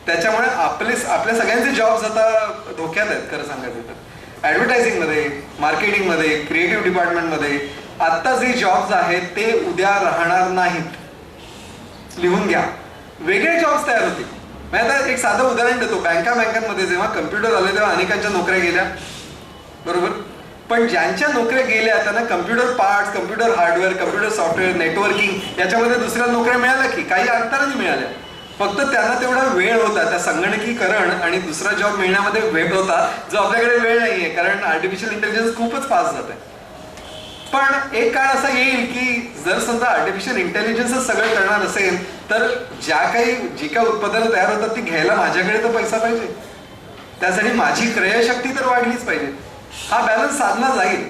त्याच्यामुळे आपल्या सगळ्यांचे जॉब्स आता धोक्यात आहेत खरं सांगायचं तर. ॲडव्हर्टायझिंगमध्ये, मार्केटिंगमध्ये, क्रिएटिव्ह डिपार्टमेंटमध्ये आत्ता जे जॉब्स आहेत ते उद्या राहणार नाहीत. लिहून घ्या, वेगळे जॉब्स तयार होतील. मी आता एक साधं उदाहरण देतो. बँकांमध्ये जेव्हा कम्प्युटर आले तेव्हा अनेकांच्या नोकऱ्या गेल्या, बरोबर. पण ज्यांच्या नोकऱ्या गेल्या त्यांना computer parts, computer hardware, computer software, networking याच्यामध्ये दुसऱ्या नोकऱ्या मिळाल्या की काही अंतराने मिळाल्या. फक्त त्यांना तेवढा वेळ होता, त्या संगणकीकरण आणि दुसरा जॉब मिळण्यामध्ये वेळ होता, जो आपल्याकडे वेळ नाहीये, कारण आर्टिफिशियल इंटेलिजन्स खूपच फास्ट जात आहे. पण एक काळ असा येईल की जर समजा आर्टिफिशियल इंटेलिजन्सच सगळं करणार असेल तर जी काही उत्पादनं तयार होतात ती घ्यायला माझ्याकडे तर पैसा पाहिजे, त्यासाठी माझी क्रयशक्ती तर वाढलीच पाहिजे. हा बॅलन्स साधला जाईल,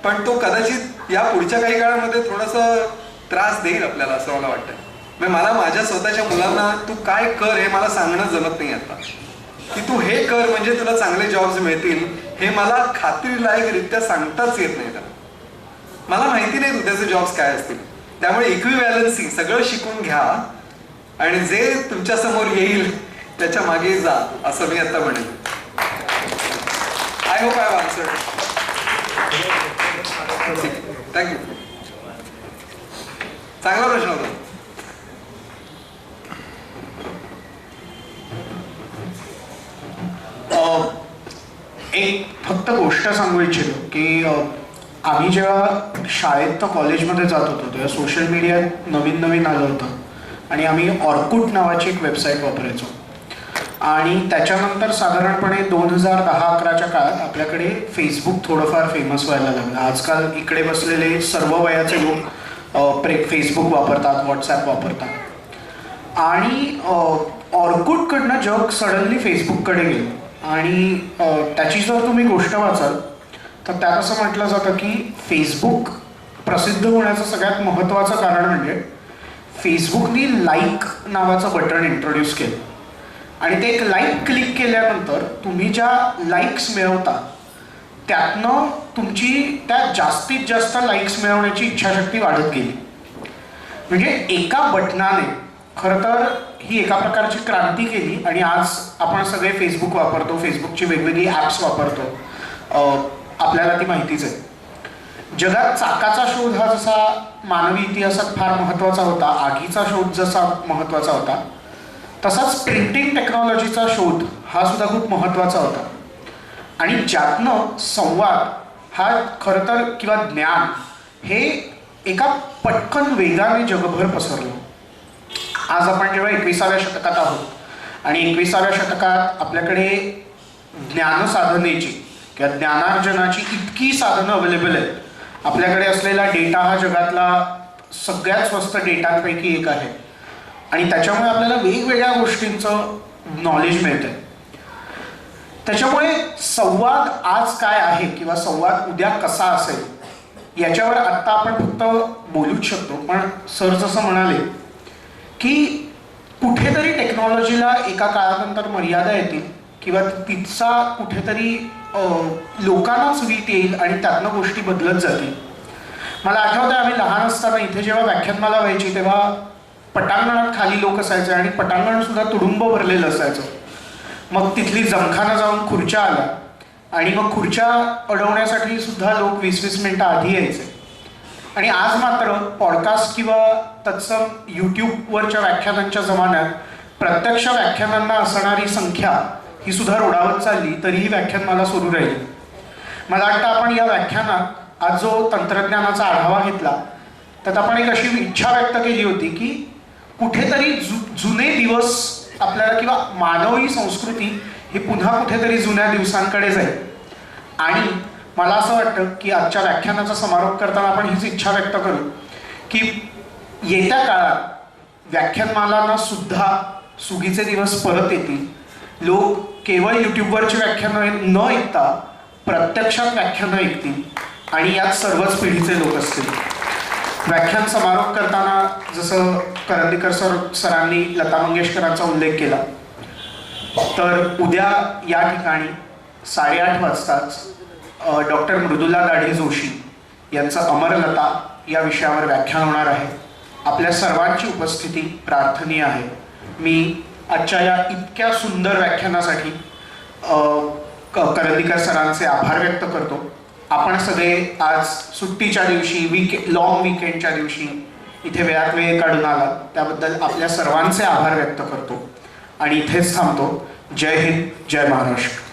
पण तो कदाचित या पुढच्या काही काळामध्ये थोडासा त्रास देईल आपल्याला, असं मला वाटतं. मला माझ्या स्वतःच्या मुलांना तू काय कर हे मला सांगणं जमत नाही आता, की तू हे कर म्हणजे तुला चांगले जॉब्स मिळतील, हे मला खात्रीलायकरित्या सांगताच येत नाही. मला माहिती नाही उद्याचे जॉब्स काय असतील. त्यामुळे इक्विव्हॅलन्सी सगळं शिकून घ्या आणि जे तुमच्या समोर येईल त्याच्या मागे जा, असं मी आता म्हणेन. I hope I have answered. Thank you. चांगला प्रश्न होता. एक फक्त गोष्ट सांगू इच्छितो की आम्ही जेव्हा शाळेत तर कॉलेजमध्ये जात होतो तेव्हा सोशल मीडिया नवीन आलं होतं आणि आम्ही ऑर्कुट नावाची एक वेबसाईट वापरायचो. आणि त्याच्यानंतर साधारणपणे 2010-11च्या काळात आपल्याकडे फेसबुक थोडंफार फेमस व्हायला लागलं. आजकाल इकडे बसलेले सर्व वयाचे लोक फेसबुक वापरतात, व्हॉट्सॲप वापरतात. आणि ऑर्कुटकडनं जग सडनली फेसबुककडे गेलं. आणि त्याची जर तुम्ही गोष्ट वाचाल तर त्यात असं म्हटलं जातं की फेसबुक प्रसिद्ध होण्याचं सगळ्यात महत्त्वाचं कारण म्हणजे फेसबुकनी लाईक नावाचं बटन इंट्रोड्यूस केलं. आणि ते एक लाईक क्लिक केल्यानंतर तुम्ही ज्या लाईक्स मिळवता त्यातनं तुमची त्या जास्तीत जास्त लाईक्स मिळवण्याची इच्छाशक्ती वाढत गेली. म्हणजे एका बटनाने खरं तर ही एका प्रकारची क्रांती केली. आणि आज आपण सगळे फेसबुक वापरतो, फेसबुकची वेगवेगळी ॲप्स वापरतो, आपल्याला ती माहितीच आहे. जगात चाकाचा शोध हा जसा मानवी इतिहासात फार महत्त्वाचा होता, आगीचा शोध जसा महत्त्वाचा होता, तसाच प्रिंटिंग टेक्नॉलॉजीचा शोध हा सुद्धा खूप महत्त्वाचा होता. आणि ज्यातनं संवाद हा खरं तर किंवा ज्ञान हे एका पटकन वेगाने जगभर पसरलं. आज आपण जेव्हा 21व्या शतकात आहोत आणि 21व्या शतकात आपल्याकडे ज्ञानसाधनेची किंवा ज्ञानार्जनाची इतकी साधनं अवेलेबल आहेत. आपल्याकडे असलेला डेटा हा जगातला सगळ्यात स्वस्त डेटांपैकी एक आहे आणि त्याच्यामुळे आपल्याला वेगवेगळ्या गोष्टींचं नॉलेज मिळतं. त्याच्यामुळे संवाद आज काय आहे किंवा संवाद उद्या कसा असेल याच्यावर आत्ता आपण फक्त बोलूच शकतो. पण सर जसं म्हणाले की कुठेतरी टेक्नॉलॉजीला एका काळानंतर मर्यादा येतील किंवा तिचा कुठेतरी लोकांनाच वीत येईल आणि त्यातनं गोष्टी बदलत जातील. मला आठवतं आम्ही लहान असताना इथे जेव्हा व्याख्यानमाला व्हायची तेव्हा पटांगणात खाली लोक असायचे आणि पटांगण सुद्धा तुडुंब भरलेलं असायचं. मग तिथली जमखानं जाऊन खुर्च्या आल्या आणि मग खुर्च्या अडवण्यासाठी सुद्धा लोक 20-20 मिनिटं आधी यायचे. आणि आज मात्र पॉडकास्ट किंवा तत्सम यूट्यूबवरच्या व्याख्यानांच्या जमान्यात प्रत्यक्ष व्याख्यानांना असणारी संख्या ही सुद्धा रोडावत चालली तरीही व्याख्यानमाला सुरू राहील. मला वाटतं आपण या व्याख्यानात आज जो तंत्रज्ञानाचा आढावा घेतला त्यात आपण एक अशी इच्छा व्यक्त केली होती की कुठेतरी जुने दिवस आपल्याला किंवा मानवी संस्कृती ही पुन्हा कुठेतरी जुन्या दिवसांकडे जाईल. आणि मला असं वाटतं की आजच्या व्याख्यानाचा समारोप करताना आपण हीच इच्छा व्यक्त करू की येत्या काळात व्याख्यानमालांना सुद्धा सुगीचे दिवस परत येतील. लोक केवळ यूट्यूबवरची व्याख्यानं न ऐकता प्रत्यक्षात व्याख्यानं ऐकतील आणि यात सर्वच पिढीचे लोक असतील. व्याख्यान समारोप करताना जसं करंदीकर सरांनी लता मंगेशकरांचा उल्लेख केला, तर उद्या या ठिकाणी 8:30 वाजताच डॉक्टर मृदुला दाढे जोशी यांचं अमरलता या विषयावर व्याख्यान होणार आहे. आपल्या सर्वांची उपस्थिती प्रार्थनीय आहे. मी आजच्या या इतक्या सुंदर व्याख्यानासाठी करंदीकर सरांचे आभार व्यक्त करतो. आपण सगळे आज सुट्टीच्या दिवशी लॉंग वीकेंडच्या दिवशी इथे वेळात वेळ काढून आलात त्याबद्दल आपल्या सर्वांचे आभार व्यक्त करतो आणि इथेच थांबतो. जय हिंद, जय महाराष्ट्र.